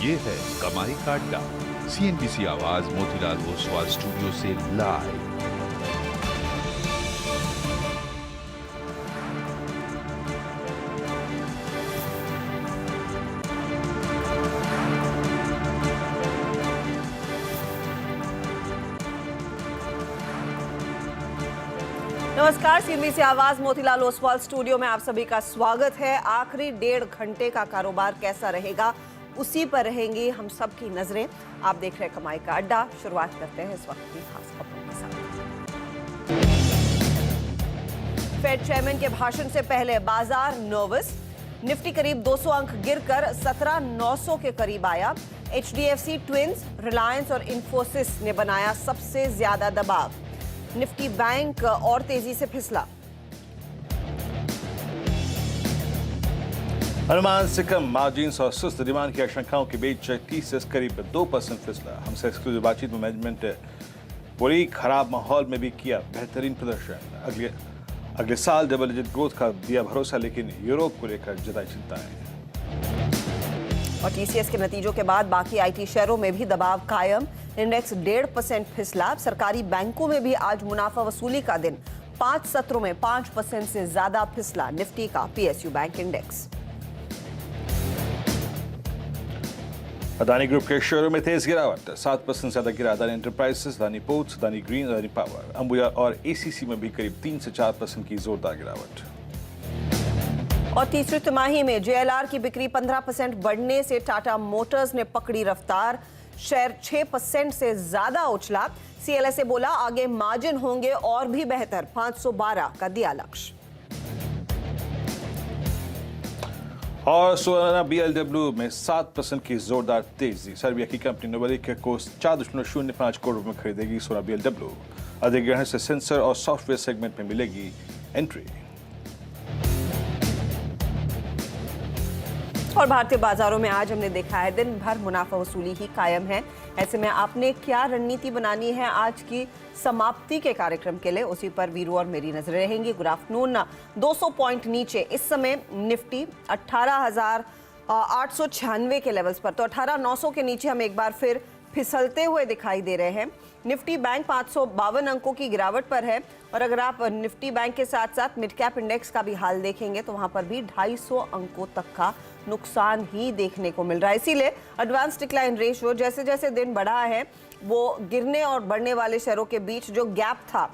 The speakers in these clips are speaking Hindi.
ये है कमाई का अड्डा। CNBC आवाज मोतीलाल ओसवाल स्टूडियो से लाइव। नमस्कार, CNBC आवाज मोतीलाल ओसवाल स्टूडियो में आप सभी का स्वागत है। आखिरी 1.5 घंटे का कारोबार कैसा रहेगा, उसी पर रहेंगी हम सब की नजरें। आप देख रहे हैं कमाई का अड्डा। शुरुआत करते हैं इस वक्त की खास खबरों के साथ। फेड चेयरमैन के भाषण से पहले बाजार नर्वस। निफ्टी करीब 200 अंक गिरकर 17,900 के करीब आया। HDFC ट्विंस, रिलायंस और इंफोसिस ने बनाया सबसे ज्यादा दबाव। निफ्टी बैंक और तेजी से फिसला। अनुमान से कम मार्जिन्स और सुस्त डिमांड की आशंकाओं के बीच टीसीएस करीब 2% फिसला। हमसे एक्सक्लूसिव बातचीत में मैनेजमेंट पूरी खराब माहौल में भी किया बेहतरीन प्रदर्शन। अगले साल डबल डिजिट ग्रोथ का दिया भरोसा, लेकिन यूरोप को लेकर जताई चिंताएं। और टीसीएस के नतीजों के बाद बाकी आईटी शेयरों में भी दबाव कायम। इंडेक्स 1.5% फिसला। सरकारी बैंकों में भी आज मुनाफा वसूली का दिन। 5 सत्रों में 5% से ज्यादा फिसला निफ्टी का PSU bank index. Adani group के शेयरों में तेज गिरावट। 7% ज्यादा गिरा Adani enterprises, Adani ports, Adani green, Adani power. Ambuja और ACC में भी करीब 3 से 4% की जोरदार गिरावट। और तीसरी तिमाही में JLR की बिक्री 15% बढ़ने से टाटा मोटर्स ने पकड़ी रफ्तार। शेयर 6% से ज्यादा उछला। CLSA बोला आगे मार्जिन होंगे और भी बेहतर। 512 का दिया लक्ष्य। और सोना BLW में 7% की जोरदार तेजी। सर्बिया की कंपनी नोवेलिक को 4.05 करोड़ रुपए में खरीदेगी सोना BLW। अधिग्रहण से सेंसर और सॉफ्टवेयर सेगमेंट में मिलेगी एंट्री। और भारतीय बाजारों में आज हमने देखा है दिन भर मुनाफा वसूली ही कायम है। ऐसे में आपने क्या रणनीति बनानी है आज की समाप्ति के कार्यक्रम के लिए, उसी पर वीरू और मेरी नजरें रहेंगी। Good afternoon. 200 पॉइंट नीचे इस समय निफ्टी 18,896 के लेवल्स पर, तो 18,900 के नीचे हम एक बार फिर फिसलते हुए दिखाई दे रहे हैं। निफ्टी बैंक 552 अंकों की गिरावट पर है। और अगर आप निफ्टी बैंक के साथ साथ मिड कैप इंडेक्स का भी हाल देखेंगे तो वहां पर भी 250 अंकों तक का नुकसान ही देखने को मिल रहा है। इसीलिए एडवांस डिक्लाइन रेशियो जैसे जैसे दिन बढ़ा है, वो गिरने और बढ़ने वाले शेयरों के बीच जो गैप था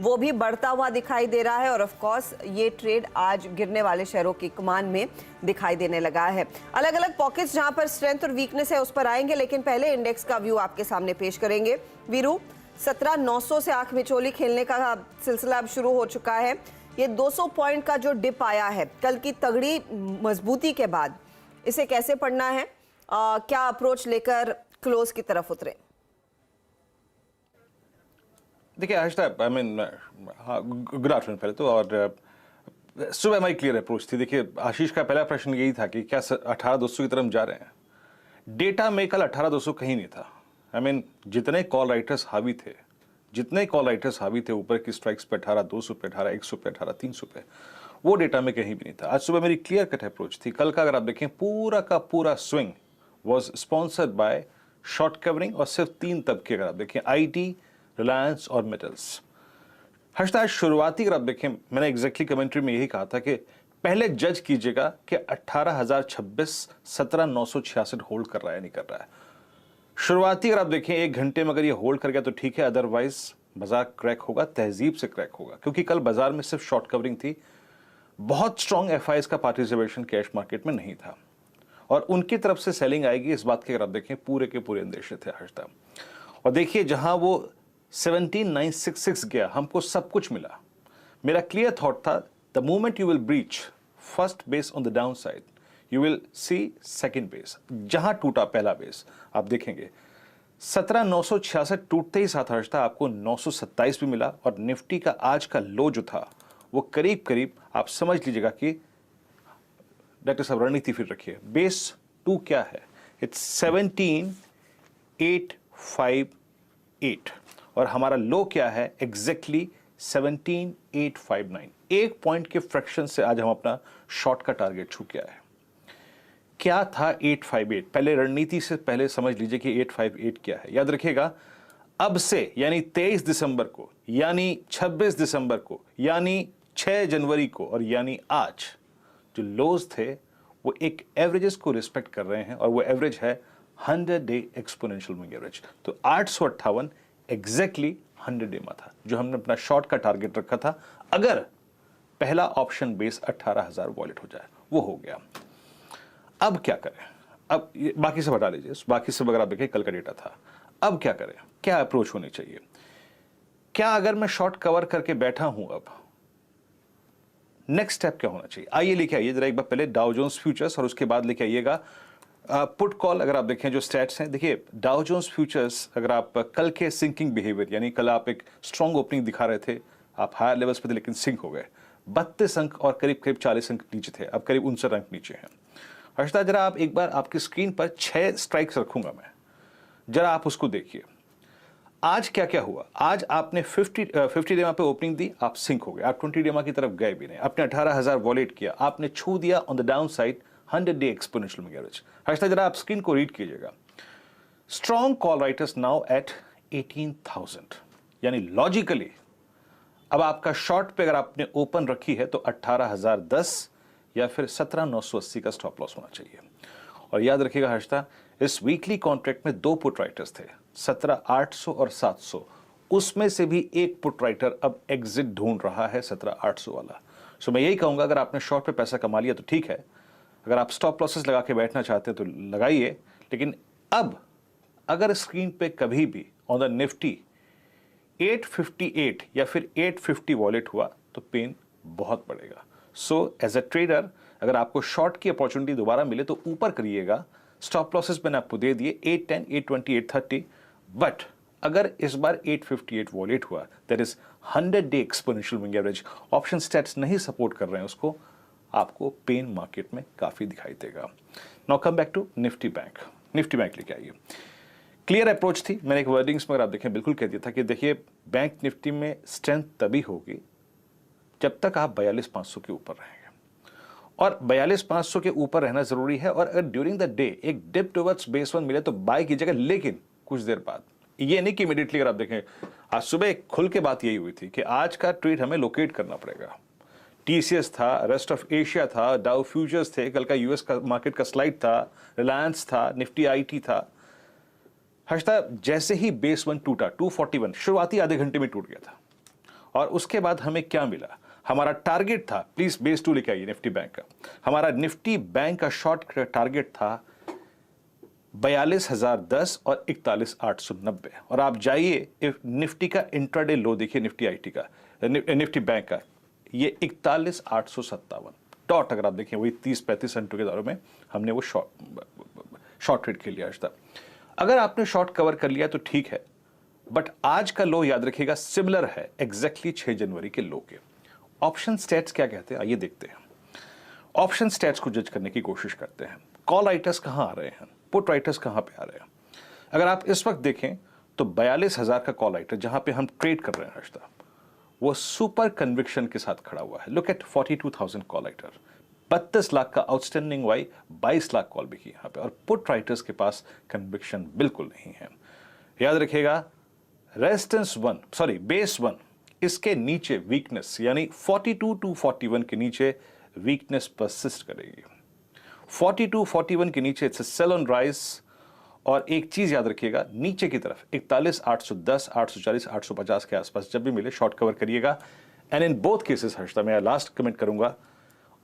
वो भी बढ़ता हुआ दिखाई दे रहा है। और ऑफ कोर्स ये ट्रेड आज गिरने वाले शेयरों की कमान में दिखाई देने लगा है। अलग अलग पॉकेट्स जहां पर स्ट्रेंथ और वीकनेस है उस पर आएंगे, लेकिन पहले इंडेक्स का व्यू आपके सामने पेश करेंगे। वीरू, 17,900 से आंख मिचोली खेलने का सिलसिला अब शुरू हो चुका है। ये 200 पॉइंट का जो डिप आया है कल की तगड़ी मजबूती के बाद, इसे कैसे पढ़ना है? क्या अप्रोच लेकर क्लोज की तरफ उतरे? देखिए गुड आफ्टरनून पहले तो। और सुबह हमारी क्लियर अप्रोच थी। देखिए आशीष का पहला प्रश्न यही था कि क्या 18,200 की तरफ जा रहे हैं। डेटा में कल 18,200 कहीं नहीं था। जितने कॉल राइटर्स हावी थे, ऊपर की स्ट्राइक्स पे 18,200 पे, 18,100 पे, 18,300 पे, वो डेटा में कहीं भी नहीं था। आज सुबह मेरी क्लियर कट अप्रोच थी। कल का अगर आप देखें पूरा का पूरा swing was sponsored by short covering और सिर्फ 3 तबके। अगर आप देखें IT, रिलायंस और मेटल्स। हर्षदा शुरुआती अगर आप देखें, मैंने एग्जैक्टली कमेंट्री में यही कहा था कि पहले जज कीजिएगा कि 18,026, 17,966 होल्ड कर रहा है नहीं कर रहा है। शुरुआती अगर आप देखें 1 घंटे में अगर ये होल्ड कर गया तो ठीक है, अदरवाइज बाजार क्रैक होगा, तहजीब से क्रैक होगा। क्योंकि कल बाजार में सिर्फ शॉर्ट कवरिंग थी, बहुत स्ट्रॉन्ग FIs का पार्टिसिपेशन कैश मार्केट में नहीं था। और उनकी तरफ से सेलिंग आएगी इस बात के अगर आप देखें पूरे के पूरे अंदेशे थे हर्षदा। और देखिए जहां वो 17,966 गया, हमको सब कुछ मिला। मेरा क्लियर थॉट था the moment you will breach first base on the down side, you will see second base. जहां टूटा पहला बेस आप देखेंगे 17,966 टूटते ही साथ हर्षदा आपको 927 भी मिला। और निफ्टी का आज का लो जो था वो करीब करीब आप समझ लीजिएगा कि डॉक्टर साहब रणनीति फिर रखिए, बेस 2 क्या है, इट्स 17,858 और हमारा लो क्या है एग्जैक्टली 17,859। 1 पॉइंट के फ्रैक्शन से आज हम अपना शॉर्ट का टारगेट छू के आए। क्या था 858? पहले रणनीति से पहले समझ लीजिए कि 858 क्या है। याद रखिएगा, अब से यानी 23 दिसंबर को, यानी 26 दिसंबर को, यानी 6 जनवरी को और यानी आज जो लोज थे वो एक एवरेजेस को रिस्पेक्ट कर रहे हैं और वो एवरेज है 100 डे एक्सपोनेंशियल मूविंग एवरेज। तो 858 एग्जैक्टली 100 डे में था जो हमने अपना शॉर्ट का टारगेट रखा था। अगर पहला ऑप्शन बेस 18,000 वॉलेट हो जाए, वो हो गया। अब क्या करें? अब बाकी सब हटा लीजिए, बाकी सब अगर आप देखें कल का डेटा था। अब क्या करें? क्या अप्रोच होनी चाहिए? क्या अगर मैं शॉर्ट कवर करके बैठा हूं, अब नेक्स्ट स्टेप क्या होना चाहिए? आइए लेके आइए जरा एक बार पहले डाउ जोन्स फ्यूचर्स और उसके बाद लेके आइएगा पुट कॉल। अगर आप देखें जो स्टैट्स हैं, देखिए डाउ जोन्स फ्यूचर्स, अगर आप कल के सिंकिंग बिहेवियर, यानी कल आप एक स्ट्रॉन्ग ओपनिंग दिखा रहे थे, आप हायर लेवल्स पे थे लेकिन सिंक हो गए, 32 अंक और करीब करीब 40 अंक नीचे थे, अब करीब 59 अंक नीचे हैं। हर्षदा जरा आप एक बार आपकी स्क्रीन पर 6 स्ट्राइक्स रखूंगा मैं, जरा आप उसको देखिए। आज क्या क्या हुआ? आज आपने 50 डेमा पे ओपनिंग दी, आप सिंक हो गए, आप 20 डेमा की तरफ गए भी नहीं, आपने 18,000 वॉलेट किया, आपने छू दिया on the down side 100 day exponential moving average. Harshada जरा आप स्क्रीन को रीड कीजिएगा। Strong call writers now at 18,000, यानी लॉजिकली अब आपका शॉर्ट पे अगर आपने ओपन रखी है तो 18,010 या फिर 17,980 का स्टॉप लॉस होना चाहिए। और याद रखिएगा हर्षदा, इस वीकली कॉन्ट्रैक्ट में 2 पुट राइटर्स थे, 17,800 और 700, उसमें से भी एक पुट राइटर अब एग्जिट ढूंढ रहा है 17,800 वाला। सो मैं यही कहूंगा, अगर आपने शॉर्ट पे पैसा कमा लिया तो ठीक है, अगर आप स्टॉप लॉसेस लगा के बैठना चाहते हैं तो लगाइए। लेकिन अब अगर स्क्रीन पे कभी भी ऑन द निफ्टी 858 या फिर 850 वॉलेट हुआ तो पेन बहुत बढ़ेगा। सो एज अ ट्रेडर अगर आपको शॉर्ट की अपॉर्चुनिटी दोबारा मिले तो ऊपर करिएगा। स्टॉप लॉसेस मैंने आपको दे दिए 810, 820, 830, बट अगर इस बार 858 वॉलेट हुआ, that is 100 day exponential moving average, option stats नहीं सपोर्ट कर रहे हैं उसको, आपको पेन मार्केट में काफी दिखाई देगा। Now come back to nifty bank. Nifty bank लेके आइए। क्लियर अप्रोच थी, मैंने एक वर्डिंग्स में अगर आप देखें बिल्कुल कह दिया था कि देखिए बैंक निफ्टी में स्ट्रेंथ तभी होगी जब तक आप 42,500 के ऊपर रहेंगे, और 42,500 के ऊपर रहना जरूरी है। और अगर ड्यूरिंग द डे एक डिप टुवर्ड्स बेस 1 मिले तो बाय कीजिएगा, लेकिन कुछ देर बाद, ये नहीं कि इमीडिएटली। अगर आप देखें आज सुबह खुल के बात यही हुई थी कि आज का ट्रेड हमें लोकेट करना पड़ेगा। टीसीएस था, रेस्ट ऑफ एशिया था, डाउ फ्यूचर्स थे, कल का यूएस का मार्केट का स्लाइड था, रिलायंस था, निफ्टी आईटी था। हर्षदा जैसे ही बेस 1 टूटा, 241 शुरुआती आधे घंटे में टूट गया था, और उसके बाद हमें क्या मिला? हमारा टारगेट था, प्लीज बेस 2 लेके आइए निफ्टी बैंक का, हमारा निफ्टी बैंक का शॉर्ट टारगेट था 42,010 और 41,890। और आप जाइए निफ्टी का इंट्राडे लो देखिए, निफ्टी आईटी का, निफ्टी बैंक का, ये 41,857 डॉट। अगर आप देखें वही 30-35 घंटों के दौर में हमने वो शॉर्ट ट्रेड खेल लिया आज तक। अगर आपने शॉर्ट कवर कर लिया तो ठीक है, बट आज का लो याद रखिएगा सिमिलर है एग्जैक्टली 6 जनवरी के लो के। ऑप्शन स्टैट्स क्या कहते हैं आइए देखते हैं। ऑप्शन स्टैट्स को जज करने की कोशिश करते हैं। कॉल राइटर्स कहां आ रहे हैं, पुट राइटर्स कहां पे आ रहे हैं? अगर आप इस वक्त देखें तो 42,000 का कॉल राइटर जहां पे हम ट्रेड कर रहे हैं हर्षदा, वो सुपर कन्विक्शन के साथ खड़ा हुआ है। Look eight 42,000 call writer, 32 lakh का आउटस्टैंडिंग वाई, 22 लाख कॉल भी की यहां पे, और पुट राइटर्स के पास कन्विक्शन बिल्कुल नहीं है। याद रखिएगा रेजिस्टेंस 1, सॉरी बेस 1, इसके नीचे वीकनेस यानी 42 to 41 के नीचे वीकनेस परसिस्ट करेगी। 42, 41 के नीचे it's a sell on rise. और एक चीज याद रखिएगा, नीचे की तरफ 41,810, 840, 850 के आसपास जब भी मिले शॉर्ट कवर करिएगा। And in both cases Harshada मैं लास्ट कमेंट करूंगा,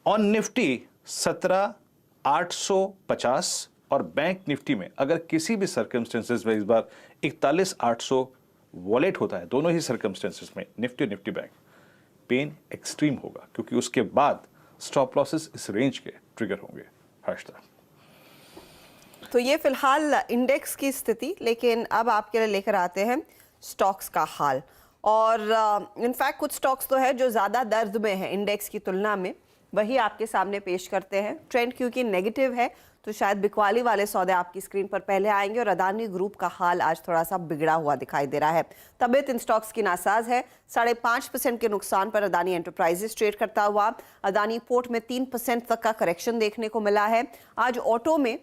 ऑन निफ्टी 17,850 और बैंक निफ्टी में अगर किसी भी सर्कमस्टेंसेस में इस बार 41,800 वॉलेट होता है, दोनों ही सर्कमस्टेंसेस में निफ्टी और निफ्टी बैंक, पेन एक्सट्रीम होगा, क्योंकि उसके बाद स्टॉप लॉसेस इस रेंज के ट्रिगर होंगे हर्षदा। तो ये फिलहाल इंडेक्स की स्थिति, लेकिन अब आपके लिए लेकर आते हैं स्टॉक्स का हाल। और इनफैक्ट कुछ स्टॉक्स तो है जो ज़्यादा दर्द में है इंडेक्स की तुलना में। वही आपके सामने पेश करते हैं। ट्रेंड क्योंकि नेगेटिव है तो शायद बिकवाली वाले सौदे आपकी स्क्रीन पर पहले आएंगे और अदानी ग्रुप का हाल आज थोड़ा सा बिगड़ा हुआ दिखाई दे रहा है। तबीयत इन स्टॉक्स की नासाज है। 5.5% के नुकसान पर अदानी एंटरप्राइजेस ट्रेड करता हुआ। अदानी पोर्ट में 3% तक का करेक्शन देखने को मिला है। आज ऑटो में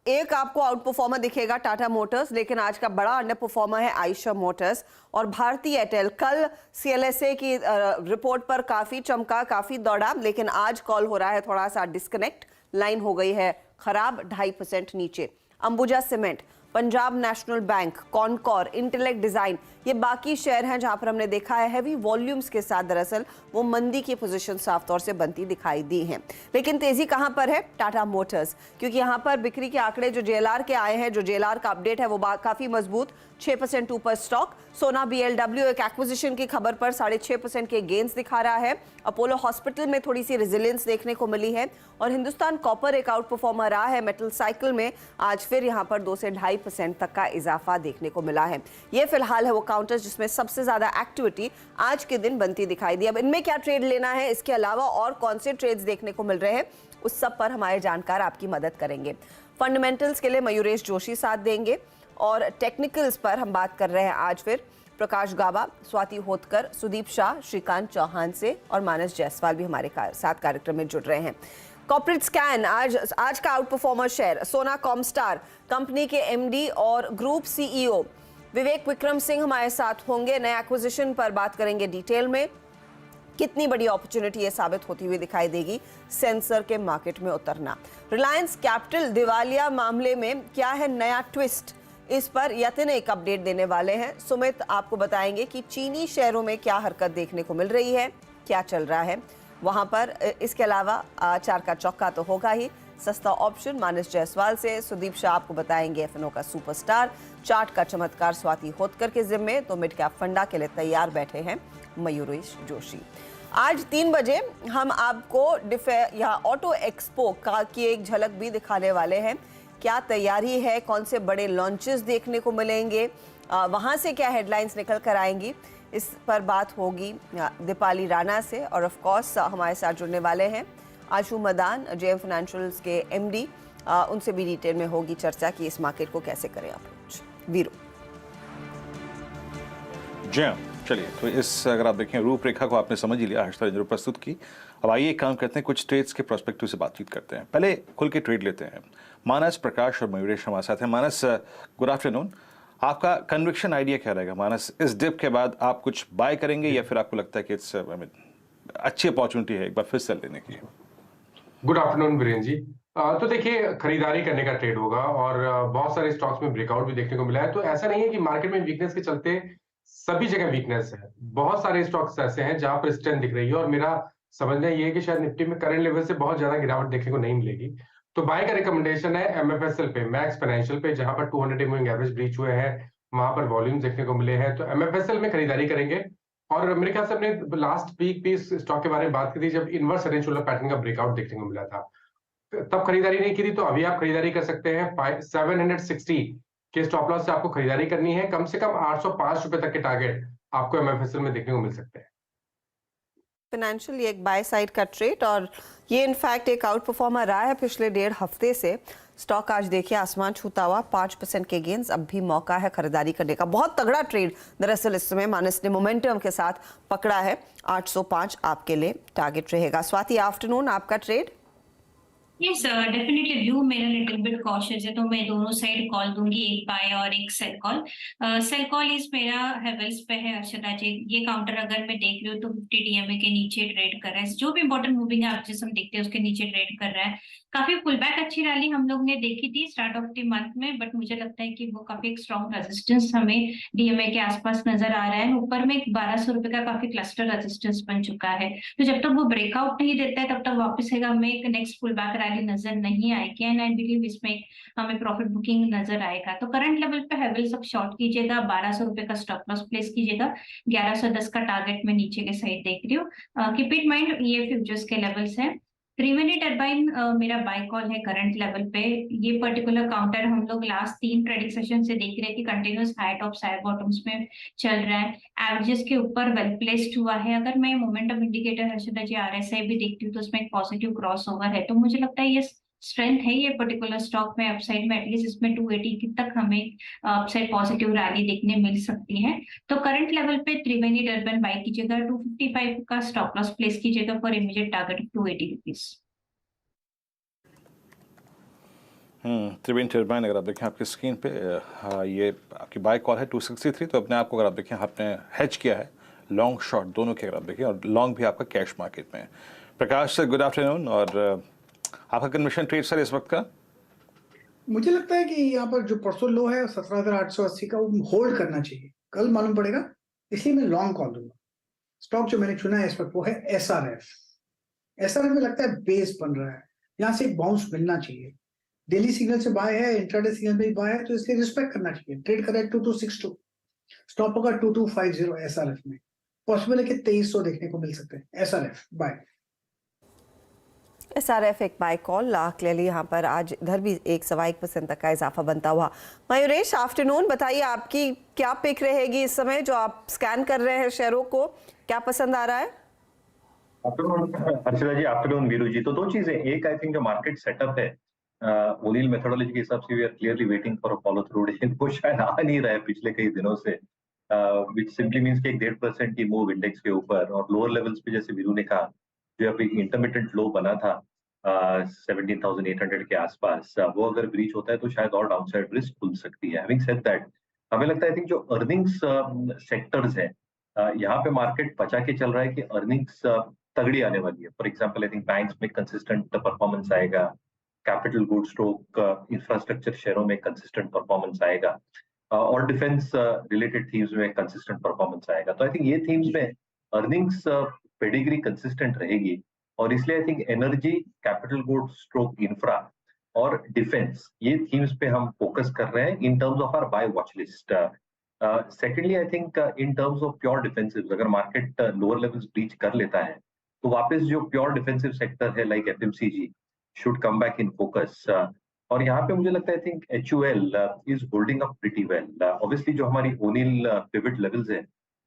एक आपको आउट परफॉर्मर दिखेगा टाटा मोटर्स, लेकिन आज का बड़ा अंडर परफॉर्मर है आयशर मोटर्स और भारती एयरटेल। कल सीएलएसए की रिपोर्ट पर काफी चमका, काफी दौड़ा, लेकिन आज कॉल हो रहा है थोड़ा सा डिस्कनेक्ट, लाइन हो गई है खराब, 2.5% नीचे। Ambuja cement, Punjab national bank, Concor, intellect design, ये बाकी शेयर हैं जहां पर हमने देखा है हैवी वॉल्यूम्स के साथ दरअसल वो मंदी की पोजीशन साफ तौर से बनती दिखाई दी है। लेकिन तेजी कहां पर है? टाटा मोटर्स, क्योंकि यहां पर बिक्री के आंकड़े जो जेएलआर के आए हैं, जो जेएलआर का अपडेट है वो काफी मजबूत, 6% ऊपर स्टॉक। सोना बीएलडब्ल्यू एक एक्विजिशन की खबर पर 6.5% के गेन्स दिखा रहा है। अपोलो हॉस्पिटल में थोड़ी सी रेजिलियंस देखने को मिली है और हिंदुस्तान कॉपर एक आउट परफॉर्मर रहा है। मेटल साइकिल में आज फिर यहां पर 2 से 2.5% तक का इजाफा देखने को मिला है। ये फिलहाल है वो काउंटर्स जिसमें सबसे ज्यादा एक्टिविटी आज के दिन बनती दिखाई दी। अब इनमें क्या ट्रेड लेना है, इसके अलावा और कौन से ट्रेड्स देखने को मिल रहे हैं, उस सब पर हमारे जानकार आपकी मदद करेंगे। फंडामेंटल्स के लिए मयूरेश जोशी साथ देंगे और टेक्निकल्स पर हम बात कर रहे हैं आज फिर प्रकाश गाबा, स्वाति होतकर, सुदीप शाह, श्रीकांत चौहान से और मानस जायसवाल भी हमारे साथ कार्यक्रम में जुड़ रहे हैं। कॉर्पोरेट स्कैन आज का आउट परफॉर्मर शेयर सोना कॉमस्टार, कंपनी के एमडी और ग्रुप सीईओ विवेक विक्रम सिंह हमारे साथ होंगे। नए एक्विजिशन पर बात करेंगे डिटेल में, कितनी बड़ी अपॉर्चुनिटी ये साबित होती हुई दिखाई देगी सेंसर के मार्केट में उतरना। रिलायंस कैपिटल दिवालिया मामले में क्या है नया ट्विस्ट, इस पर यतिन एक अपडेट देने वाले हैं। सुमित आपको बताएंगे कि चीनी शेयरों में क्या हरकत देखने को मिल रही है, क्या चल रहा है वहां पर। इसके अलावा चार का चौका तो होगा ही, सस्ता ऑप्शन मानस जायसवाल से। सुदीप शाह आपको बताएंगे एफएनओ का सुपरस्टार, चार्ट का चमत्कार स्वाति होतकर के जिम्मे, तो मिड कैप फंडा के लिए तैयार बैठे हैं मयूरेश जोशी। आज 3 बजे हम आपको यहाँ ऑटो एक्सपो की एक झलक भी दिखाने वाले हैं। क्या तैयारी है, कौन से बड़े लॉन्चेस देखने को मिलेंगे, वहाँ से क्या हेडलाइंस निकल कर आएंगी, इस पर बात होगी दीपाली राणा से। और ऑफ कोर्स हमारे साथ जुड़ने वाले हैं आशु मदान, जेएम फाइनेंशियल्स के एमडी, उनसे भी डिटेल में होगी चर्चा कि इस मार्केट को कैसे करें अप्रोच। वीरू जय, चलिए तो इस अगर आप देखें रूपरेखा को आपने समझ ही लिया, हर्षदा जो प्रस्तुत की। अब आइए एक काम करते हैं, कुछ ट्रेड्स के प्रोस्पेक्टिव से बातचीत करते हैं। पहले खुल के ट्रेड लेते हैं। मानस, प्रकाश और मयूरेश हमारे साथ हैं। मानस, गुड आफ्टरनून। आपका कन्विक्शन आइडिया क्या रहेगा मानस, इस डिप के बाद आप कुछ बाय करेंगे या फिर आपको लगता है कि इट्स अच्छी अपॉर्चुनिटी है एक बार फिर से लेने की? Good afternoon Virendra ji. तो देखिए, खरीदारी करने का ट्रेड होगा और बहुत सारे स्टॉक्स में ब्रेकआउट भी देखने को मिला है। तो ऐसा नहीं है कि मार्केट में वीकनेस के चलते सभी जगह वीकनेस है। बहुत सारे स्टॉक्स ऐसे हैं जहां पर स्ट्रेंथ दिख रही है और मेरा समझना ये है कि शायद निफ्टी में करंट लेवल से बहुत ज्यादा गिरावट देखने को नहीं मिलेगी। तो बाय का रिकमेंडेशन है एमएफएसएल पे, मैक्स फाइनेंशियल पे, जहां पर 200 मूविंग एवरेज ब्रीच हुए हैं, वहां पर वॉल्यूम देखने को मिले हैं। तो एमएफएसएल में खरीदारी करेंगे। और मेरे ख्याल से हमने लास्ट वीक भी इस स्टॉक के बारे में बात की थी जब इनवर्स रेंज पैटर्न का ब्रेकआउट देखने को मिला था, तब खरीदारी नहीं की थी। तो अभी आप खरीदारी कर सकते हैं। 760 के स्टॉप लॉस से आपको खरीदारी करनी है। कम से कम 805 रुपए तक के टारगेट आपको एमएफएसएल में देखने को मिल सकते हैं। फाइनेंशियली एक बाय साइड का ट्रेड और ये इनफैक्ट एक आउट परफॉर्मर रहा है पिछले 1.5 हफ्ते से। स्टॉक आज देखिए आसमान छूता हुआ, 5% के गेंस। अब भी मौका है खरीदारी करने का। बहुत तगड़ा ट्रेड दरअसल इस समय मानस ने मोमेंटम के साथ पकड़ा है। 805 आपके लिए टारगेट रहेगा। स्वाति, आफ्टरनून, आपका ट्रेड? यस डेफिनेटली व्यू मेरा लिटिल बिट कॉशियस है, तो मैं दोनों साइड कॉल दूंगी, एक बाय और एक सेल कॉल। सेल कॉल इस मेरा हेवल्स पे है अर्षदा जी। ये काउंटर अगर मैं देख रही हूँ तो 50 डीएमए के नीचे ट्रेड कर रहा है। जो भी इंपॉर्टेंट मूविंग एवरेजेस हम देखते हैं उसके नीचे ट्रेड कर रहा है। काफी पुल बैक अच्छी रैली हम लोग ने देखी थी स्टार्ट ऑफ द मंथ में, बट मुझे लगता है कि वो काफी एक स्ट्रॉन्ग रेजिस्टेंस हमें डीएमए के आसपास नजर आ रहा है। ऊपर में 1200 रुपए का काफी क्लस्टर रेजिस्टेंस बन चुका है। तो जब तक वो ब्रेकआउट नहीं देता है तब तक वापस हमें एक नेक्स्ट पुल बैक रैली नजर नहीं आएगी एंड आई बिलीव इसमें हमें प्रॉफिट बुकिंग नजर आएगा। तो करंट लेवल पे हेवल्स अब शॉर्ट कीजिएगा, 1200 रुपए का स्टॉप लॉस प्लेस कीजिएगा, 1110 का टारगेट में नीचे के साइड देख रही हूँ। कीप इट माइंड ये फ्यूचर्स के लेवल्स हैं। त्रिवेणी टरबाइन मेरा बाय कॉल है करंट लेवल पे। ये पर्टिकुलर काउंटर हम लोग लास्ट 3 ट्रेडिंग सेशन से देख रहे हैं कि continuous high top high bottoms में चल रहा है, एवरेजेस के ऊपर वेल प्लेस्ड हुआ है। अगर मैं मोमेंटम इंडिकेटर हर्षदा जी RSI भी देखती हूँ तो उसमें एक पॉजिटिव क्रॉस ओवर है, तो मुझे लगता है ये स्ट्रेंथ है ये पर्टिकुलर स्टॉक में अपसाइड में, एटलीस्ट इसमें 280 तक हमें अपसाइड पॉजिटिव रैली देखने मिल सकती है। तो करंट लेवल पे त्रिवेणी टरबाइन बाय कीजिएगा, 255 का स्टॉप लॉस प्लेस कीजिएगा for immediate target 280 rupees. Triveni turbine अगर आप देखें आपकी स्क्रीन पे, हाँ, ये आपकी बाय कॉल है 263। तो अपने आप को अगर आप देखें आपने हेज किया है लॉन्ग शॉर्ट दोनों के, अगर आप देखें, और लॉन्ग भी आपका कैश मार्केट में है। प्रकाश सर, गुड आफ्टरनून। और आपका कन्वर्शन ट्रेड सर इस वक्त का? मुझे लगता है कि यहाँ पर जो परसों लो है 17,880 का, वो होल्ड करना चाहिए, कल मालूम पड़ेगा, इसलिए मैं लॉन्ग कॉल दूंगा। स्टॉक जो मैंने चुना है इस वक्त वो है SRF में लगता है बेस बन रहा है, यहाँ से एक बाउंस मिलना चाहिए। डेली सिग्नल से बाय है, इंट्राडे सिग्नल पे भी बाय है, तो इसलिए रिस्पेक्ट करना चाहिए। ट्रेड कर रहा है 2262, स्टॉप होगा 2250 SRF में। पॉसिबल है कि 2300 देखने को मिल सकते हैं। SRF buy. SRF एक बाय कॉल क्लियरली यहाँ पर आज इधर भी 1.1% तक का इजाफा बनता हुआ। मयूरेश, आफ्टरनून, बताइए आपकी क्या पिक रहेगी इस समय जो आप स्कैन कर रहे हैं शेयरों को, क्या पसंद आ रहा है? Afternoon Harshada ji, afternoon Veeru ji. तो दो चीजें, एक आई थिंक जो मार्केट सेटअप है ओनिल मेथोडोलॉजी के हिसाब से we are clearly waiting for a follow through, लेकिन वो शायद आ नहीं रहा है पिछले कई दिनों से, विच सिंपली मींस कि एक 1.5% की मूव इंडेक्स के ऊपर, और लोअर लेवल्स पे जैसे वीरू ने कहा जो अभी इंटरमिटेंट लो बना था 17,800 के आसपास, वो अगर ब्रीच होता है तो शायद और डाउनसाइड रिस्क खुल सकती है। हैविंग सेड दैट, हमें लगता है आई थिंक जो अर्निंग्स सेक्टर्स है यहाँ पे मार्केट बचा के चल रहा है कि अर्निंग्स तगड़ी आने वाली है। For example I think banks में कंसिस्टेंट परफॉर्मेंस आएगा, कैपिटल गुड्स स्ट्रोक इंफ्रास्ट्रक्चर शेयरों में कंसिस्टेंट परफॉर्मेंस आएगा, और डिफेंस रिलेटेड थीम्स में कंसिस्टेंट परफॉर्मेंस आएगा। तो आई थिंक ये थीम्स में अर्निंग्स पेडिग्री कंसिस्टेंट रहेगी, और इसलिए I think energy, capital goods stroke infra और डिफेंस, ये थीम्स पे हम फोकस कर रहे हैं in terms of our buy watch list. Secondly I think in terms of pure defensive, अगर मार्केट लोअर लेवल्स ब्रीच कर लेता है तो वापस जो प्योर डिफेंसिव सेक्टर है like FMCG should come back in focus. और यहाँ पे मुझे लगता है I think HUL is holding up pretty well. Obviously जो हमारी ओनिल पिवट लेवल्स है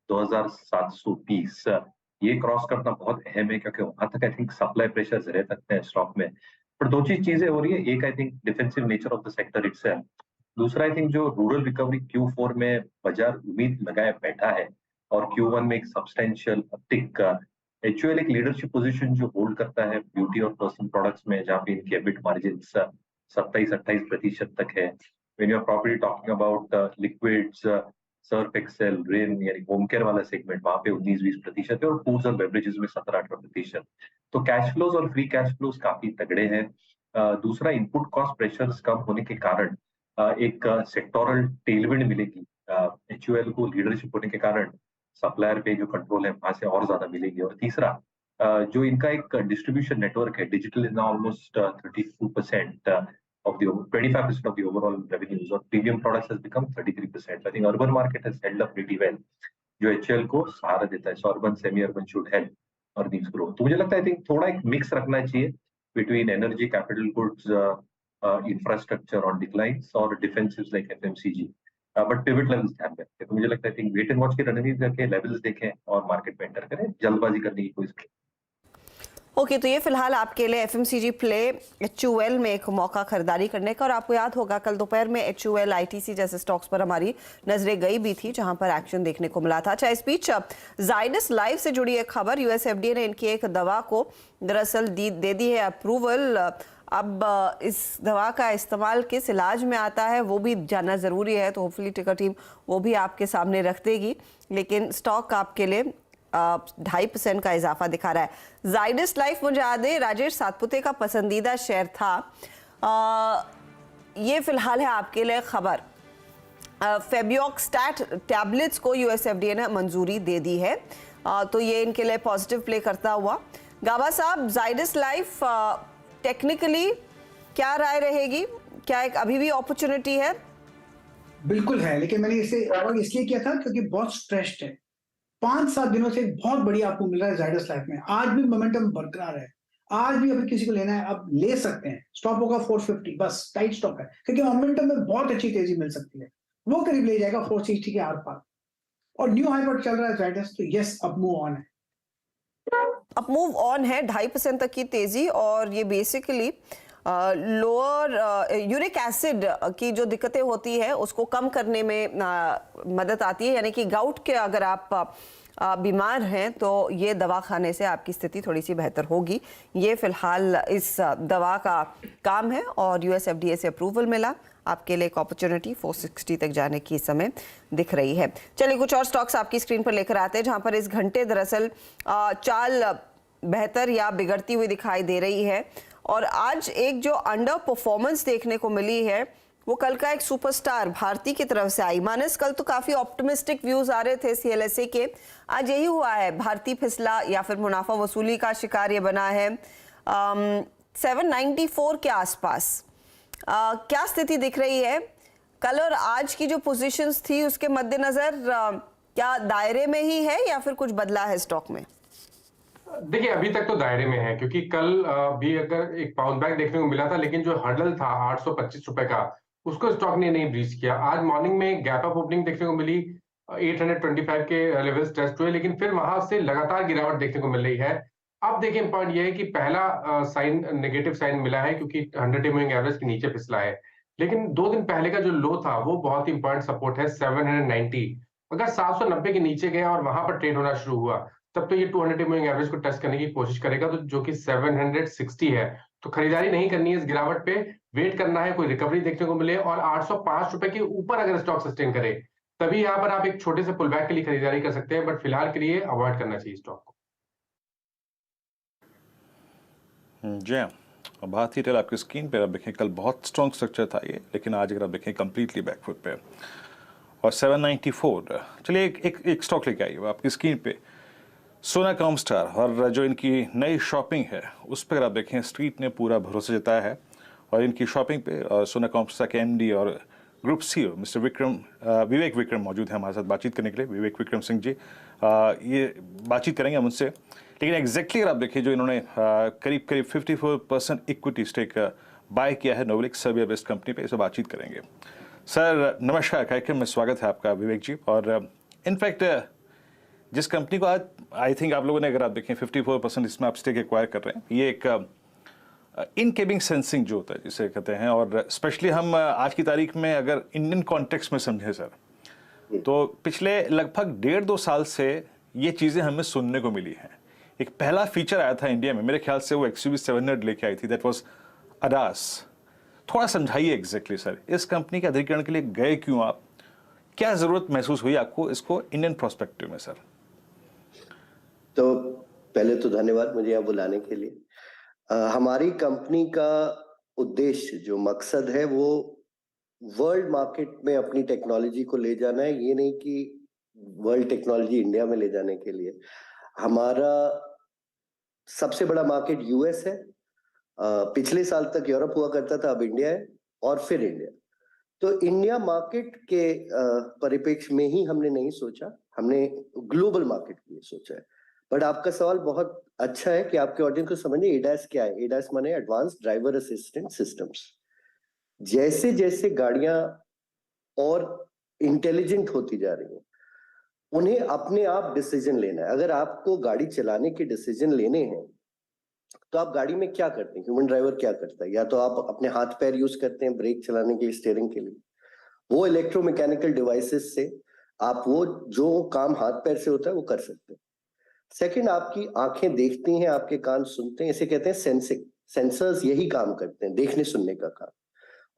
2730, ये क्रॉस करना बहुत अहम है, क्योंकि वहां तक आई थिंक सप्लाई प्रेशर्स रह सकते हैं स्टॉक में। पर दो चीजें हो रही है, एक I think defensive nature of the sector itself, दूसरा आई थिंक जो रूरल रिकवरी Q4 में बाजार उम्मीद लगाए बैठा है, और Q1 में एक सब्सटेंशियल अपटिक। HUL एक लीडरशिप पोजीशन जो होल्ड करता है ब्यूटी और पर्सनल प्रोडक्ट्स में, जहाँ पे इनके एबिट मार्जिन्स 27-28% तक है। When you are properly talking about liquids, Surf Excel, Rin यानी होम केयर वाला सेगमेंट, वहां पे 19-20% है, और फूड्स और बेवरेजेस में 17-18%। तो कैश फ्लोज और फ्री कैश फ्लोज काफी तगड़े हैं। दूसरा, इनपुट कॉस्ट प्रेशर्स कम होने के कारण एक सेक्टोरल टेलविंड मिलेगी HUL को, लीडरशिप होने के कारण सप्लायर पे जो कंट्रोल है वहां से और ज्यादा मिलेगी। और तीसरा, जो इनका एक डिस्ट्रीब्यूशन नेटवर्क है, digital is now almost 32% of the 25% of the overall revenues, और premium products has become 33%. I think urban market has held up pretty well, जो HUL को सहारा देता है। सो urban semi urban should help earnings grow. तो मुझे लगता है आई थिंक थोड़ा एक मिक्स रखना चाहिए between energy, capital goods, infrastructure और डिक्लाइंस, और defensives like FMCG, but pivot levels ध्यान में रखें। तो मुझे लगता है I think wait and watch की रणनीति करके लेवल्स देखें और मार्केट में एंटर करें, जल्दबाजी करने की कोई ओके, तो ये फिलहाल आपके लिए FMCG प्ले HUL में एक मौका खरीदारी करने का। और आपको याद होगा कल दोपहर में HUL ITC जैसे स्टॉक्स पर हमारी नजरें गई भी थी, जहां पर एक्शन देखने को मिला था। अच्छा, इस बीच जाइडस लाइफ से जुड़ी एक खबर, US FDA ने इनकी एक दवा को दरअसल दे दी है अप्रूवल। अब इस दवा का इस्तेमाल किस इलाज में आता है वो भी जानना ज़रूरी है, तो होपफुली टिकर टीम वो भी आपके सामने रख देगी। लेकिन स्टॉक आपके लिए 2.5% का इजाफा दिखा रहा है। जाइडस लाइफ मुझे याद है राजेश सातपुते का पसंदीदा शेयर था। ये फिलहाल है आपके लिए खबर, फेबियोक्स्टैट टैबलेट्स को US FDA ने मंजूरी दे दी है, तो ये इनके लिए पॉजिटिव प्ले करता हुआ। गाबा साहब, जाइडस लाइफ टेक्निकली क्या राय रहेगी, क्या एक अभी भी अपॉर्चुनिटी है? बिल्कुल है, लेकिन मैंने इसे इसलिए किया था क्योंकि बहुत स्ट्रेस्ड है। 5-7 दिनों से बहुत बढ़िया आपको मिल रहा है जाइडस लाइफ में, आज भी मोमेंटम बरकरार है। आज भी अभी किसी को लेना है, आप ले सकते हैं। स्टॉप होगा 450, बस टाइट स्टॉप है, क्योंकि मोमेंटम में बहुत अच्छी तेजी मिल सकती है। वो करीब ले जाएगा 460 के आर पार, और न्यू हाई पर चल रहा है जाइडस, तो यस अब मूव ऑन है। अब मूव ऑन है 2.5% तक की तेजी, और ये बेसिकली लोअर यूरिक एसिड की जो दिक्कतें होती है उसको कम करने में मदद आती है। यानी कि गाउट के अगर आप बीमार हैं तो ये दवा खाने से आपकी स्थिति थोड़ी सी बेहतर होगी। ये फिलहाल इस दवा का काम है और यूएस एफडीए से अप्रूवल मिला। आपके लिए एक अपॉर्चुनिटी 460 तक जाने की इस समय दिख रही है। चलिए कुछ और स्टॉक्स आपकी स्क्रीन पर लेकर आते हैं, जहां पर इस घंटे दरअसल चाल बेहतर या बिगड़ती हुई दिखाई दे रही है। और आज एक जो अंडर परफॉर्मेंस देखने को मिली है वो कल का एक सुपरस्टार भारती की तरफ से आई। मानस, कल तो काफी ऑप्टिमिस्टिक व्यूज आ रहे थे सीएलएसए के, आज यही हुआ है, भारती फिसला या फिर मुनाफा वसूली का शिकार ये बना है 794 के आसपास। क्या स्थिति दिख रही है? कल और आज की जो पोजीशंस थी उसके मद्देनजर क्या दायरे में ही है या फिर कुछ बदला है स्टॉक में? देखिए अभी तक तो दायरे में है, क्योंकि कल भी अगर एक बाउंस बैक देखने को मिला था, लेकिन जो हर्डल था 825 रुपए का, उसको स्टॉक ने नहीं ब्रीच किया। आज मॉर्निंग में गैप अप ओपनिंग देखने को मिली, 825 के लेवल्स टेस्ट हुए, लेकिन फिर वहां से लगातार गिरावट देखने को मिल रही है। अब देखिए पॉइंट ये है कि पहला साइन नेगेटिव साइन मिला है, क्योंकि 100 मूविंग एवरेज के नीचे फिसला है। लेकिन 2 दिन पहले का जो लो था वो बहुत ही इंपॉर्टेंट सपोर्ट है 790। अगर 790 के नीचे गया और वहां पर ट्रेड होना शुरू हुआ, तब तो ये 200 मूविंग एवरेज को टच करने की कोशिश करेगा, तो जो कि 760 है। तो खरीदारी नहीं करनी है इस गिरावट पे, वेट करना है कोई रिकवरी देखने को मिले, और 805 रुपए के ऊपर अगर स्टॉक सस्टेन करे तभी यहाँ पर आप एक छोटे से पुल बैक के लिए खरीदारी कर सकते हैं, बट फिलहाल के लिए अवॉइड करना चाहिए स्टॉक को। जी हाँ, भारतीय एयरटेल आपकी स्क्रीन पर आप देखें, कल बहुत स्ट्रॉन्ग स्ट्रक्चर था ये, लेकिन आज अगर आप देखें कंप्लीटली बैकफुट पे और 794। चलिए एक स्टॉक लेके आइए आपकी स्क्रीन पे, सोना कॉमस्टार, और जो इनकी नई शॉपिंग है उस पर आप देखें स्ट्रीट ने पूरा भरोसा जताया है, और इनकी शॉपिंग पे सोना कॉमस्टार के एमडी और ग्रुप सीईओ मिस्टर विवेक विक्रम मौजूद हैं हमारे साथ बातचीत करने के लिए। विवेक विक्रम सिंह जी, ये बातचीत करेंगे हम उनसे, लेकिन एग्जैक्टली अगर आप देखिए जो इन्होंने करीब 54% इक्विटी स्टेक बाय किया है नोवेलिक्स सर्बिया बेस्ड कंपनी पे, इसे बातचीत करेंगे। सर नमस्कार, कार्यक्रम में स्वागत है आपका विवेक जी। और इनफैक्ट जिस कंपनी को आज आई थिंक आप लोगों ने, अगर आप देखें 54% इसमें आप स्टेक एक्वायर कर रहे हैं, ये एक इन केबिंग सेंसिंग जो होता है जिसे कहते हैं, और स्पेशली हम आज की तारीख में अगर इंडियन कॉन्टेक्स्ट में समझें सर, तो पिछले लगभग 1.5-2 साल से ये चीज़ें हमें सुनने को मिली हैं। एक पहला फीचर आया था इंडिया में, मेरे ख्याल से वो XUV 700 लेके आई थी, दैट वाज अडास। थोड़ा समझाइए एग्जैक्टली सर, इस कंपनी के अधिग्रहण के लिए गए क्यों आप, क्या ज़रूरत महसूस हुई आपको इसको इंडियन प्रोस्पेक्टिव में सर? तो पहले तो धन्यवाद मुझे यहाँ बुलाने के लिए। हमारी कंपनी का उद्देश्य, जो मकसद है, वो वर्ल्ड मार्केट में अपनी टेक्नोलॉजी को ले जाना है। ये नहीं कि वर्ल्ड टेक्नोलॉजी इंडिया में ले जाने के लिए। हमारा सबसे बड़ा मार्केट यूएस है, पिछले साल तक यूरोप हुआ करता था, अब इंडिया है, और फिर इंडिया। तो इंडिया मार्केट के परिप्रेक्ष्य में ही हमने नहीं सोचा, हमने ग्लोबल मार्केट के लिए सोचा है। बट आपका सवाल बहुत अच्छा है कि आपके ऑडियंस को समझिए एडास क्या है। एडास माने एडवांस ड्राइवर असिस्टेंट सिस्टम्स। जैसे जैसे गाड़ियां और इंटेलिजेंट होती जा रही हैं, उन्हें अपने आप डिसीजन लेना है। अगर आपको गाड़ी चलाने के डिसीजन लेने हैं तो आप गाड़ी में क्या करते हैं, ह्यूमन ड्राइवर क्या करता है? या तो आप अपने हाथ पैर यूज करते हैं ब्रेक चलाने के लिए, स्टीयरिंग के लिए। वो इलेक्ट्रोमैकेनिकल डिवाइसेस से आप वो जो काम हाथ पैर से होता है वो कर सकते हैं। सेकंड, आपकी आंखें देखती हैं, आपके कान सुनते हैं, इसे कहते हैं सेंसिंग। सेंसर्स यही काम करते हैं, देखने सुनने का काम।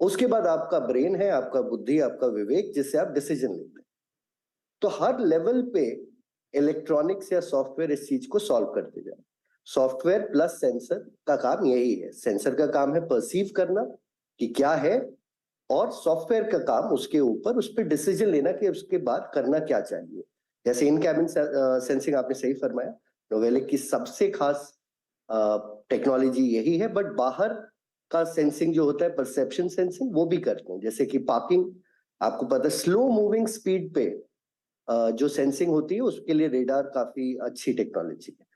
उसके बाद आपका ब्रेन है, आपका बुद्धि, आपका विवेक, जिससे आप डिसीजन लेते हैं। तो हर लेवल पे इलेक्ट्रॉनिक्स या सॉफ्टवेयर इस चीज को सॉल्व करते जाए। सॉफ्टवेयर प्लस सेंसर का काम यही है। सेंसर का काम है परसीव करना कि क्या है, और सॉफ्टवेयर का काम उसके ऊपर उस पर डिसीजन लेना कि उसके बाद करना क्या चाहिए। जैसे इन कैबिन सेंसिंग आपने सही फरमाया, नोवेलिक की सबसे खास टेक्नोलॉजी यही है। बट बाहर का सेंसिंग जो होता है, परसेप्शन सेंसिंग, वो भी करते हैं। जैसे कि पार्किंग, आपको पता है स्लो मूविंग स्पीड पे जो सेंसिंग होती है, उसके लिए रेडार काफी अच्छी टेक्नोलॉजी है।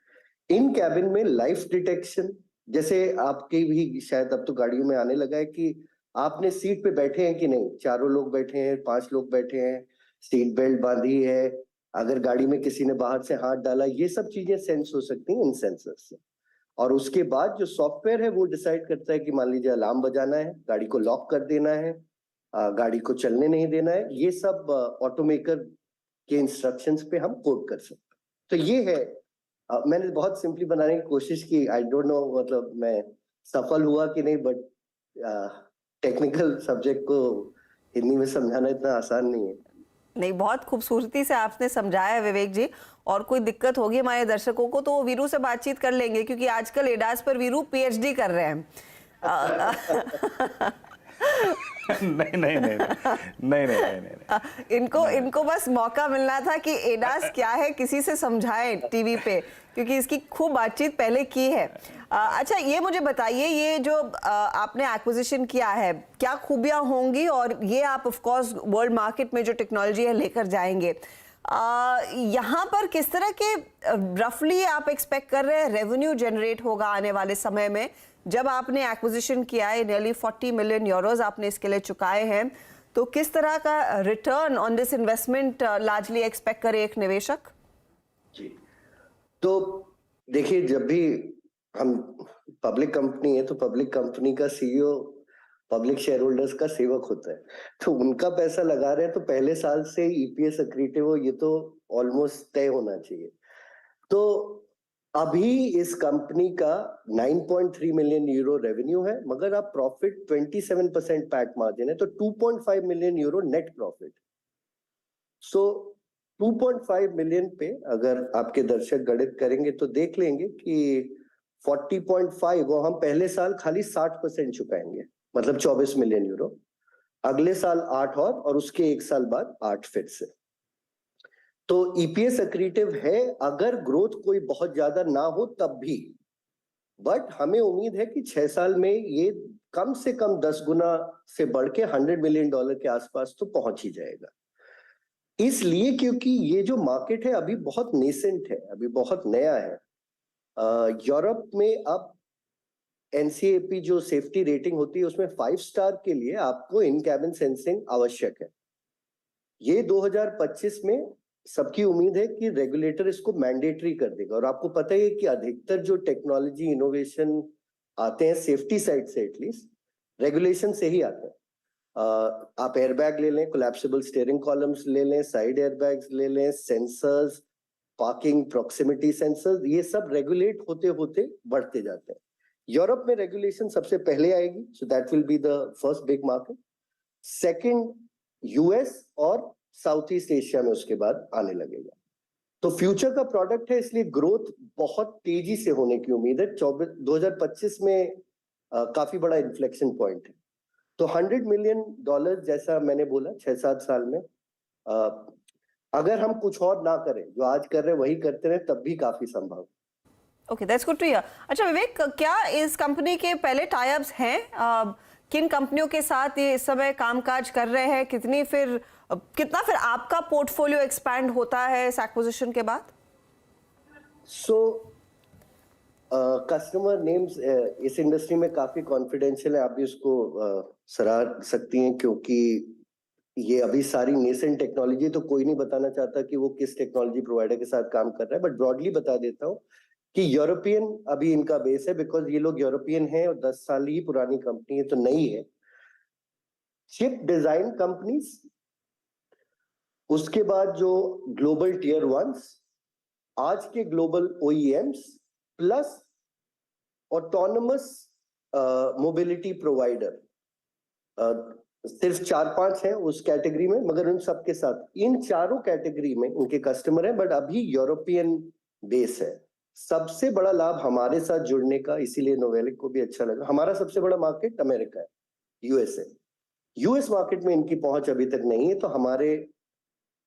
इन कैबिन में लाइफ डिटेक्शन, जैसे आपके भी शायद अब तो गाड़ियों में आने लगा है कि आपने सीट पे बैठे हैं कि नहीं, 4 लोग बैठे हैं, 5 लोग बैठे हैं, सीट बेल्ट बांधी है, अगर गाड़ी में किसी ने बाहर से हाथ डाला, ये सब चीजें सेंस हो सकती हैं इन सेंसर से। और उसके बाद जो सॉफ्टवेयर है वो डिसाइड करता है कि मान लीजिए अलार्म बजाना है, गाड़ी को लॉक कर देना है, गाड़ी को चलने नहीं देना है, ये सब ऑटोमेकर के इंस्ट्रक्शंस पे हम कोड कर सकते हैं। तो ये है, मैंने बहुत सिंपली बनाने की कोशिश की, आई डोंट नो मतलब मैं सफल हुआ कि नहीं, बट टेक्निकल सब्जेक्ट को हिंदी में समझाना इतना आसान नहीं है। नहीं, बहुत खूबसूरती से आपने समझाया है विवेक जी। और कोई दिक्कत होगी हमारे दर्शकों को तो वो वीरू से बातचीत कर लेंगे, क्योंकि आजकल एडास पर वीरू पीएचडी कर रहे हैं। नहीं। इनको बस मौका मिलना था कि एडास क्या है किसी से समझाएं टीवी पे, क्योंकि इसकी खूब बातचीत पहले की है। अच्छा, ये मुझे बताइए, ये जो आपने एक्विजिशन किया है, क्या खूबियां होंगी, और ये आप ऑफ कोर्स वर्ल्ड मार्केट में जो टेक्नोलॉजी है लेकर जाएंगे, यहाँ पर किस तरह के रफली आप एक्सपेक्ट कर रहे हैं रेवेन्यू जनरेट होगा आने वाले समय में? जब आपने एक्विजिशन किया है, नियरली 40 मिलियन यूरोज आपने इसके लिए चुकाए हैं, तो किस तरह का return on this investment largely expect करे एक निवेशक? जी, तो देखिए, जब भी हम पब्लिक कंपनी है तो पब्लिक कंपनी का सीईओ पब्लिक शेयर होल्डर्स का सेवक होता है, तो उनका पैसा लगा रहे हैं तो पहले साल से ईपीएस एक्रीटिव हो, ये तो ऑलमोस्ट तय होना चाहिए। तो अभी इस कंपनी का 9.3 मिलियन यूरो रेवेन्यू है, मगर आप प्रॉफिट 27% पैट मार्जिन है, तो 2.5 मिलियन यूरो नेट प्रॉफिट। सो 2.5 मिलियन पे अगर आपके दर्शक गणित करेंगे तो देख लेंगे कि 40.5 वो हम पहले साल खाली 60% चुकाएंगे, मतलब 24 मिलियन यूरो, अगले साल 8 और उसके 1 साल बाद 8 फिर से। तो ईपीएस एक्रीटिव है अगर ग्रोथ कोई बहुत ज्यादा ना हो तब भी, बट हमें उम्मीद है कि 6 साल में ये कम से कम 10 गुना से बढ़ के $100 मिलियन के आसपास तो पहुंच ही जाएगा। इसलिए क्योंकि ये जो मार्केट है अभी बहुत नेसेंट है, अभी बहुत नया है। यूरोप में अब एनसीएपी जो सेफ्टी रेटिंग होती है उसमें 5 स्टार के लिए आपको इन कैबिन सेंसिंग आवश्यक है। ये 2025 में सबकी उम्मीद है कि रेगुलेटर इसको मैंडेटरी कर देगा। और आपको पता है कि अधिकतर जो टेक्नोलॉजी इनोवेशन आते हैं सेफ्टी साइड से, एटलीस्ट रेगुलेशन से ही आते हैं। आप एयरबैग ले लें, कोलैप्सिबल स्टीयरिंग कॉलम्स ले लें, साइड एयरबैग्स ले लें, सेंसर्स, पार्किंग प्रॉक्सिमिटी सेंसर्स, ये सब रेगुलेट होते होते बढ़ते जाते हैं। यूरोप में रेगुलेशन सबसे पहले आएगी, so that will be the first big market. Second US और साउथ ईस्ट एशिया में उसके बाद आने लगेगा। तो फ्यूचर का प्रोडक्ट है, इसलिए ग्रोथ बहुत तेजी से होने की उम्मीद है। 2025 में काफी बड़ा इन्फ्लेक्शन पॉइंट है। तो $100 मिलियन जैसा मैंने बोला 6-7 साल में, अगर हम कुछ और ना करें, जो आज कर रहे हैं वही करते रहे, तब भी काफी संभव। Okay, that's good to hear. अच्छा विवेक, क्या इस कंपनी के पहले टाई अप्स हैं? किन कंपनियों के साथ ये इस समय कामकाज कर रहे हैं? कितना फिर आपका पोर्टफोलियो एक्सपैंड होता है इस एक्विजिशन के बाद? सो कस्टमर नेम्स इस इंडस्ट्री में काफी कॉन्फिडेंशियल है, आप भी उसको सराह सकती हैं, क्योंकि ये अभी सारी नेसेंट टेक्नोलॉजी, तो कोई नहीं बताना चाहता कि वो किस टेक्नोलॉजी प्रोवाइडर के साथ काम कर रहा है, बट ब्रॉडली बता देता हूँ कि यूरोपियन अभी इनका बेस है, बिकॉज ये लोग यूरोपियन हैं और 10 साल ही पुरानी कंपनी है, तो नई है। चिप डिजाइन कंपनीज, उसके बाद जो ग्लोबल टियर 1s, आज के global OEMs, plus autonomous mobility provider, सिर्फ 4-5 हैं उस कैटेगरी में, मगर उन सबके साथ इन चारों कैटेगरी में उनके कस्टमर हैं, बट अभी यूरोपियन बेस है। सबसे बड़ा लाभ हमारे साथ जुड़ने का, इसीलिए नोवेलिक को भी अच्छा लगा, हमारा सबसे बड़ा मार्केट अमेरिका है, यूएसए। यूएस मार्केट में इनकी पहुंच अभी तक नहीं है, तो हमारे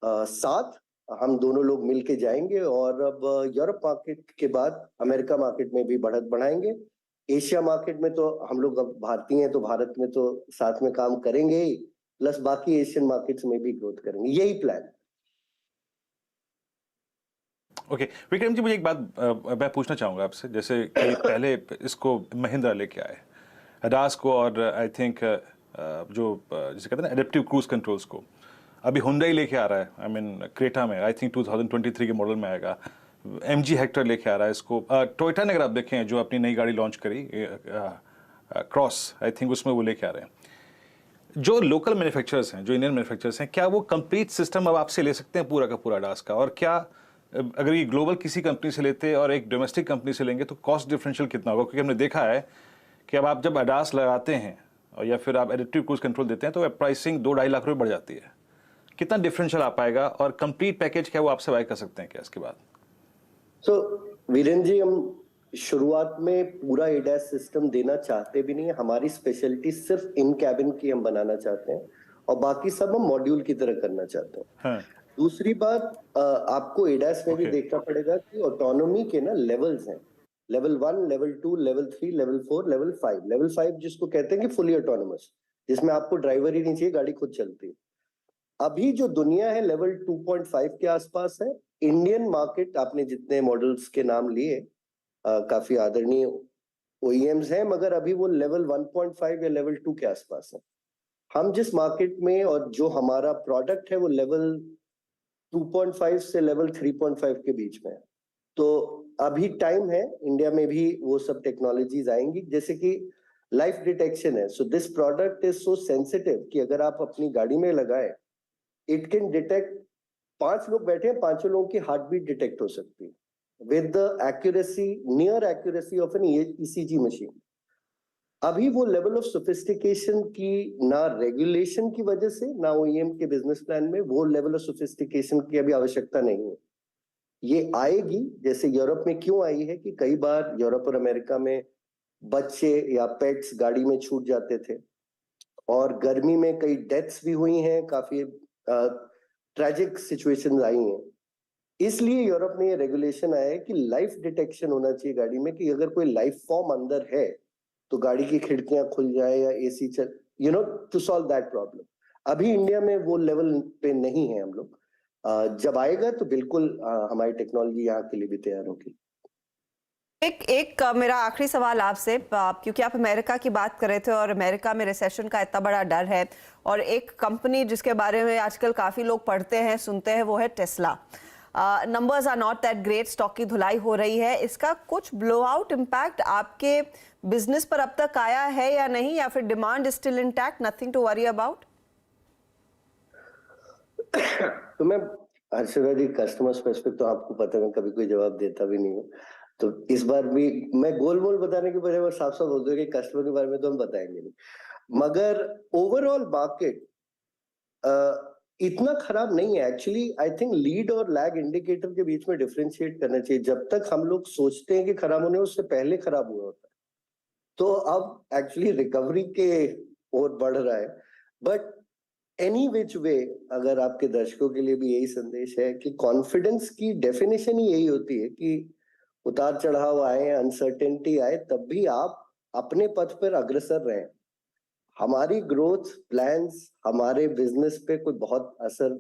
साथ हम दोनों लोग मिलके जाएंगे और अब यूरोप मार्केट के बाद अमेरिका मार्केट में भी बढ़त बढ़ाएंगे। एशिया मार्केट में तो हम लोग अब भारतीय हैं, तो भारत में तो साथ में काम करेंगे ही, प्लस बाकी एशियन मार्केट्स में भी ग्रोथ करेंगे, यही प्लान। ओके विक्रम जी, मुझे एक बात मैं पूछना चाहूँगा आपसे, जैसे कि पहले इसको महिंद्रा लेके आए अडास को, और आई थिंक जो जिसे कहते हैं ना एडेप्टिव क्रूज कंट्रोल्स को, अभी हुंडई लेके आ रहा है, आई मीन क्रेटा में आई थिंक 2023 के मॉडल में आएगा, MG हेक्टर लेके आ रहा है इसको, टोयोटा ने अगर आप देखें जो अपनी नई गाड़ी लॉन्च करी क्रॉस, आई थिंक उसमें वो लेके आ रहे हैं। जो लोकल मैन्युफैक्चरर्स हैं, जो इंडियन मैन्युफैक्चरर्स हैं, क्या वो कंप्लीट सिस्टम अब आपसे ले सकते हैं पूरा का पूरा अडास का? और क्या अगर ये ग्लोबल किसी कंपनी से लेते और एक डोमेस्टिक कंपनी से लेंगे तो कॉस्ट डिफरेंशियल कितना होगा? क्योंकि हमने देखा है कि अब आप जब अडास लगाते हैं और या फिर आप एडिप्टिव क्रूज कंट्रोल देते हैं तो प्राइसिंग 2-2.5 लाख रुपये बढ़ जाती है। कितना डिफरेंशियल आ पाएगा और कंप्लीट पैकेज क्या वो आपसे बाय कर सकते हैं क्या इसके बाद? वीरेंद्र जी, हम शुरुआत में पूरा एडास सिस्टम देना चाहते भी नहीं है। हमारी स्पेशलिटी सिर्फ इन कैबिन की हम बनाना चाहते हैं और बाकी सब हम मॉड्यूल की तरह करना चाहते हैं। हाँ। दूसरी बात, आपको एडास में भी Okay. देखना पड़ेगा कि ऑटोनॉमी के ना लेवल्स हैं, level 1, level 2, level 3, level 4, level 5। Level 5 जिसको कहते हैं कि फुली ऑटोनोमस, जिसमें आपको ड्राइवर ही नहीं चाहिए, गाड़ी खुद चलती है। अभी जो दुनिया है लेवल 2.5 के आसपास है। इंडियन मार्केट, आपने जितने मॉडल्स के नाम लिए, काफी आदरणीय OEMs हैं, मगर अभी वो लेवल 1.5 या लेवल 2 के आसपास है। हम जिस मार्केट में और जो हमारा प्रोडक्ट है वो लेवल 2.5 से लेवल 3.5 के बीच में है। तो अभी टाइम है, इंडिया में भी वो सब टेक्नोलॉजीज आएंगी, जैसे कि लाइफ डिटेक्शन है। So this product is so sensitive कि अगर आप अपनी गाड़ी में लगाए, इट कैन डिटेक्ट, 5 लोग बैठे हैं, 5 लोगों की हार्ट बीट डिटेक्ट हो सकती है with the accuracy, near accuracy of an ECG machine. अभी वो लेवल ऑफ सोफिस्टिकेशन की ना रेगुलेशन की वजह से, ना OEM के बिजनेस प्लान में वो लेवल ऑफ सोफिस्टिकेशन की अभी आवश्यकता नहीं है। ये आएगी, जैसे यूरोप में क्यों आई है कि कई बार यूरोप और अमेरिका में बच्चे या पेट्स गाड़ी में छूट जाते थे और गर्मी में कई डेथ्स भी हुई हैं, काफी ट्रेजिक सिचुएशंस आई हैं। इसलिए यूरोप में ये रेगुलेशन आया है कि लाइफ डिटेक्शन होना चाहिए गाड़ी में, कि अगर कोई लाइफ फॉर्म अंदर है तो गाड़ी की खिड़कियां खुल जाए या AC चल, टू सॉल्व दैट प्रॉब्लम। अभी इंडिया में वो लेवल पे नहीं है हम लोग। जब आएगा तो बिल्कुल हमारी टेक्नोलॉजी यहाँ के लिए भी तैयार होगी। एक मेरा आखिरी सवाल आपसे, क्योंकि आप अमेरिका की बात कर रहे थे और अमेरिका में रिसेशन का इतना बड़ा डर है, और एक कंपनी जिसके बारे में आजकल काफी लोग पढ़ते हैं, सुनते हैं, वो है Tesla. Numbers are not that great, stock की धुलाई हो रही है। इसका कुछ ब्लो आउट इम्पैक्ट आपके बिजनेस पर अब तक आया है या नहीं, या फिर demand still intact, nothing to worry about? तो मैं हर्षदा जी, कस्टमर स्पेसिफिक तो आपको पता है, मैं कभी कोई जवाब देता भी नहीं हूँ। तो इस बार भी मैं गोल मोल बताने के बजाय साफ साफ बोल दूं कि कस्टमर के बारे में तो हम बताएंगे नहीं। मगर ओवरऑल मार्केट इतना खराब नहीं है एक्चुअली। आई थिंक लीड और लैग इंडिकेटर के बीच में डिफरेंशिएट करना चाहिए। जब तक हम लोग सोचते हैं कि खराब होने, उससे पहले खराब हुआ होता है। तो अब एक्चुअली रिकवरी के ओर बढ़ रहा है। बट एनी विच वे, अगर आपके दर्शकों के लिए भी यही संदेश है कि कॉन्फिडेंस की डेफिनेशन ही यही होती है कि उतार चढ़ाव आए, अनसर्टेनिटी आए, तब भी आप अपने पथ पर अग्रसर रहें। हमारी ग्रोथ प्लान्स, हमारे बिजनेस पे कोई बहुत असर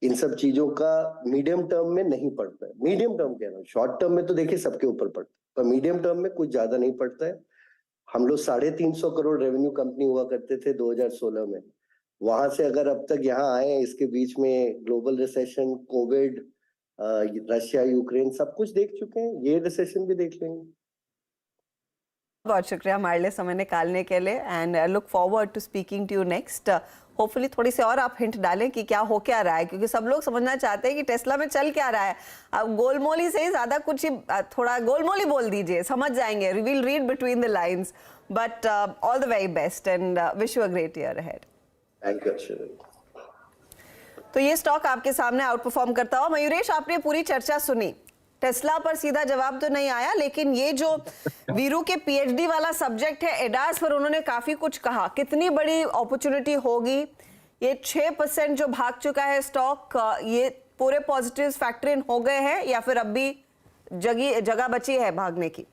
इन सब चीजों का मीडियम टर्म में नहीं पड़ता है। मीडियम टर्म कह रहा हूँ, शॉर्ट टर्म में तो देखिए सबके ऊपर पड़ता है, पर मीडियम टर्म में कुछ ज्यादा नहीं पड़ता है। हम लोग 350 करोड़ रेवेन्यू कंपनी हुआ करते थे 2016 में। वहां से अगर अब तक यहाँ आए, इसके बीच में global recession, Covid, Russia Ukraine, सब कुछ देख चुके हैं, ये रिसेशन भी देख लेंगे। बहुत शुक्रिया हमारे लिए समय निकालने के लिए, and look forward to speaking to you next. Hopefully थोड़ी सी और आप हिंट डालें कि क्या हो क्या रहा है, क्योंकि सब लोग समझना चाहते हैं कि टेस्ला में चल क्या रहा है। अब गोलमोली से ही ज्यादा कुछ ही, थोड़ा गोलमोली बोल दीजिए, समझ जाएंगे। We will read between the lines, but all the very best and wish you a great year ahead. Thank you. तो ये स्टॉक आपके सामने आउट परफॉर्म करता हुआ। मयूरेश, आपने पूरी चर्चा सुनी, टेस्ला पर सीधा जवाब तो नहीं आया, लेकिन ये जो वीरू के PhD वाला सब्जेक्ट है एडास पर, उन्होंने काफी कुछ कहा। कितनी बड़ी अपॉर्चुनिटी होगी, ये 6% जो भाग चुका है स्टॉक, ये पूरे पॉजिटिव फैक्टर इन हो गए हैं या फिर अब भी जगह बची है भागने की?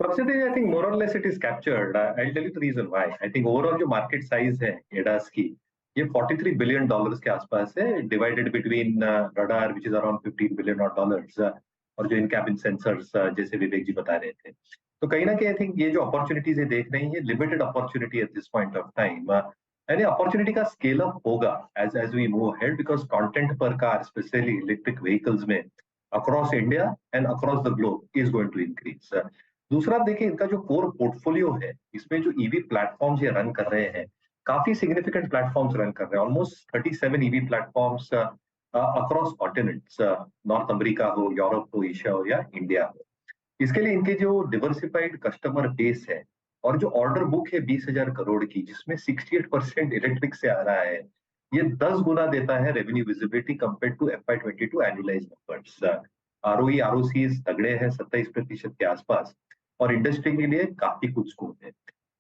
I think more or less it is captured. I'll tell you the reason why. I think overall जो market size है एडास की, ये $43 बिलियन के आसपास है, divided between radar which is around $15 billion और जो इन कैबिन सेंसर्स जैसे विवेक जी बता रहे थे। तो कहीं ना कहीं आई थिंक ये जो अपॉर्चुनिटीज है देख रही है, limited opportunity at this point of time, यानी अपॉर्चुनिटी का स्केल अप होगा as we move head, because content per car especially electric vehicles में across India and across the globe is going to increase. दूसरा देखिए, इनका जो कोर पोर्टफोलियो है, इसमें जो ईवी प्लेटफॉर्म्स ये रन कर रहे हैं, काफी सिग्निफिकेंट प्लेटफॉर्म्स रन कर रहे हैं, almost 37 EV platforms across continents, north America हो, यूरोप हो, एशिया हो या इंडिया हो। इसके लिए इनके जो डिवर्सिफाइड कस्टमर बेस है और जो ऑर्डर बुक है 20,000 करोड़ की, जिसमें 68% इलेक्ट्रिक से आ रहा है, ये 10 गुना देता है revenue visibility compare to FY22 annualised numbers. ROE ROCs तगड़े हैं 27% के आसपास और इंडस्ट्री के लिए काफी कुछ स्कोप है।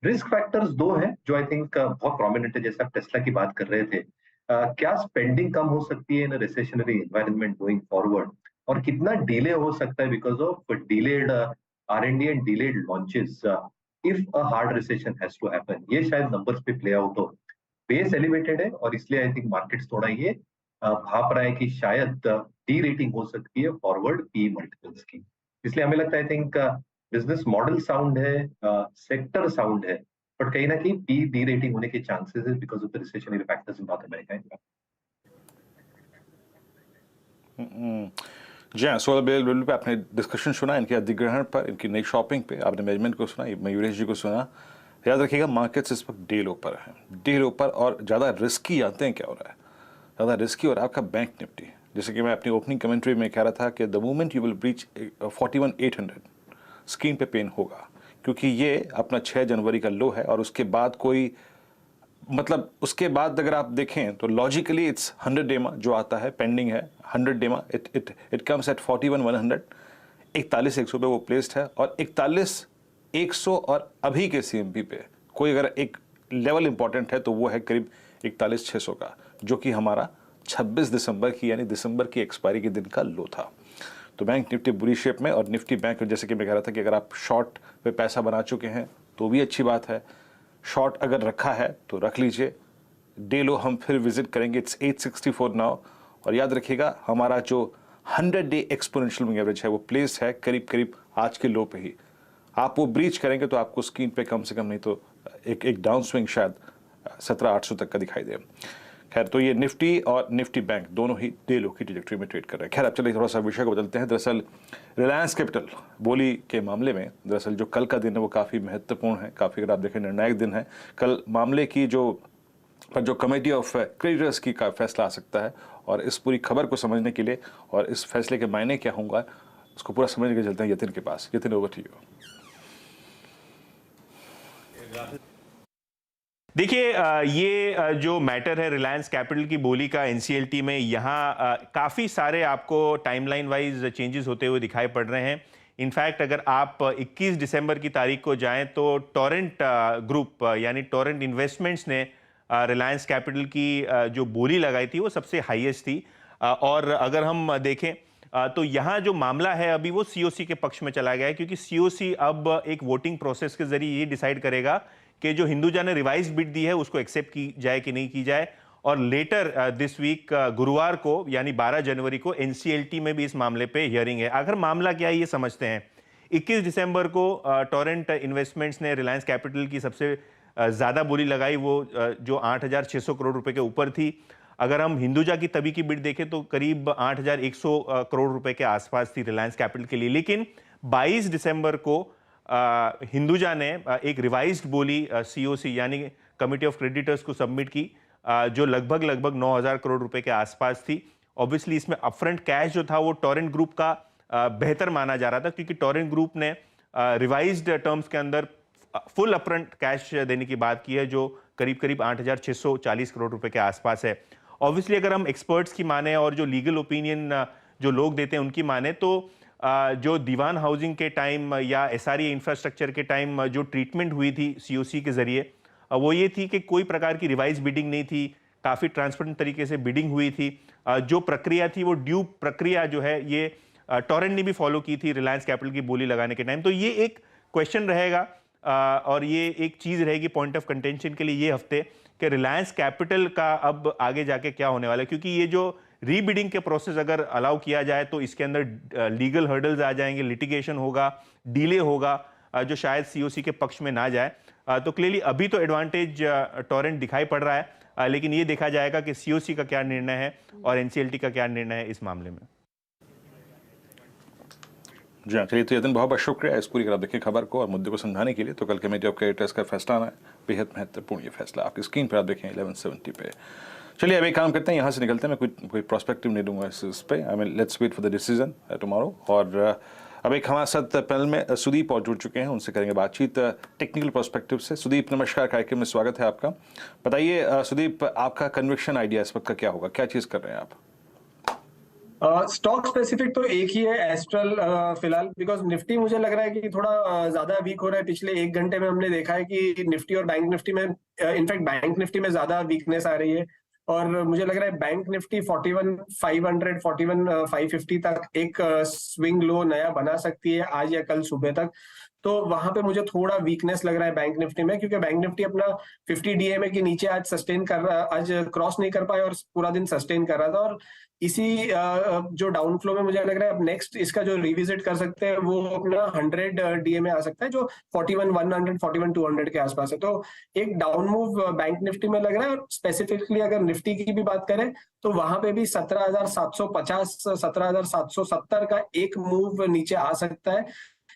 रिस्क फैक्टर्स दो हैं जो आई थिंक बहुत प्रोमिनेंट है, जैसा टेस्ला की बात कर रहे थे। क्या स्पेंडिंग कम हो सकती है in recessionary environment going forward, और कितना डिले हो सकता है because of delayed R&D and delayed launches if a hard recession has to happen. ये शायद नंबर्स पे प्ले आउट हो। बेस एलिवेटेड है और इसलिए आई थिंक मार्केट्स थोड़ा ये भाप रहा है कि शायद डी रेटिंग हो सकती है फॉरवर्ड पी मल्टीपल्स की। इसलिए हमें लगता है I think business model sound है, सेक्टर साउंड है, बट कहीं ना कहीं पी डी रेटिंग होने के चांसेस है because of the recessionary factors in North America. जी हाँ, 16 बिलियन पे आपने डिस्कशन सुना, इनके अधिग्रहण पर, इनकी नई शॉपिंग पे आपने मैनेजमेंट को सुना, मयूरेश जी को सुना। याद रखिएगा मार्केट्स इस वक्त डे लो पर है, डे लो पर, और ज़्यादा रिस्की जानते हैं क्या हो रहा है? ज़्यादा रिस्की और आपका बैंक निफ्टी, जैसे कि मैं अपनी ओपनिंग कमेंट्री में कह रहा था कि the moment you will breach 41,800 screen पे पेन होगा, क्योंकि ये अपना 6 जनवरी का लो है और उसके बाद कोई मतलब उसके बाद अगर आप देखें तो लॉजिकली इट्स 100 डेमा जो आता है पेंडिंग है, 100 डेमा इट कम्स एट 41,100, 41,100 पे वो प्लेस्ड है, और 41,100 और अभी के CMP पे कोई अगर एक लेवल इंपॉर्टेंट है तो वो है करीब 41,600 का, जो कि हमारा 26 दिसंबर की यानी दिसंबर की एक्सपायरी के दिन का लो था। तो बैंक निफ्टी बुरी शेप में, और निफ्टी बैंक जैसे कि मैं कह रहा था कि अगर आप शॉर्ट पे पैसा बना चुके हैं तो भी अच्छी बात है, शॉर्ट अगर रखा है तो रख लीजिए। डे लो हम फिर विजिट करेंगे, इट्स 864 नाउ, और याद रखिएगा हमारा जो 100 डे एक्सपोनेंशियल मूविंग एवरेज है वो प्लेस है करीब करीब आज के लो पे ही। आप वो ब्रीच करेंगे तो आपको स्क्रीन पे कम से कम नहीं तो एक डाउन स्विंग शायद 17,800 तक का दिखाई दे। खैर, तो ये निफ्टी और निफ्टी बैंक दोनों ही डे लो की ट्रैजेक्टरी में ट्रेड कर रहे हैं। खैर, अब चलिए थोड़ा सा विषय को बदलते हैं। दरअसल रिलायंस कैपिटल बोली के मामले में दरअसल जो कल का दिन है वो काफ़ी महत्वपूर्ण है, काफ़ी अगर आप देखें निर्णायक दिन है। कल मामले की जो कमेटी ऑफ क्रेडिटर्स की का फैसला आ सकता है, और इस पूरी खबर को समझने के लिए और इस फैसले के मायने क्या होंगे उसको पूरा समझने के लिए चलते हैं यतिन के पास। Yatin, over to you. देखिए, ये जो मैटर है रिलायंस कैपिटल की बोली का NCLT में, यहाँ काफ़ी सारे आपको टाइमलाइन वाइज चेंजेस होते हुए दिखाई पड़ रहे हैं। इनफैक्ट अगर आप 21 दिसंबर की तारीख को जाएं तो टोरेंट ग्रुप यानी टोरेंट इन्वेस्टमेंट्स ने रिलायंस कैपिटल की जो बोली लगाई थी वो सबसे हाईएस्ट थी। और अगर हम देखें तो यहाँ जो मामला है अभी वो COC के पक्ष में चला गया है, क्योंकि COC अब एक वोटिंग प्रोसेस के जरिए ये डिसाइड करेगा कि जो हिंदुजा ने रिवाइज बिड दी है उसको एक्सेप्ट की जाए कि नहीं की जाए। और लेटर दिस वीक गुरुवार को यानी 12 जनवरी को NCLT में भी इस मामले पे हियरिंग है। आखिर मामला क्या है ये समझते हैं। 21 दिसंबर को टोरेंट इन्वेस्टमेंट्स ने रिलायंस कैपिटल की सबसे ज़्यादा बोली लगाई, वो जो 8,600 करोड़ रुपए के ऊपर थी। अगर हम हिंदुजा की तभी की बिड देखें तो करीब 8,100 करोड़ रुपए के आसपास थी रिलायंस कैपिटल के लिए। लेकिन 22 दिसंबर को हिंदुजा ने एक रिवाइज्ड बोली COC यानी कमिटी ऑफ क्रेडिटर्स को सबमिट की, जो लगभग 9,000 करोड़ रुपए के आसपास थी। ऑब्वियसली इसमें अपफ्रंट कैश जो था वो टोरेंट ग्रुप का बेहतर माना जा रहा था, क्योंकि टोरेंट ग्रुप ने रिवाइज्ड टर्म्स के अंदर फुल अपफ्रंट कैश देने की बात की है, जो करीब 8,640 करोड़ रुपए के आसपास है। ऑब्वियसली अगर हम एक्सपर्ट्स की माने और जो लीगल ओपिनियन जो लोग देते हैं उनकी माने तो जो दीवान हाउसिंग के टाइम या SRE इंफ्रास्ट्रक्चर के टाइम जो ट्रीटमेंट हुई थी COC के जरिए, वो ये थी कि कोई प्रकार की रिवाइज बिडिंग नहीं थी, काफ़ी ट्रांसपेरेंट तरीके से बिडिंग हुई थी। जो प्रक्रिया थी वो ड्यू प्रक्रिया जो है ये टोरेंट ने भी फॉलो की थी रिलायंस कैपिटल की बोली लगाने के टाइम। तो ये एक क्वेश्चन रहेगा और ये एक चीज़ रहेगी पॉइंट ऑफ कंटेंशन के लिए ये हफ्ते कि रिलायंस कैपिटल का अब आगे जाके क्या होने वाला है, क्योंकि ये जो रीबिडिंग के प्रोसेस अगर अलाउ किया जाए तो इसके अंदर लीगल हर्डल्स आ जाएंगे, लिटिगेशन होगा, डिले होगा जो शायद सीओसी के पक्ष में ना जाए। तो क्लियरली अभी तो एडवांटेज टोरेंट दिखाई पड़ रहा है, लेकिन ये देखा जाएगा कि सीओसी का क्या निर्णय है और एनसीएलटी का क्या निर्णय है इस मामले में। जी हाँ, चलिए तो यतन बहुत बहुत शुक्रिया इस पूरी आप देखें खबर को और मुद्दे को समझाने के लिए। तो कल कमेटी ऑफ क्रेडिटर्स का फैसला आना है, बेहद महत्वपूर्ण ये फैसला आपकी स्क्रीन पर आप देखें 1170 पे। चलिए अब एक काम करते हैं, यहाँ से निकलते हैं। मैं कोई प्रोस्पेक्टिव नहीं दूंगा इस पे। I mean let's wait for the decision tomorrow. और अब एक हमारे साथ पैनल में सुदीप और जुड़ चुके हैं, उनसे करेंगे बातचीत टेक्निकल पर्सपेक्टिव से। सुदीप नमस्कार, कार्यक्रम में स्वागत है आपका। बताइए सुदीप, आपका कन्विक्शन आइडिया इस वक्त का क्या होगा, क्या चीज़ कर रहे हैं आप? स्टॉक स्पेसिफिक तो एक ही है, एस्ट्रल फिलहाल, बिकॉज निफ्टी मुझे लग रहा है कि थोड़ा ज्यादा वीक हो रहा है। पिछले 1 घंटे में हमने देखा है कि निफ्टी और बैंक निफ्टी में इनफैक्ट बैंक निफ्टी में ज्यादा वीकनेस आ रही है और मुझे लग रहा है बैंक निफ्टी 41,500 41,550 तक एक स्विंग लो नया बना सकती है आज या कल सुबह तक। तो वहां पे मुझे थोड़ा वीकनेस लग रहा है बैंक निफ्टी में, क्योंकि बैंक निफ्टी अपना 50 डीएमए के नीचे आज सस्टेन कर रहा, आज क्रॉस नहीं कर पाया और पूरा दिन सस्टेन कर रहा था। और इसी जो डाउन फ्लो में मुझे लग रहा है अब नेक्स्ट इसका जो रिविजिट कर सकते हैं वो अपना 100 डीएमए आ सकता है जो 41,100 41,200 के आसपास है। तो एक डाउन मूव बैंक निफ्टी में लग रहा है। और स्पेसिफिकली अगर निफ्टी की भी बात करें तो वहां पे भी 17,750 17,770 का एक मूव नीचे आ सकता है,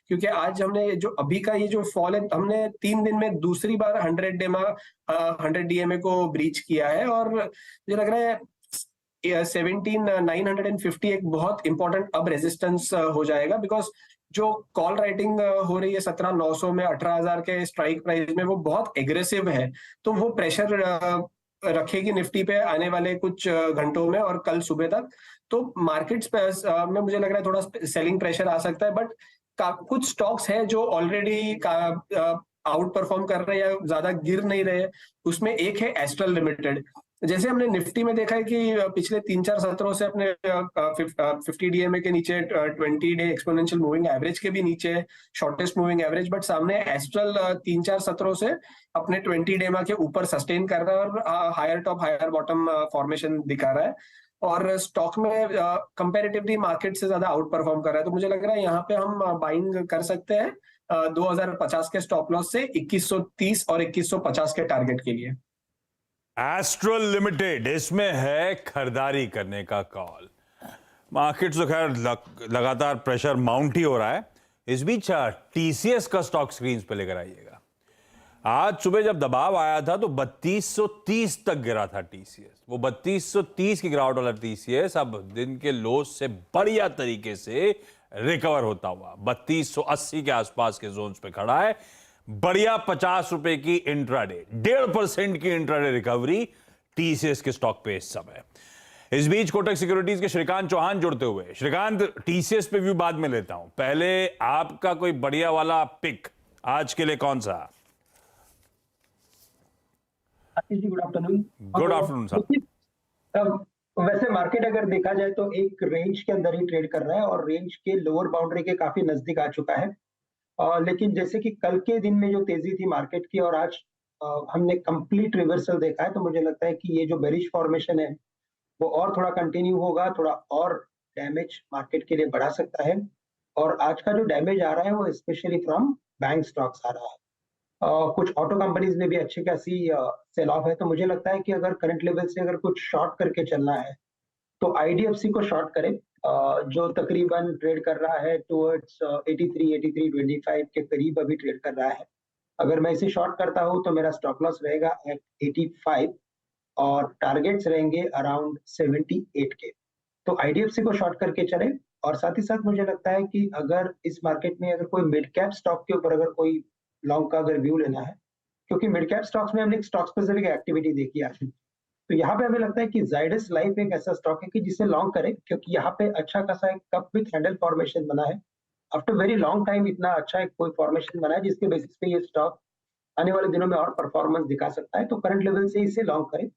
क्योंकि आज हमने जो अभी का ये जो फॉल है, हमने 3 दिन में दूसरी बार 100 डीएमए को ब्रीच किया है। और मुझे लग रहा है 17,950 एक बहुत इंपॉर्टेंट अब रेजिस्टेंस हो जाएगा, बिकॉज जो कॉल राइटिंग हो रही है 17,900 में 18,000 के स्ट्राइक प्राइस में वो बहुत एग्रेसिव है। तो वो प्रेशर रखेगी निफ्टी पे आने वाले कुछ घंटों में और कल सुबह तक। तो मार्केट्स में मुझे लग रहा है थोड़ा सेलिंग प्रेशर आ सकता है, बट कुछ स्टॉक्स हैं जो ऑलरेडी आउट परफॉर्म कर रहे हैं या ज्यादा गिर नहीं रहे। उसमें एक है एस्ट्रल लिमिटेड। जैसे हमने निफ्टी में देखा है कि पिछले 3-4 सत्रों से अपने 50 डीएमए के नीचे 20 डे एक्सपोनेंशियल मूविंग एवरेज के भी नीचे शॉर्टेस्ट मूविंग एवरेज, बट सामने एस्ट्रल 3-4 सत्रों से अपने 20 डीएमए के ऊपर सस्टेन कर रहा है और higher top higher bottom formation दिखा रहा है और स्टॉक में कंपैरेटिवली मार्केट से ज्यादा आउट परफॉर्म कर रहा है। तो मुझे लग रहा है यहाँ पे हम बाइंग कर सकते हैं 2050 के स्टॉप लॉस से 2130 और 2150 के टारगेट के लिए। एस्ट्रल लिमिटेड, इसमें है खरीदारी करने का कॉल। मार्केट तो खैर लगातार प्रेशर माउंट ही हो रहा है। इस बीच टीसीएस का स्टॉक स्क्रीन पे लेकर आइएगा। आज सुबह जब दबाव आया था तो 3230 तक गिरा था टीसीएस। वो 3230 की गिरावट वाला टीसीएस अब दिन के लो से बढ़िया तरीके से रिकवर होता हुआ 3280 के आसपास के जोन्स पे खड़ा है। बढ़िया 50 रुपए की इंट्राडे 1.5% की इंट्राडे रिकवरी टीसीएस के स्टॉक पे इस समय। इस बीच कोटक सिक्योरिटीज के श्रीकांत चौहान जुड़ते हुए। श्रीकांत, टीसीएस पे व्यू बाद में लेता हूं, पहले आपका कोई बढ़िया वाला पिक आज के लिए कौन सा? Good afternoon. Good afternoon sir. वैसे मार्केट अगर देखा जाए तो एक रेंज के अंदर ही ट्रेड कर रहा है और रेंज के लोअर बाउंड्री के काफी नजदीक आ चुका है। लेकिन जैसे कि कल के दिन में जो तेजी थी मार्केट की और आज हमने कंप्लीट रिवर्सल देखा है, तो मुझे लगता है कि ये जो बेरिश फॉर्मेशन है वो और थोड़ा कंटिन्यू होगा, थोड़ा और डैमेज मार्केट के लिए बढ़ा सकता है। और आज का जो डैमेज आ रहा है वो स्पेशली फ्रॉम बैंक स्टॉक्स आ रहा है। कुछ ऑटो कंपनीज में भी अच्छी खासी सेल ऑफ है। तो मुझे लगता है कि अगर करंट लेवल से अगर कुछ शॉर्ट करके चलना है तो आईडीएफसी को शॉर्ट करें, जो तकरीबन ट्रेड कर रहा है टुवर्ड्स 83-25 के करीब अभी ट्रेड कर रहा है। अगर मैं इसे शॉर्ट करता हूं तो मेरा स्टॉप लॉस रहेगा एट 85 और टारगेट्स रहेंगे अराउंड 78 के। तो आईडीएफसी को शॉर्ट करके चलें। और साथ ही साथ मुझे लगता है कि अगर इस मार्केट में अगर कोई मिड कैप स्टॉक के ऊपर अगर कोई लॉन्ग का अगर व्यू लेना है, क्योंकि मिड कैप स्टॉक्स में हमने एक स्टॉक स्पेसिफिक एक्टिविटी देखी आज, तो यहाँ पे हमें लगता है कि जाइडस लाइफ एक ऐसा स्टॉक है कि जिसे लॉन्ग करें, क्योंकि यहाँ पे अच्छा खासा एक कप विथ हैंडल फॉर्मेशन बना है। आफ्टर वेरी लॉन्ग टाइम इतना अच्छा एक कोई फॉर्मेशन बना है जिसके बेसिस पे ये स्टॉक आने वाले दिनों में और परफॉर्मेंस दिखा सकता है। तो करंट लेवल से इसे लॉन्ग करें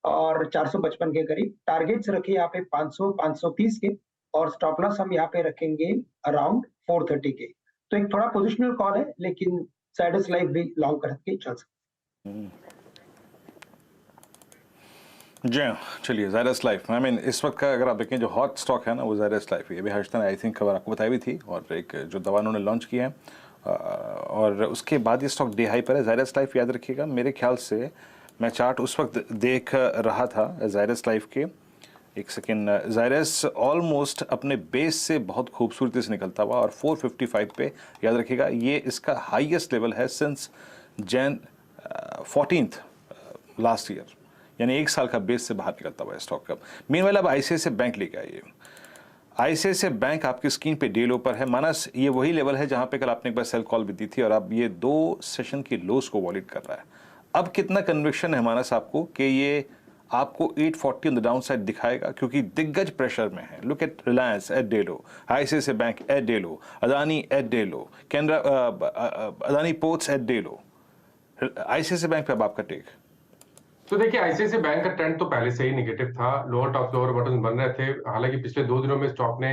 और 455 के करीब टारगेट्स रखे यहाँ पे 500-530 के और स्टॉप लॉस हम यहाँ पे रखेंगे अराउंड 430 के। तो एक थोड़ा पोजिशनल कॉल है, लेकिन जायडस लाइफ भी लॉन्ग करके चल सकते हैं। जी हाँ, चलिए जायडस लाइफ, आई मीन इस वक्त का अगर आप देखें जो हॉट स्टॉक है ना वो जायडस लाइफ है। अभी हर्षता ने आई थिंक खबर आपको बताई भी थी, और एक जो दवा उन्होंने लॉन्च की है और उसके बाद ये स्टॉक डे हाई पर है। जायडस लाइफ याद रखिएगा, मेरे ख्याल से मैं चार्ट उस वक्त देख रहा था जायडस लाइफ के, एक सेकेंड, जायडस ऑलमोस्ट अपने बेस से बहुत खूबसूरती से निकलता हुआ और 455 पे याद रखिएगा ये इसका हाईएस्ट लेवल है since Jain 14th last year, यानी एक साल का बेस से बाहर निकलता हुआ है स्टॉक का। मीनवाइल अब आईसीआईसीआई बैंक लेके आइए। आईसीआईसीआई बैंक आपकी स्क्रीन पे डे लो पर है। मानस ये वही लेवल है जहां पे कल आपने एक बार सेल कॉल भी दी थी और अब ये 2 सेशन की लोस को वॉलिड कर रहा है। अब कितना कन्विक्शन है मानस आपको कि ये आपको 840 ऑन द डाउन साइड दिखाएगा, क्योंकि दिग्गज प्रेशर में है। Look at Reliance at day low, ICICI bank at day low, Adani at day low, Canara Adani ports at day low. ICICI bank पे अब आपका टेक। तो देखिए आईसीआईसीआई बैंक का ट्रेंड तो पहले से ही नेगेटिव था, लोअर टॉप लोअर बॉटम बन रहे थे। हालांकि पिछले 2 दिनों में स्टॉक ने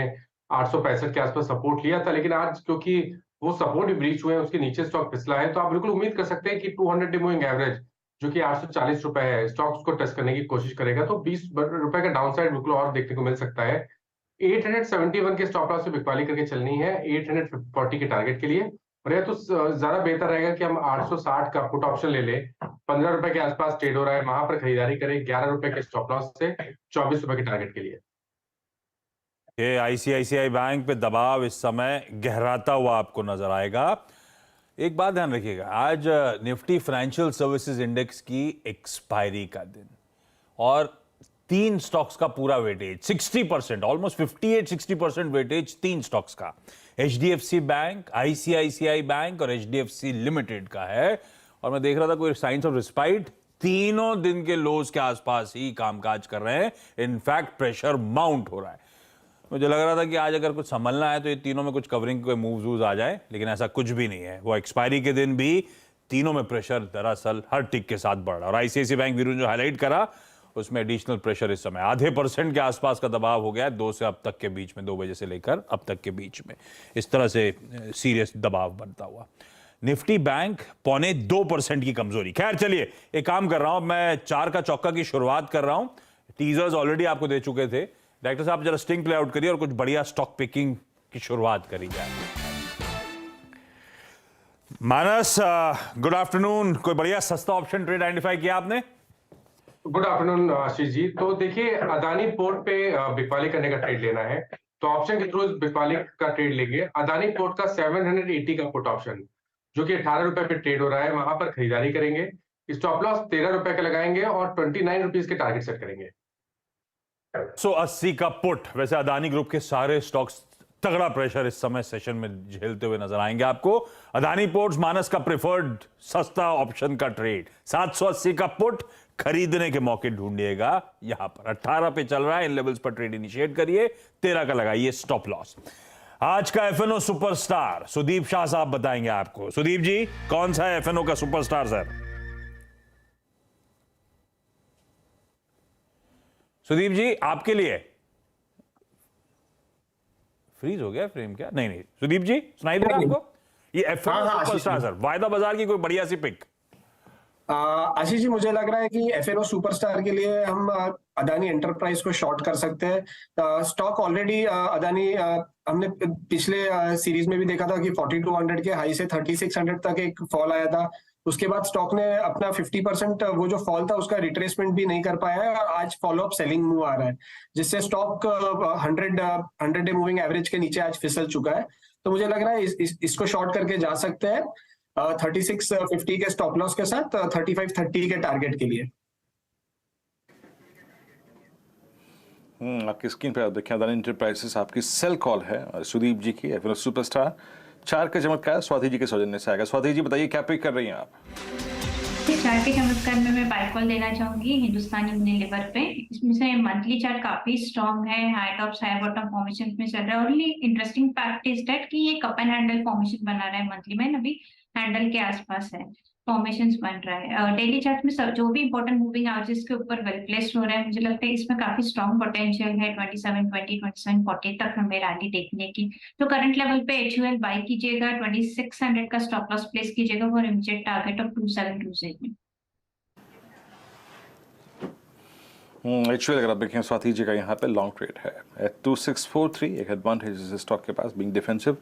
865 के आसपास सपोर्ट लिया था, लेकिन आज क्योंकि वो सपोर्ट भी ब्रीच हुए हैं, उसके नीचे स्टॉक फिसला है, तो आप बिल्कुल उम्मीद कर सकते हैं कि 200 डे मूविंग एवरेज जो कि 840 रुपए है, स्टॉक्स को टच करने की कोशिश करेगा तो 20 रुपए का डाउन साइड बिल्कुल और देखने को मिल सकता है। 871 के स्टॉप लॉस से बिकवाली करके चलनी है 840 के टारगेट के लिए, और यह तो ज्यादा बेहतर रहेगा कि हम 860 का पुट ऑप्शन ले लें। 15 रुपए के आसपास ट्रेड हो रहा है, वहां पर खरीदारी करें 11 रुपए के स्टॉप लॉस से 24 रुपए के टारगेट के लिए। ये आईसीआईसीआई बैंक पे दबाव इस समय गहराता हुआ आपको नजर आएगा। एक बात ध्यान रखिएगा, आज निफ्टी फाइनेंशियल सर्विसेज इंडेक्स की एक्सपायरी का दिन और 3 स्टॉक्स का पूरा वेटेज 60%, ऑलमोस्ट 58-60% वेटेज 3 स्टॉक्स का एचडीएफसी बैंक, आईसीआईसीआई बैंक और एचडीएफसी लिमिटेड का है। और मैं देख रहा था कोई साइंस ऑफ रिस्पाइट, तीनों दिन के लोज के आसपास ही कामकाज कर रहे हैं। इनफैक्ट प्रेशर माउंट हो रहा है। मुझे लग रहा था कि आज अगर कुछ संभलना है तो ये तीनों में कुछ कवरिंग के मूव्स आ जाए, लेकिन ऐसा कुछ भी नहीं है। वो एक्सपायरी के दिन भी तीनों में प्रेशर दरअसल हर टिक के साथ बढ़ रहा है। और आईसीआईसीआई बैंक वीरू जो हाईलाइट करा उसमें एडिशनल प्रेशर इस समय 0.5% के आसपास का दबाव हो गया है 2 से अब तक के बीच में, 2 बजे से लेकर अब तक के बीच में इस तरह से सीरियस दबाव बनता हुआ। निफ्टी बैंक 0.25% की कमजोरी। खैर चलिए एक काम कर रहा हूं, मैं 4 का चौका की शुरुआत कर रहा हूं। टीजर्स ऑलरेडी आपको दे चुके थे। डायरेक्टर साहब जरा स्टिंग प्ले आउट करिए और कुछ बढ़िया स्टॉक पिकिंग की शुरुआत करी जाए। मानस, गुड आफ्टरनून। कोई बढ़िया सस्ता ऑप्शन ट्रेड आइडेंटिफाई किया आपने? Good afternoon Ashish ji. तो देखिए अदानी पोर्ट पे बिकवाली करने का ट्रेड लेना है तो ऑप्शन के थ्रू बिकवाली का ट्रेड लेंगे। अदानी पोर्ट का 780 का पुट ऑप्शन जो कि 18 रुपए पे ट्रेड हो रहा है, वहां पर खरीदारी करेंगे। स्टॉप लॉस 13 रुपए का लगाएंगे और 29 रुपीज के टारगेट सेट करेंगे। 180 का पुट। वैसे अदानी ग्रुप के सारे स्टॉक्स तगड़ा प्रेशर इस समय सेशन में झेलते हुए नजर आएंगे आपको। अदानी पोर्ट्स मानस का प्रेफर्ड सस्ता ऑप्शन का ट्रेड, 780 का पुट खरीदने के मौके ढूंढिएगा। यहां पर 18 पे चल रहा है, इन लेवल्स पर ट्रेड इनिशिएट करिए, 13 का लगाइए स्टॉप लॉस। आज का एफएनओ सुपरस्टार सुदीप शाह साहब बताएंगे आपको। सुदीप जी, कौन सा है एफएनओ का सुपरस्टार सर? सुदीप जी आपके लिए फ्रीज हो गया फ्रेम क्या? नहीं सुदीप जी सुनाई दे रहा है आपको? ये एफएनओ सुपरस्टार सर, वायदा बाजार की कोई बढ़िया सी पिक। आशीष जी मुझे लग रहा है कि एफएनओ सुपरस्टार के लिए हम अदानी एंटरप्राइज को शॉर्ट कर सकते हैं। स्टॉक ऑलरेडी अदानी हमने पिछले सीरीज में भी देखा था कि 4200 के हाई से 3600 तक एक फॉल आया था। उसके बाद स्टॉक ने अपना 50% वो जो फॉल था उसका रिट्रेसमेंट भी नहीं कर पाया है और आज फॉलोअप सेलिंग मूव आ रहा है, जिससे स्टॉक 100 डे मूविंग एवरेज के नीचे आज फिसल चुका है। तो मुझे लग रहा है इसको शॉर्ट करके जा सकते हैं 3650 के स्टॉप लॉस के साथ 3530 के टारगेट के लिए। आपकी स्क्रीन पे आप देखें अदानी एंटरप्राइजेस आपकी सेल कॉल है सुदीप जी की एफएनओ सुपरस्टार। 4 का चमत्कार स्वाति जी के सौजन्य से आएगा। स्वाति जी बताइए क्या पिक कर रही हैं आप? 4 के चमत्कार में मैं बाय कॉल देना चाहूंगी हिंदुस्तान यूनिलीवर पे। इसमें से मंथली चार्ट काफी स्ट्रॉन्ग है, high top high bottom formation में चल रहा है। Only interesting fact is that कि ये कप एंड हैंडल फॉर्मेशन बना रहा है मंथली में, अभी हैंडल के आसपास है। फॉर्मेशंस बन रहा है। डेली चार्ट में जो भी इंपॉर्टेंट मूविंग एवरेजेस के ऊपर वेल प्लेस्ड हो रहा है, मुझे लगता है इसमें काफी स्ट्रॉन्ग पोटेंशियल है 2720 2740 तक हमें रैली देखने की। तो करंट लेवल पे HUL बाय कीजिएगा, 2600 का स्टॉप लॉस प्लेस कीजिएगा फॉर इमीडिएट टारगेट ऑफ 2720 में। HUL अगर आप देखें स्वाति जी का यहाँ पे लॉन्ग ट्रेड है at 2643, एक एडवांटेज इस स्टॉक के पास बीइंग डिफेंसिव।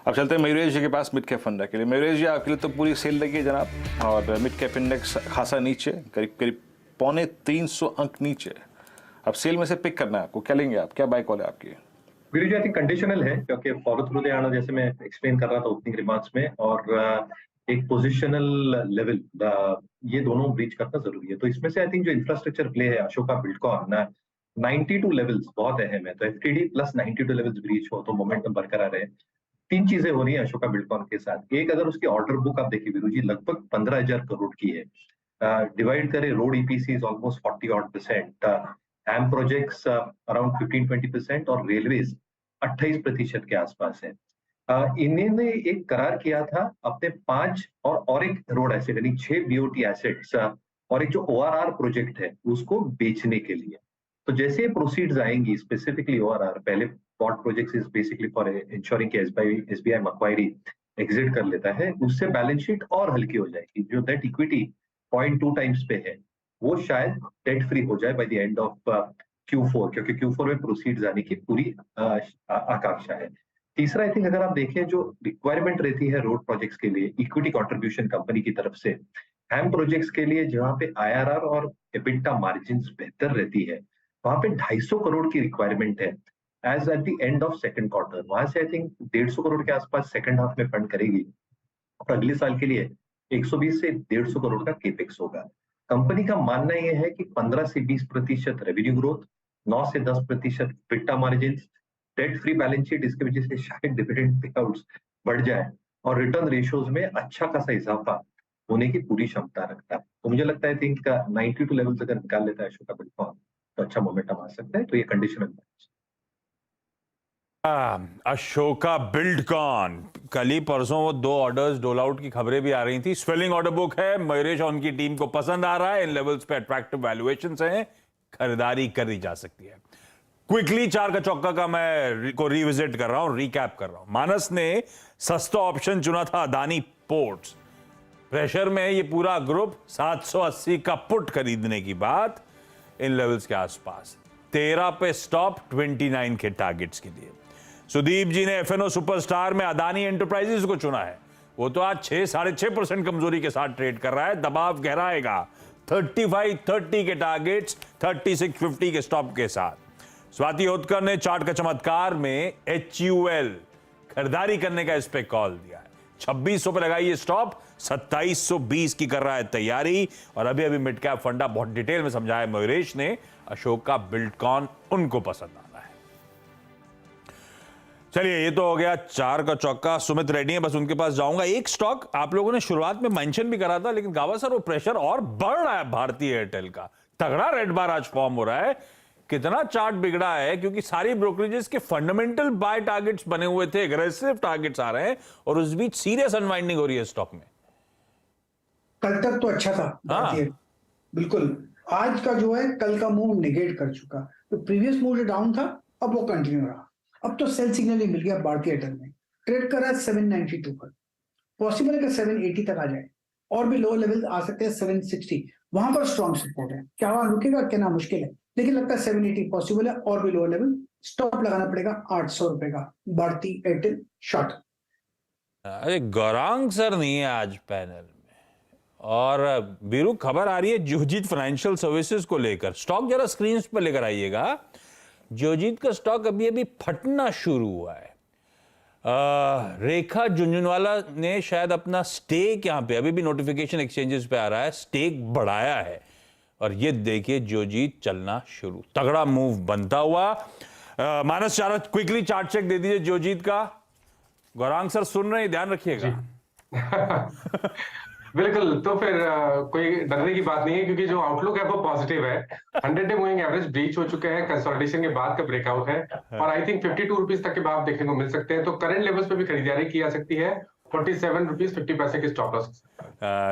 अब चलते हैं मयूरेश जी के पास मिड कैप फंड के लिए। मयूरेश जी आपके लिए तो पूरी सेल लगी है जनाब, और मिड कैप इंडेक्स खासा नीचे, करीब करीब 350 अंक नीचे। अब सेल में से पिक करना है आपको, क्या लेंगे आप, क्या बाय कॉल है आपकी? वीरू जी आई थिंक कंडीशनल है, क्योंकि फॉलो थ्रू दे आना जैसे मैं एक्सप्लेन कर रहा था ओपनिंग रिमार्क्स में, और एक पोजिशनल लेवल ये दोनों ब्रीच करना जरूरी है। तो इसमें से आई थिंक जो इंफ्रास्ट्रक्चर प्ले है अशोका बिल्डकॉन 92 लेवल्स बहुत अहम है। तो FTD प्लस 92 लेवल्स ब्रीच हो तो मोमेंटम बरकरार है। तीन चीजें हो रही है अशोका बिल्डकॉन के साथ। एक, अगर उसकी ऑर्डर बुक आप देखिए वीरू जी लगभग 15,000 करोड़ की है। डिवाइड करें, road EPC is almost 40% ham projects around 15-20% और रेलवेज 28% के आसपास है। इन्होंने एक करार किया था अपने 5 और एक रोड एसेट यानी 6 BOT एसेट्स और एक जो ORR प्रोजेक्ट है उसको बेचने के लिए। तो जैसे ये प्रोसीड्स आएंगी, स्पेसिफिकली ORR, पहले pot projects is basically for ensuring के SBI Macquarie एग्जिट कर लेता है, उससे बैलेंस शीट और हल्की हो जाएगी। जो डेट इक्विटी 0.2 टाइम्स पे है वो शायद डेट फ्री हो जाए by the end of Q4, क्योंकि Q4 में प्रोसीड्स आने की पूरी आकांक्षा है। तीसरा, आई थिंक अगर आप देखें जो रिक्वायरमेंट रहती है रोड प्रोजेक्ट्स के लिए इक्विटी कंट्रीब्यूशन कंपनी की तरफ से, हैम प्रोजेक्ट्स के लिए जहां पे IRR और EBITDA मार्जिन्स बेहतर रहती है वहां पे 250 करोड़ की रिक्वायरमेंट है as at the end of second quarter. वहां से आई थिंक 150 करोड़ के आसपास सेकंड हाफ में फंड करेगी और अगले साल के लिए 120 से 150 करोड़ का केपेक्स होगा। कंपनी का मानना यह है कि 15 से 20% रेवेन्यू ग्रोथ, 9 से 10% EBITDA margin, debt free balance sheet, इसकी वजह से शायद डिविडेंड पेआउट्स बढ़ जाए और रिटर्न रेशियोज में अच्छा खासा इजाफा होने की पूरी क्षमता रखता है। तो मुझे लगता है आई थिंक 92 लेवल्स अगर निकाल लेता है अशोका बिल्डकॉन तो अच्छा मोमेंटम आ सकता है। तो ये कंडीशनल अशोका बिल्डकॉन, कल ही परसों वो 2 ऑर्डर्स डोल आउट की खबरें भी आ रही थी। स्वेलिंग ऑर्डर बुक है, मयूरेश और उनकी टीम को पसंद आ रहा है, इन लेवल्स पे अट्रैक्टिव वैल्यूएशंस हैं, खरीदारी करी जा सकती है। क्विकली 4 का चौका का मैं को रिविजिट कर रहा हूं, रिकैप कर रहा हूं। मानस ने सस्ता ऑप्शन चुना था अदानी पोर्ट्स। प्रेशर में ये पूरा ग्रुप 780 का पुट खरीदने की बात, इन लेवल्स के आसपास 13 पे स्टॉप 29 के टारगेट्स के लिए। सुदीप जी ने FNO सुपरस्टार में अदानी एंटरप्राइजेस को चुना है। वो तो आज 6-6.5% कमजोरी के साथ ट्रेड कर रहा है, दबाव गहराएगा 35-30 के टारगेट्स, 3650 के स्टॉप के साथ। स्वाति होतकर ने चार्ट का चमत्कार में HUL खरीदारी करने का इस पे कॉल दिया है। 2600 पे लगाइए स्टॉप, 2720 की कर रहा है तैयारी। और अभी अभी मिड कैप फंडा बहुत डिटेल में समझाया मयूरेश ने, अशोका बिल्डकॉन उनको पसंद आता है। चलिए ये तो हो गया 4 का चौका। सुमित रेड्डी है, बस उनके पास जाऊंगा। एक स्टॉक आप लोगों ने शुरुआत में मेंशन भी करा था, लेकिन गावा सर वो प्रेशर और बढ़ रहा है भारतीय एयरटेल का, तगड़ा रेड बार आज फॉर्म हो रहा है। कितना चार्ट बिगड़ा है, क्योंकि सारी ब्रोकरेजेस के फंडामेंटल बाय टारगेट्स बने हुए थे, एग्रेसिव टारगेट्स आ रहे हैं और उस बीच सीरियस अनवाइंडिंग हो रही है स्टॉक में। कल तक तो अच्छा था भारतीय, बिल्कुल। आज का जो है कल का मूव नेगेट कर चुका, तो प्रीवियस मूव जो डाउन था अब वो कंटिन्यू रहा। अब तो सेल सिग्नल ही मिल गया भारतीय एयरटेल में, ट्रेड कर रहा है 792 पर, पॉसिबल है कि 780 तक आ जाए, और भी लो लेवल आ सकते हैं 760, वहां पर स्ट्रॉन्ग सपोर्ट है। क्या वहां रुकेगा, कहना मुश्किल है, लेकिन लगता है 780 पॉसिबल है, और भी लो लेवल स्टॉप लगाना पड़ेगा 800 रुपए का भारतीय एयरटेल शॉर्ट। अरे गौरांग सर नहीं है आज पैनल में, और बीरू खबर आ रही है जियोजीत फाइनेंशियल सर्विसेज को लेकर। स्टॉक जरा स्क्रीन पर लेकर आइएगा। जियोजीत का स्टॉक अभी अभी फटना शुरू हुआ है। रेखा झुंझुनवाला ने शायद अपना स्टेक, यहां पे अभी भी नोटिफिकेशन एक्सचेंजेस पे आ रहा है, स्टेक बढ़ाया है, और ये देखिए जियोजीत चलना शुरू, तगड़ा मूव बनता हुआ। मानस चारा क्विकली चार्ट चेक दे दीजिए जियोजीत का। गौरांग सर सुन रहे हैं, ध्यान रखिएगा। बिल्कुल, तो फिर कोई डरने की बात नहीं है, क्योंकि जो आउटलुक है वो पॉजिटिव है। 100 डे मूविंग एवरेज ब्रीच हो चुके हैं, कंसोलिडेशन के बाद का ब्रेकआउट है, और आई थिंक 52 रुपीज तक के भाव देखने को मिल सकते हैं। तो करंट लेवल्स पे भी खरीदारी की जा सकती है, 47.50 की स्टॉप लॉस।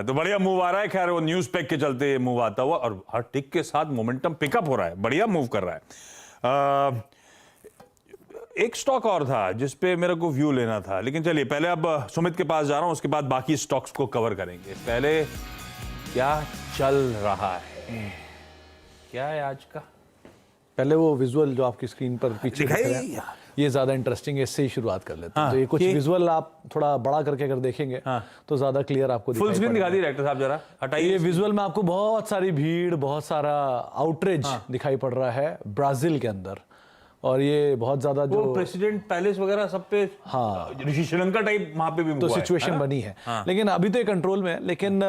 तो बढ़िया मूव आ रहा है। खैर वो न्यूज पैक के चलते मूव आता हुआ और हर टिक के साथ मोमेंटम पिकअप हो रहा है, बढ़िया मूव कर रहा है। एक स्टॉक और था जिसपे मेरे को व्यू लेना था, लेकिन चलिए पहले अब सुमित के पास जा रहा हूं, उसके बाद बाकी स्टॉक्स को कवर करेंगे। पहले क्या चल रहा है, क्या है आज का? पहले वो विजुअल जो आपकी स्क्रीन पर पीछे दिख रहा है, ये ज्यादा इंटरेस्टिंग है, इससे ही शुरुआत कर लेते हैं। तो ये कुछ विजुअल आप थोड़ा बड़ा करके अगर देखेंगे तो ज्यादा क्लियर आपको फुल स्क्रीन दिखा दी डायरेक्टर साहब, जरा हटाइए। ये विजुअल में आपको बहुत सारी भीड़, बहुत सारा आउटरीच दिखाई पड़ रहा है ब्राजील के अंदर, और ये बहुत ज्यादा जो प्रेसिडेंट पैलेस वगैरह सब पे, श्रीलंका टाइप वहां पे भी तो सिचुएशन बनी है। लेकिन अभी तो ये कंट्रोल में है, लेकिन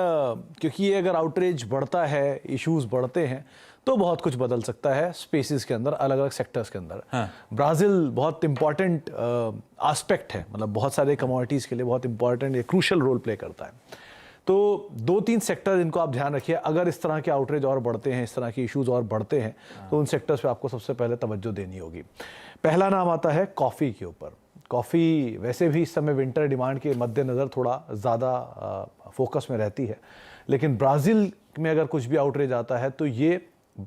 क्योंकि ये अगर आउटरीच बढ़ता है, इश्यूज बढ़ते हैं, तो बहुत कुछ बदल सकता है स्पेसिस के अंदर, अलग अलग सेक्टर्स के अंदर। ब्राजील बहुत इंपॉर्टेंट एस्पेक्ट है, मतलब बहुत सारे कमोडिटीज के लिए बहुत इंपॉर्टेंट, क्रूशियल रोल प्ले करता है। तो 2-3 सेक्टर इनको आप ध्यान रखिए। अगर इस तरह के आउटरीच और बढ़ते हैं, इस तरह के इश्यूज और बढ़ते हैं, तो उन सेक्टर्स पे आपको सबसे पहले तवज्जो देनी होगी। पहला नाम आता है कॉफ़ी के ऊपर। कॉफ़ी वैसे भी इस समय विंटर डिमांड के मद्देनज़र थोड़ा ज़्यादा फोकस में रहती है, लेकिन ब्राज़ील में अगर कुछ भी आउटरीच आता है तो ये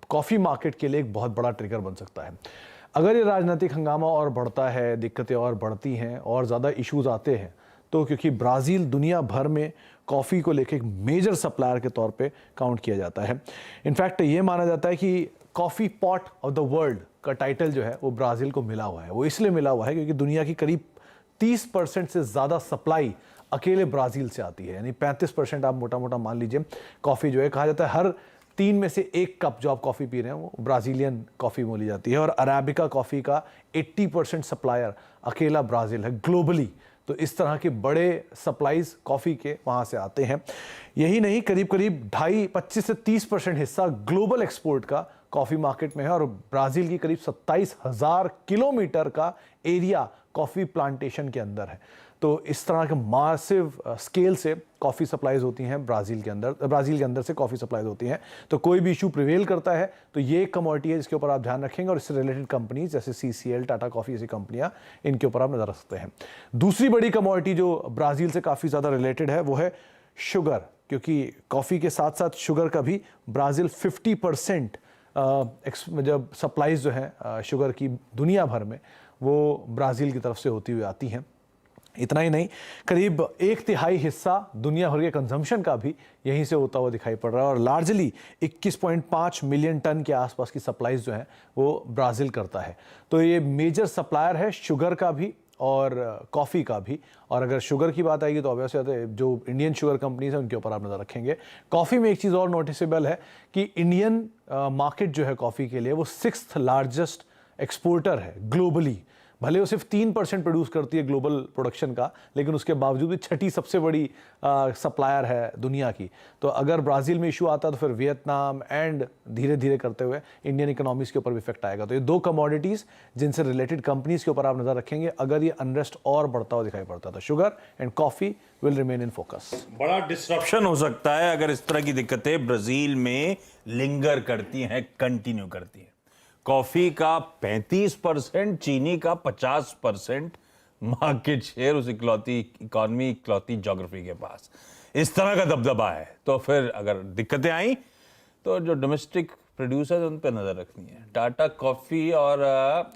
कॉफ़ी मार्केट के लिए एक बहुत बड़ा ट्रिगर बन सकता है। अगर ये राजनीतिक हंगामा और बढ़ता है, दिक्कतें और बढ़ती हैं और ज़्यादा इश्यूज आते हैं, तो क्योंकि ब्राज़ील दुनिया भर में कॉफ़ी को लेकर एक मेजर सप्लायर के तौर पे काउंट किया जाता है। इनफैक्ट ये माना जाता है कि coffee pot of the world का टाइटल जो है वो ब्राज़ील को मिला हुआ है। वो इसलिए मिला हुआ है क्योंकि दुनिया की करीब 30% से ज़्यादा सप्लाई अकेले ब्राज़ील से आती है, यानी 35% आप मोटा मोटा मान लीजिए कॉफ़ी जो है, कहा जाता है हर 3 में से 1 कप जो आप कॉफ़ी पी रहे हैं वो ब्राज़ीलियन कॉफ़ी बोली जाती है। और अराबिका कॉफ़ी का 80% सप्लायर अकेला ब्राज़ील है ग्लोबली। तो इस तरह के बड़े सप्लाईज कॉफ़ी के वहाँ से आते हैं। यही नहीं, करीब करीब 25 से 30% हिस्सा ग्लोबल एक्सपोर्ट का कॉफ़ी मार्केट में है, और ब्राज़ील की करीब 27,000 किलोमीटर का एरिया कॉफ़ी प्लांटेशन के अंदर है। तो इस तरह के मासिव स्केल से कॉफ़ी सप्लाईज होती हैं ब्राज़ील के अंदर से कॉफ़ी सप्लाईज होती हैं। तो कोई भी इशू प्रिवेल करता है तो ये एक कमोडिटी है जिसके ऊपर आप ध्यान रखेंगे, और इससे रिलेटेड कंपनीज जैसे CCL, टाटा कॉफ़ी जैसी कंपनियां, इनके ऊपर आप नज़र रख सकते हैं। दूसरी बड़ी कमोडिटी जो ब्राज़ील से काफ़ी ज़्यादा रिलेटेड है वो है शुगर, क्योंकि कॉफ़ी के साथ साथ शुगर का भी ब्राज़ील 50% जब सप्लाईज जो है शुगर की दुनिया भर में, वो ब्राज़ील की तरफ से होती हुई आती हैं। इतना ही नहीं, करीब 1/3 हिस्सा दुनिया भर के कंजम्पशन का भी यहीं से होता हुआ दिखाई पड़ रहा है, और लार्जली 21.5 मिलियन टन के आसपास की सप्लाईज जो है वो ब्राज़ील करता है। तो ये मेजर सप्लायर है शुगर का भी और कॉफ़ी का भी। और अगर शुगर की बात आएगी तो ऑब्वियसली जो इंडियन शुगर कंपनीज हैं उनके ऊपर आप नज़र रखेंगे। कॉफ़ी में एक चीज़ और नोटिसेबल है कि इंडियन मार्केट जो है कॉफ़ी के लिए वो 6th लार्जेस्ट एक्सपोर्टर है ग्लोबली। भले वो सिर्फ 3% प्रोड्यूस करती है ग्लोबल प्रोडक्शन का, लेकिन उसके बावजूद भी 6ठी सबसे बड़ी सप्लायर है दुनिया की। तो अगर ब्राज़ील में इशू आता है तो फिर वियतनाम एंड धीरे धीरे करते हुए इंडियन इकोनॉमीज़ के ऊपर भी इफेक्ट आएगा। तो ये 2 कमोडिटीज़ जिनसे रिलेटेड कंपनीज के ऊपर आप नज़र रखेंगे अगर ये अनरेस्ट और बढ़ता हुआ दिखाई पड़ता है। तो sugar and coffee will remain in focus. बड़ा डिस्ट्रप्शन हो सकता है अगर इस तरह की दिक्कतें ब्राज़ील में लिंगर करती हैं, कंटिन्यू करती हैं। कॉफी का 35%, चीनी का 50% मार्केट शेयर उस इकलौती इकॉनमी, इकलौती ज्योग्राफी के पास। इस तरह का दबदबा है, तो फिर अगर दिक्कतें आई तो जो डोमेस्टिक प्रोड्यूसर उन पर नजर रखनी है। टाटा कॉफी और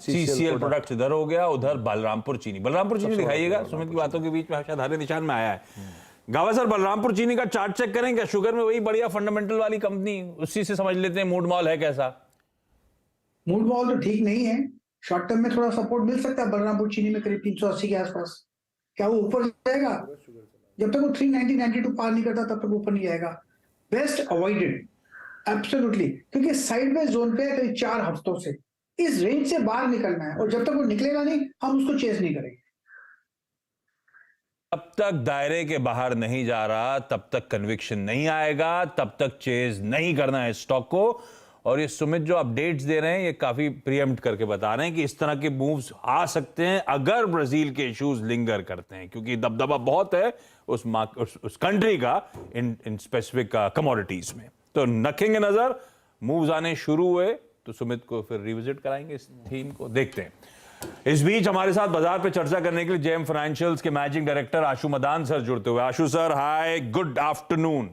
CCL प्रोडक्ट्स इधर हो गया, उधर बलरामपुर चीनी दिखाइएगा। सुमित की बातों के बीच में शायद हरे निशान में आया है। गावा सर, बलरामपुर चीनी का चार्ट चेक करें क्या? शुगर में वही बढ़िया फंडामेंटल वाली कंपनी, उसी से समझ लेते हैं मूड मॉल है कैसा। मूड मॉल तो ठीक नहीं है, शॉर्ट टर्म में थोड़ा सपोर्ट मिल सकता है बलरामपुर चीनी में करीब 380 के आसपास। क्या वो ऊपर जाएगा? जब तक वो 390-92 पार नहीं करता तब तक ऊपर नहीं जाएगा। बेस्ट अवॉइडेड एब्सोल्युटली, क्योंकि साइडवेज जोन पे करीब 4 हफ्तों से इस रेंज से बाहर निकलना है, और जब तक वो निकलेगा नहीं हम उसको चेस नहीं करेंगे। तब तक दायरे के बाहर नहीं जा रहा, तब तक कन्विक्शन नहीं आएगा, तब तक चेज नहीं करना है स्टॉक को। और ये सुमित जो अपडेट्स दे रहे हैं ये काफी प्रीएम्प्ट करके बता रहे हैं कि इस तरह के मूव्स आ सकते हैं अगर ब्राजील के इश्यूज लिंगर करते हैं, क्योंकि दबदबा बहुत है उस कंट्री का इन स्पेसिफिक कमोडिटीज में। तो रखेंगे नजर, मूव्स आने शुरू हुए तो सुमित को फिर रिविजिट कराएंगे इस थीम को। देखते हैं इस बीच हमारे साथ बाजार पे चर्चा करने के लिए जेएम फाइनेंशियल्स के मैनेजिंग डायरेक्टर आशु मदान सर जुड़ते हुए। आशु सर, हाय, गुड आफ्टरनून।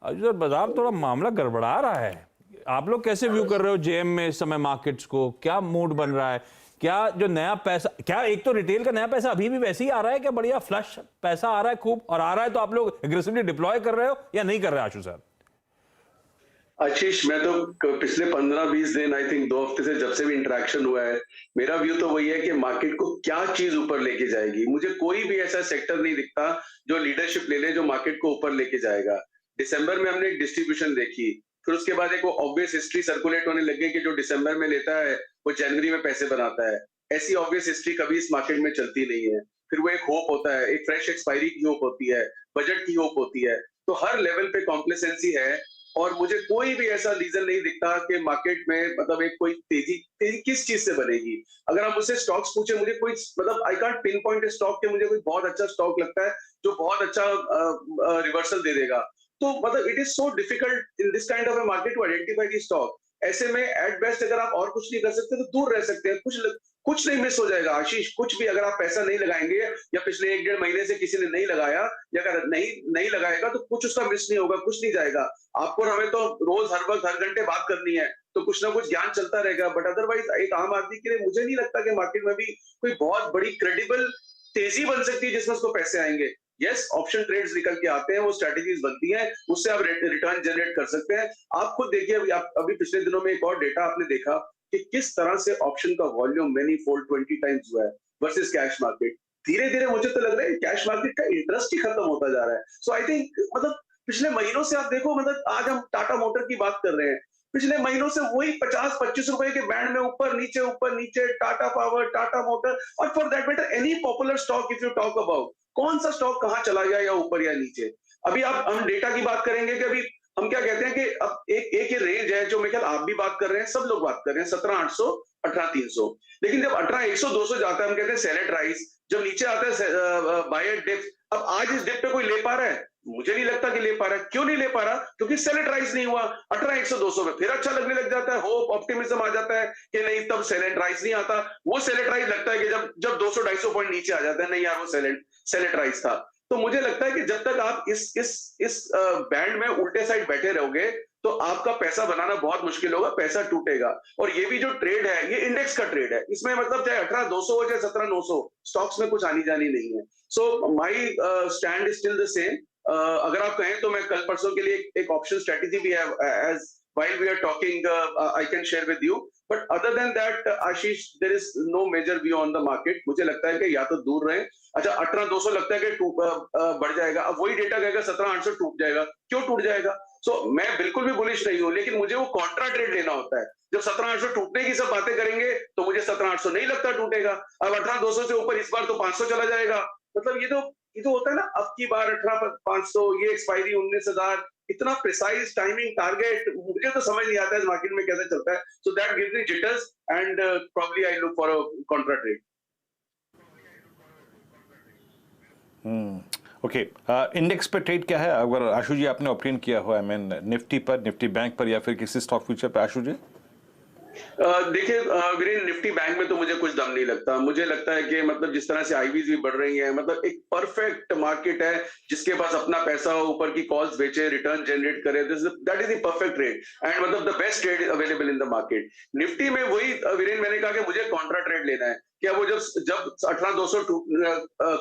आशु सर, बाजार थोड़ा मामला गड़बड़ा रहा है, आप लोग कैसे व्यू कर रहे हो जेएम में इस समय मार्केट्स को? क्या मूड बन रहा है? क्या जो नया पैसा, क्या एक तो रिटेल का नया पैसा अभी भी वैसे ही आ रहा है, क्या बढ़िया फ्लश पैसा आ रहा है खूब, और आ रहा है तो आप लोग एग्रेसिवली डिप्लॉय कर रहे हो या नहीं कर रहे आशु सर? आशीष, मैं तो पिछले 15-20 दिन, आई थिंक 2 हफ्ते से जब से भी इंटरेक्शन हुआ है, मेरा व्यू तो वही है कि मार्केट को क्या चीज ऊपर लेके जाएगी। मुझे कोई भी ऐसा सेक्टर नहीं दिखता जो लीडरशिप ले ले, जो मार्केट को ऊपर लेके जाएगा। दिसंबर में हमने एक डिस्ट्रीब्यूशन देखी, फिर उसके बाद एक वो ऑब्वियस हिस्ट्री सर्कुलेट होने लगे कि जो दिसंबर में लेता है वो जनवरी में पैसे बनाता है। ऐसी ऑब्वियस हिस्ट्री कभी इस मार्केट में चलती नहीं है। फिर वो एक होप होता है, एक फ्रेश एक्सपायरी की होप होती है, बजट की होप होती है, तो हर लेवल पे कॉम्प्लेसेंसी है। और मुझे कोई भी ऐसा रीजन नहीं दिखता कि मार्केट में मतलब एक कोई तेजी किस चीज से बनेगी। अगर आप मुझसे स्टॉक्स पूछे, मुझे कोई मतलब I can't pin point A stock के मुझे कोई बहुत अच्छा स्टॉक लगता है जो बहुत अच्छा रिवर्सल दे देगा। तो मतलब it is so difficult in this kind of a market to identify the stock. ऐसे में एट बेस्ट अगर आप और कुछ नहीं कर सकते तो दूर रह सकते हैं। कुछ नहीं मिस हो जाएगा आशीष, कुछ भी। अगर आप पैसा नहीं लगाएंगे या पिछले 1-1.5 महीने से किसी ने नहीं लगाया या अगर नहीं लगाएगा तो कुछ उसका मिस नहीं होगा, कुछ नहीं जाएगा। आपको और हमें तो रोज हर वक्त हर घंटे बात करनी है, तो कुछ ना कुछ ज्ञान चलता रहेगा। बट अदरवाइज एक आम आदमी के लिए मुझे नहीं लगता कि मार्केट में भी कोई बहुत बड़ी क्रेडिबल तेजी बन सकती है जिसमें उसको पैसे आएंगे। यस, ऑप्शन ट्रेड्स निकल के आते हैं, वो स्ट्रेटेजीज बनती हैं, उससे आप रिटर्न जनरेट कर सकते हैं। आप खुद देखिए, अभी पिछले दिनों में एक और डेटा आपने देखा कि किस तरह से ऑप्शन का वॉल्यूम मैनी फोल्ड 20 टाइम्स हुआ है वर्सेस कैश मार्केट। धीरे धीरे मुझे तो लग रहा है कैश मार्केट का इंटरेस्ट ही खत्म होता जा रहा है। सो आई थिंक मतलब पिछले महीनों से आप देखो, मतलब आज हम टाटा मोटर की बात कर रहे हैं, पिछले महीनों से वही 50-25 रुपए के बैंड में ऊपर नीचे टाटा पावर, टाटा मोटर, और for that matter any popular stock if you talk about, कौन सा स्टॉक कहां चला गया या ऊपर या नीचे। अभी हम डेटा की बात करेंगे कि अभी हम क्या कहते हैं कि अब एक रेंज है जो मेरे ख्याल आप भी बात कर रहे हैं, सब लोग बात कर रहे हैं, 17,800, 18,300। लेकिन जब 18,100, 200 जाता है हम कहते हैं सेल एट राइज, जब नीचे आता है बाय एट डिप। अब आज इस डिप पे कोई ले पा रहा है? मुझे नहीं लगता कि ले पा रहा है। क्यों नहीं ले पा रहा? क्योंकि सेल एट राइज नहीं हुआ। 18,100, 200 में फिर अच्छा लगने लग जाता है, होप ऑप्टिमिज्म आ जाता है कि नहीं, तब सेल एट राइज नहीं आता। वो सेल एट राइज लगता है कि जब 200-250 पॉइंट नीचे आ जाता है, नहीं यार वो सेल एट राइज था। तो मुझे लगता है कि जब तक आप इस बैंड में उल्टे साइड बैठे रहोगे तो आपका पैसा बनाना बहुत मुश्किल होगा, पैसा टूटेगा। और ये भी जो ट्रेड है, ये इंडेक्स का ट्रेड है, इसमें मतलब चाहे 18,200 हो चाहे 17,900, स्टॉक्स में कुछ आनी जानी नहीं है। So my stand is still the same. अगर आप कहें तो मैं कल परसों के लिए एक ऑप्शन स्ट्रेटेजी भी है, as while we are talking, I can share with you. But other than that, Ashish, there is no major view on the market. मुझे लगता है कि या तो दूर रहे। अच्छा, 18,200 लगता है कि बढ़ जाएगा। अब वही डेटा कहेगा 17,800 टूट जाएगा। क्यों टूट जाएगा? मैं बिल्कुल भी बुलिश नहीं हूँ, लेकिन मुझे वो कॉन्ट्रा ट्रेड लेना होता है। जब 17,800 टूटने की सब बातें करेंगे तो मुझे 17,800 नहीं लगता टूटेगा। अब 18,200 से ऊपर इस बार तो 500 चला जाएगा। मतलब ये तो होता है ना, अब की बार 18,500, ये एक्सपायरी 19,000, इतना प्रिसाइज टाइमिंग टारगेट मुझे तो समझ नहीं आता है इस मार्केट में कैसे चलता है। So that gives me jitters and probably I look for a Contra trade. Okay, index पे ट्रेड क्या है? अगर आशु जी आपने ओपिनियन किया हो, आई मीन निफ्टी पर, निफ्टी बैंक पर, या फिर किसी स्टॉक फ्यूचर पे, आशु जी? देखिए वीरेन, निफ्टी बैंक में तो मुझे कुछ दम नहीं लगता। मुझे लगता है कि मतलब जिस तरह से आईवीज भी बढ़ रही है, मतलब एक परफेक्ट मार्केट है जिसके पास अपना पैसा हो, ऊपर की कॉल्स बेचे, रिटर्न जनरेट करे, that is the perfect trade and मतलब the best trade available in the market. Nifty में वही वीरेन, मैंने कहा कि मुझे कॉन्ट्रा ट्रेड लेना है। क्या वो जब 18,200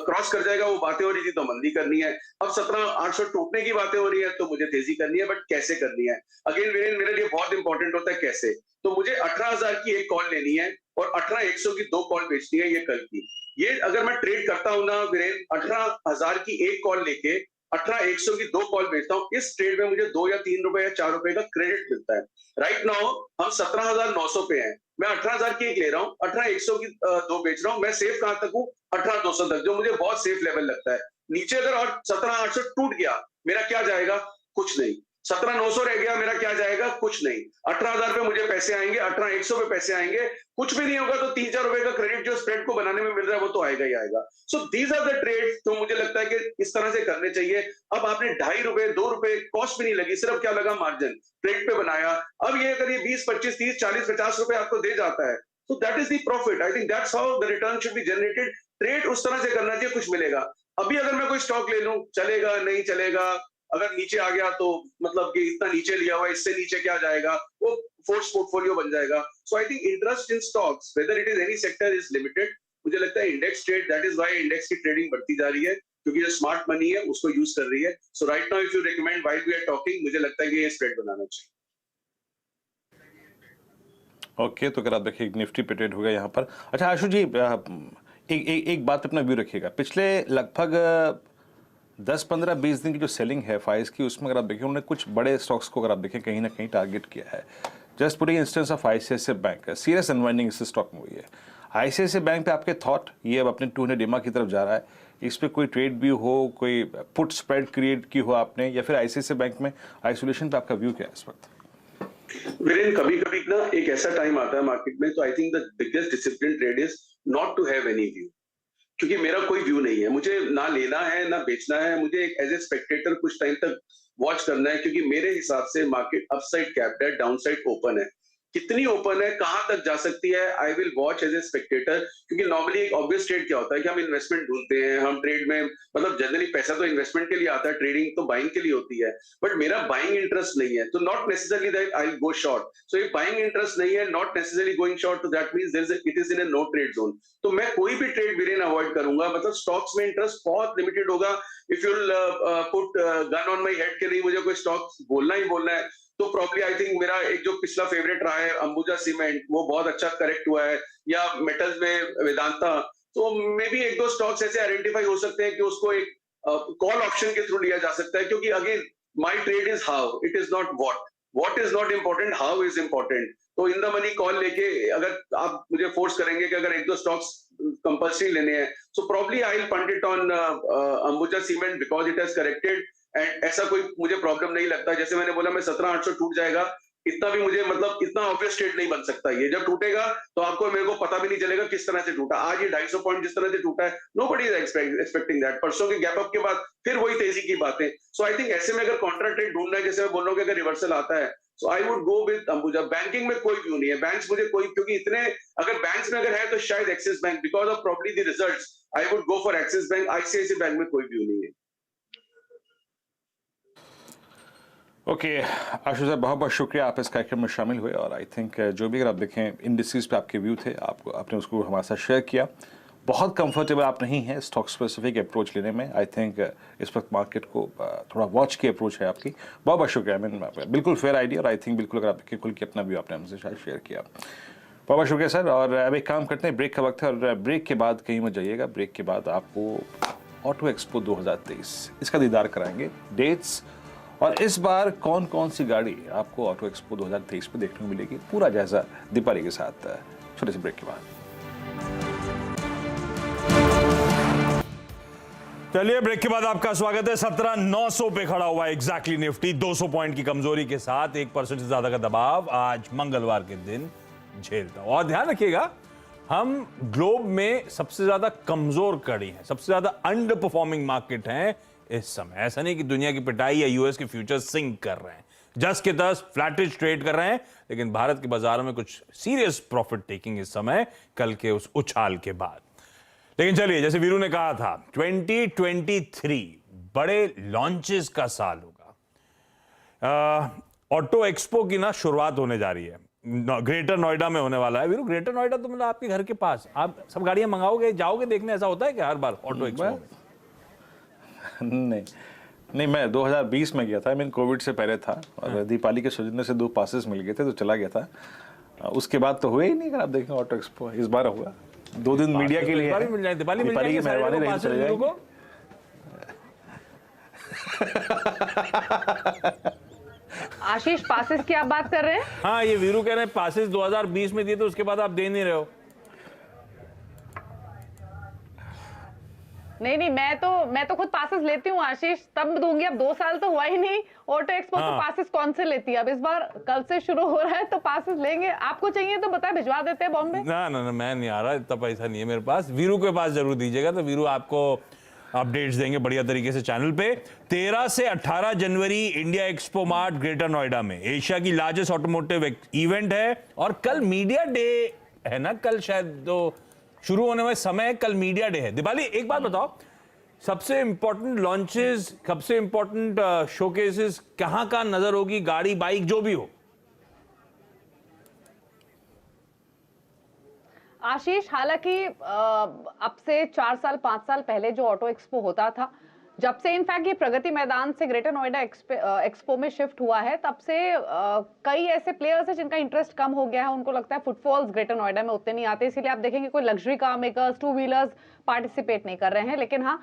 क्रॉस कर जाएगा, वो बातें हो रही थी तो मंदी करनी है। अब 17,800 टूटने की बातें हो रही है तो मुझे तेजी करनी है, बट कैसे करनी है? अगेन वीरेन, मेरे लिए बहुत इंपॉर्टेंट होता है कैसे। तो मुझे 18,000 की एक कॉल लेनी है और 18,100 की 2 कॉल बेचनी है, ये कल की। ये अगर मैं ट्रेड करता हूं ना वीरेन, 18,000 की एक कॉल लेके 18,100 की 2 कॉल बेचता हूं, इस ट्रेड में मुझे 2 या 3 रुपए या 4 रुपए का क्रेडिट मिलता है। राइट नाउ हम 17,900 पे हैं, मैं 18,000 की एक ले रहा हूँ, 18,100 की 2 बेच रहा हूँ। मैं सेफ कहां तक हूँ? 18,200 तक, जो मुझे बहुत सेफ लेवल लगता है। नीचे अगर और 17,800 टूट गया, मेरा क्या जाएगा? कुछ नहीं। 17,900 रह गया, मेरा क्या जाएगा? कुछ नहीं। 18,000 पे मुझे पैसे आएंगे, 18,100 पे पैसे आएंगे। कुछ भी नहीं होगा तो 3-4 रुपए का क्रेडिट जो स्प्रेड को बनाने में मिल रहा है वो तो आएगा ही आएगा। So these are the trades तो मुझे लगता है कि इस तरह से करने चाहिए। अब आपने 2.5 रुपए 2 रुपए कॉस्ट भी नहीं लगी, सिर्फ क्या लगा? मार्जिन ट्रेड पे बनाया। अब ये अगर ये 20, 25, 30, 40, 50 रुपए आपको दे जाता है So that is the profit. I think that's how the return should be generated. Trade उस तरह से करना चाहिए, कुछ मिलेगा। अभी अगर मैं कोई स्टॉक ले लूं, चलेगा नहीं चलेगा, अगर नीचे आ गया तो मतलब कि इतना नीचे लिया हुआ है, इससे नीचे क्या जाएगा, वो फोर्स पोर्टफोलियो बन जाएगा। So I think interest in stocks whether it is any sector is limited. मुझे लगता है index trade, that is why index की ट्रेडिंग बढ़ती जा रही है, क्योंकि जो स्मार्ट मनी है उसको यूज कर रही है। So right now if you recommend while we are talking, मुझे लगता है कि ये स्प्रेड बनाना चाहिए। ओके, तो अगर आप देखिए निफ्टी पे ट्रेड हो गया यहाँ पर। अच्छा आशु जी, एक बात अपना व्यू रखिएगा। पिछले लगभग 10-15-20 दिन की जो सेलिंग है फाइज की, उसमें अगर आप देखें उन्होंने कुछ बड़े स्टॉक्स को अगर आप देखें कहीं ना कहीं टारगेट किया है। Just putting instance of ICICI bank, serious unwinding इस स्टॉक में हुई है। आईसीआईसीआई बैंक पे आपके थॉट, ये अब अपने 200 EMA की तरफ जा रहा है, इस पे कोई ट्रेड भी हो, कोई पुट स्प्रेड क्रिएट की हो आपने, या फिर आईसीआईसीआई बैंक में आइसोलेशन पे आपका व्यू क्या है इस वक्त? वीरेन, कभी कभी ना एक ऐसा टाइम आता है मार्केट में, तो I think the biggest discipline trade is not to have any view, क्योंकि मेरा कोई व्यू नहीं है, मुझे ना लेना है ना बेचना है, मुझे एक एज ए स्पेक्टेटर कुछ टाइम तक वॉच करना है, क्योंकि मेरे हिसाब से मार्केट अपसाइड कैप्ड है, डाउनसाइड ओपन है। कितनी ओपन है, कहां तक जा सकती है, I will watch as a spectator. क्योंकि नॉर्मली एक ऑब्वियस ट्रेड क्या होता है कि हम इन्वेस्टमेंट ढूंढते हैं, हम ट्रेड में मतलब जनरली पैसा तो इन्वेस्टमेंट के लिए आता है, ट्रेडिंग तो बाइंग के लिए होती है, बट मेरा बाइंग इंटरेस्ट नहीं है, तो not necessarily that I go short. So if buying interest नहीं है, नॉट नेसेसरली गोइंग शॉर्ट, तो that means it is in a no trade zone. तो मैं कोई भी ट्रेड वीरेन अवॉइड करूंगा, मतलब स्टॉक्स में इंटरेस्ट बहुत लिमिटेड होगा। If you put gun on my head के नहीं मुझे कोई स्टॉक बोलना ही बोलना है, तो प्रॉब्ली आई थिंक मेरा एक जो पिछला फेवरेट रहा है अंबुजा सीमेंट, वो बहुत अच्छा करेक्ट हुआ है, या मेटल्स में वेदांता, तो मे बी एक दो स्टॉक्स ऐसे आइडेंटिफाई हो सकते हैं कि उसको एक कॉल ऑप्शन के थ्रू लिया जा सकता है। क्योंकि again my trade is how, it is not what is not important, how is important. तो इन द मनी कॉल लेके अगर आप मुझे फोर्स करेंगे कि अगर एक दो स्टॉक्स कंपल्सरी लेने हैं, so probably I will punt it on Ambuja cement because it has corrected, and ऐसा कोई मुझे प्रॉब्लम नहीं लगता। जैसे मैंने बोला, मैं 17,800 टूट जाएगा, इतना भी मुझे मतलब इतना ऑब्वियस ट्रेड नहीं बन सकता। ये जब टूटेगा तो आपको मेरे को पता भी नहीं चलेगा किस तरह से टूटा। आज ये 250 पॉइंट जिस तरह से टूटा है, नोबडी इज एक्सपेक्टिंग दैट। परसों के गैप अप के बाद फिर वही तेजी की बातें। सो आई थिंक ऐसे में अगर कॉन्ट्रा ट्रेड ढूंढना है, जैसे मैं बोल रहा हूँ कि अगर रिवर्सल आता है, so I would go with Ambuja. Banking में कोई व्यू नहीं है, बैंक्स मुझे कोई, क्योंकि इतने अगर बैंक्स में अगर है तो शायद axis bank, because of probably the results I would go for axis bank. ICICI bank में कोई व्यू नहीं है। ओके आशु साहब, बहुत बहुत शुक्रिया, आप इस कार्यक्रम में शामिल हुए। और आई थिंक जो भी अगर आप देखें इंडिसेस पे आपके व्यू थे, आपको आपने उसको हमारे साथ शेयर किया। बहुत कंफर्टेबल आप नहीं हैं स्टॉक स्पेसिफिक अप्रोच लेने में। आई थिंक इस वक्त मार्केट को थोड़ा वॉच की अप्रोच है आपकी। बहुत बहुत शुक्रिया। बिल्कुल फेयर आइडिया, और आई थिंक बिल्कुल अगर आप देखिए खुल के अपना व्यू आपने हमसे शायद शेयर किया। बहुत बहुत शुक्रिया सर। और अब एक काम करते हैं, ब्रेक का वक्त है, और ब्रेक के बाद कहीं मत जाइएगा। ब्रेक के बाद आपको ऑटो एक्सपो 2023 इसका दीदार कराएंगे, डेट्स, और इस बार कौन कौन सी गाड़ी आपको ऑटो एक्सपो 2023 पे देखने को मिलेगी, पूरा जायजा दीपाली के साथ छोटे से ब्रेक के बाद। चलिए ब्रेक के बाद आपका स्वागत है। 17,900 पे खड़ा हुआ है एग्जैक्टली निफ्टी, 200 पॉइंट की कमजोरी के साथ 1% से ज्यादा का दबाव आज मंगलवार के दिन झेलता। और ध्यान रखिएगा, हम ग्लोब में सबसे ज्यादा कमजोर कड़ी हैं, सबसे ज्यादा अंडर परफॉर्मिंग मार्केट हैं इस समय। ऐसा नहीं कि दुनिया की पिटाई या यूएस के फ्यूचर सिंक कर रहे हैं, जस्ट के 10 फ्लैटिश ट्रेड कर रहे हैं, लेकिन भारत के बाजारों में कुछ सीरियस प्रॉफिट टेकिंग इस समय, कल के उस उछाल के बाद। लेकिन चलिए, जैसे वीरू ने कहा था, 2023 बड़े लॉन्चेस का साल होगा। ऑटो एक्सपो की ना शुरुआत होने जा रही है, ग्रेटर नोएडा में होने वाला है। वीरू, ग्रेटर नोएडा तो मतलब आपके घर के पास, आप सब गाड़ियां मंगाओगे, जाओगे देखने? ऐसा होता है कि हर बार ऑटो एक्सपो में? नहीं, मैं 2020 में गया था, मैं कोविड से पहले था, और दीपाली के सौजन्य से 2 पासेस मिल गए थे तो चला गया था। उसके बाद तो हुए ही नहीं। अगर आप देखें ऑटो एक्सपो इस बार हुआ, 2 दिन मीडिया के लिए, दीपाली की मेहरबानी रही, चले जाएंगे। आशीष, पासेस की आप बात कर रहे हैं? हाँ, ये वीरू कह रहे हैं पासेस 2020 में दिए तो उसके बाद आप दे नहीं रहे हो। नहीं, मैं तो खुद पासेस लेती हूँ आशीष, तब दूंगी। अब 2 साल तो हुआ ही नहीं ऑटो एक्सपो, तो पासेस कौन से लेती है? अब इस बार कल से शुरू हो रहा है तो पासेस लेंगे। आपको चाहिए तो बताए, भिजवा देते हैं बॉम्बे। ना, मैं नहीं आ रहा, इतना पैसा नहीं है मेरे पास। वीरू के पास जरूर दीजिएगा, तो वीरू आपको अपडेट्स देंगे बढ़िया तरीके से चैनल पे। 13 से 18 जनवरी India expo mart greater Noida में एशिया की लार्जेस्ट ऑटोमोटिव इवेंट है, और कल मीडिया डे है ना, कल शायद तो शुरू होने में समय है, कल मीडिया डे है। दीपाली, एक बात बताओ, सबसे इंपॉर्टेंट लॉन्चेस, सबसे इंपॉर्टेंट शोकेसेस कहां का नजर होगी, गाड़ी बाइक जो भी हो? आशीष, हालांकि अब से 4 साल 5 साल पहले जो ऑटो एक्सपो होता था, जब से इनफैक्ट ये प्रगति मैदान से ग्रेटर नोएडा एक्सपो में शिफ्ट हुआ है, तब से कई ऐसे प्लेयर्स हैं जिनका इंटरेस्ट कम हो गया है। उनको लगता है फुटफॉल्स ग्रेटर नोएडा में उतने नहीं आते, इसीलिए आप देखेंगे कोई luxury car makers, 2 wheelers participate नहीं कर रहे हैं। लेकिन हाँ,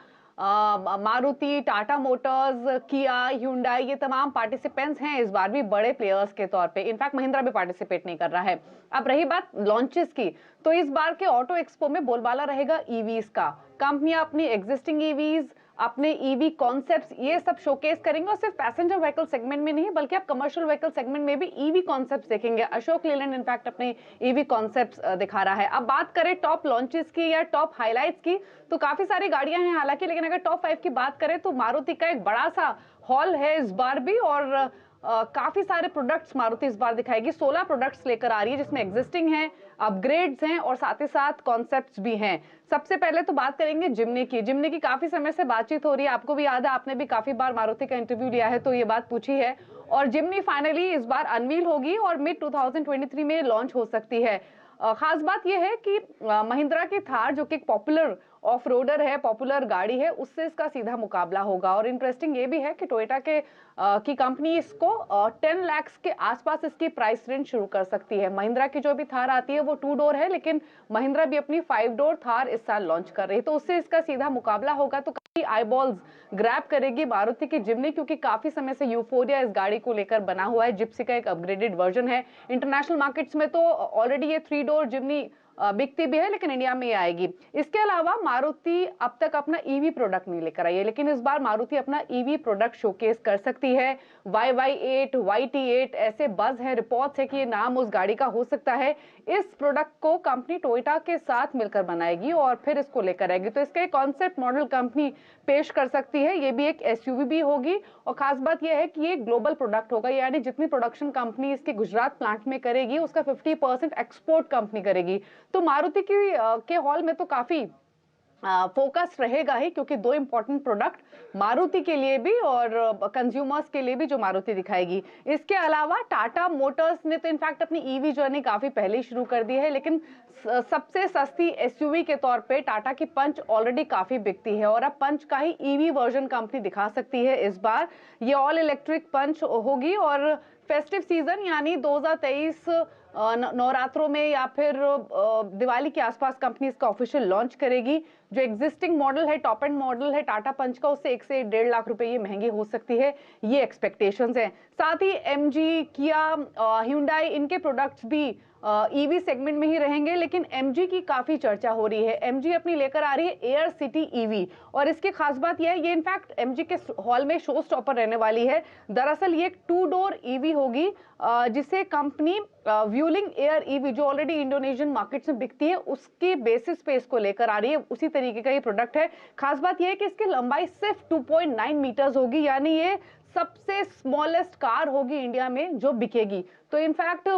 मारुति, टाटा मोटर्स, किया, ह्यूंडई, ये तमाम पार्टिसिपेंट्स हैं इस बार भी बड़े प्लेयर्स के तौर पे। इनफैक्ट महिंद्रा भी पार्टिसिपेट नहीं कर रहा है। अब रही बात लॉन्चेस की, तो इस बार के ऑटो एक्सपो में बोलबाला रहेगा ईवीज का। कंपनियां अपनी एग्जिस्टिंग ईवीज, अपने ईवी कॉन्सेप्ट्स, ये सब शोकेस करेंगे, और सिर्फ पैसेंजर व्हीकल सेगमेंट में नहीं बल्कि आप कमर्शियल व्हीकल सेगमेंट में भी ईवी कॉन्सेप्ट्स देखेंगे। अशोक लेलैंड इनफैक्ट अपने ईवी कॉन्सेप्ट्स दिखा रहा है। अब बात करें टॉप लॉन्चेस की या टॉप हाइलाइट्स की, तो काफी सारी गाड़ियां हैं हालांकि, लेकिन अगर टॉप 5 की बात करें तो मारुति का एक बड़ा सा हॉल है इस बार भी, और काफी सारे प्रोडक्ट्स मारुति इस बार दिखाएगी। 16 प्रोडक्ट्स लेकर आ रही है, जिसमें एग्जिस्टिंग हैं, अपग्रेड्स हैं और साथ ही साथ कॉन्सेप्ट्स भी हैं। सबसे पहले तो बात करेंगे जिम्नी की। जिम्नी की काफी समय से बातचीत हो रही है, आपको भी याद है, आपने भी काफी बार मारुति का इंटरव्यू लिया है तो ये बात पूछी है, और जिम्नी फाइनली इस बार अनवील होगी और मिड 2023 में लॉन्च हो सकती है। खास बात यह है कि महिंद्रा की थार, जो कि एक पॉपुलर ऑफ रोडर है, पॉपुलर गाड़ी है, उससे इसका सीधा मुकाबला होगा। और इंटरेस्टिंग ये भी है कि टोयोटा की कंपनी इसको 10 लाख के आसपास इसकी प्राइस रेंज शुरू कर सकती है। महिंद्रा की जो भी थार आती है वो 2 डोर है, लेकिन महिंद्रा भी अपनी 5 डोर थार इस साल लॉन्च कर रही है, तो उससे इसका सीधा मुकाबला होगा। तो काफी आईबॉल्स ग्रैब करेगी मारुति की जिम्नी, क्योंकि काफी समय से यूफोरिया इस गाड़ी को लेकर बना हुआ है। जिप्सी का एक अपग्रेडेड वर्जन है। इंटरनेशनल मार्केट्स में तो ऑलरेडी ये 3 डोर जिम्नी बिकती भी है, लेकिन इंडिया में ये आएगी। इसके अलावा मारुति अब तक अपना ईवी प्रोडक्ट नहीं लेकर आई है, लेकिन इस बार मारुति अपना ईवी प्रोडक्ट शोकेस कर सकती है। YY8, YT8 ऐसे बज है, रिपोर्ट्स है कि ये नाम उस गाड़ी का हो सकता है। इस प्रोडक्ट को कंपनी टोयोटा के साथ मिलकर बनाएगी और फिर इसको लेकर आएगी, तो इसका एक कॉन्सेप्ट मॉडल कंपनी पेश कर सकती है। ये भी एक SUV भी होगी, और खास बात यह है कि ये ग्लोबल प्रोडक्ट होगा, यानी जितनी प्रोडक्शन कंपनी इसके गुजरात प्लांट में करेगी उसका 50% एक्सपोर्ट कंपनी करेगी। तो मारुति के हॉल में तो काफी फोकस रहेगा ही, क्योंकि 2 इंपॉर्टेंट प्रोडक्ट मारुति के लिए भी और कंज्यूमर्स के लिए भी जो मारुति दिखाएगी। इसके अलावा टाटा मोटर्स ने तो इनफैक्ट अपनी ईवी जर्नी काफी पहले ही शुरू कर दी है, लेकिन सबसे सस्ती SUV के तौर पे टाटा की पंच ऑलरेडी काफी बिकती है, और अब पंच का ही ईवी वर्जन कंपनी दिखा सकती है इस बार। ये ऑल इलेक्ट्रिक पंच होगी, और फेस्टिव सीजन यानी 2023 नवरात्रों में या फिर दिवाली के आसपास कंपनी इसका ऑफिशियल लॉन्च करेगी। जो एग्जिस्टिंग मॉडल है, टॉप एंड मॉडल है टाटा पंच का, उससे 1 से 1.5 लाख रुपए ये महंगी हो सकती है, ये एक्सपेक्टेशंस हैं। साथ ही MG, किया, ह्यूंडई, इनके प्रोडक्ट्स भी ईवी सेगमेंट में ही रहेंगे, लेकिन MG की काफी चर्चा हो रही है। MG अपनी लेकर आ रही है एयर सिटी ईवी, और इसकी खास बात यह है, ये इनफैक्ट MG के हॉल में शो स्टॉपर रहने वाली है। दरअसल ये एक 2 डोर ईवी होगी, जिसे कंपनी व्यूलिंग एयर ईवी, जो ऑलरेडी इंडोनेशियन मार्केट्स में बिकती है, उसके बेसिस पे इसको लेकर आ रही है। उसी तरीके का ये प्रोडक्ट है। खास बात यह है कि इसकी लंबाई सिर्फ 2.9 मीटर्स होगी, यानी ये सबसे स्मॉलेस्ट कार होगी इंडिया में जो बिकेगी। तो इनफैक्ट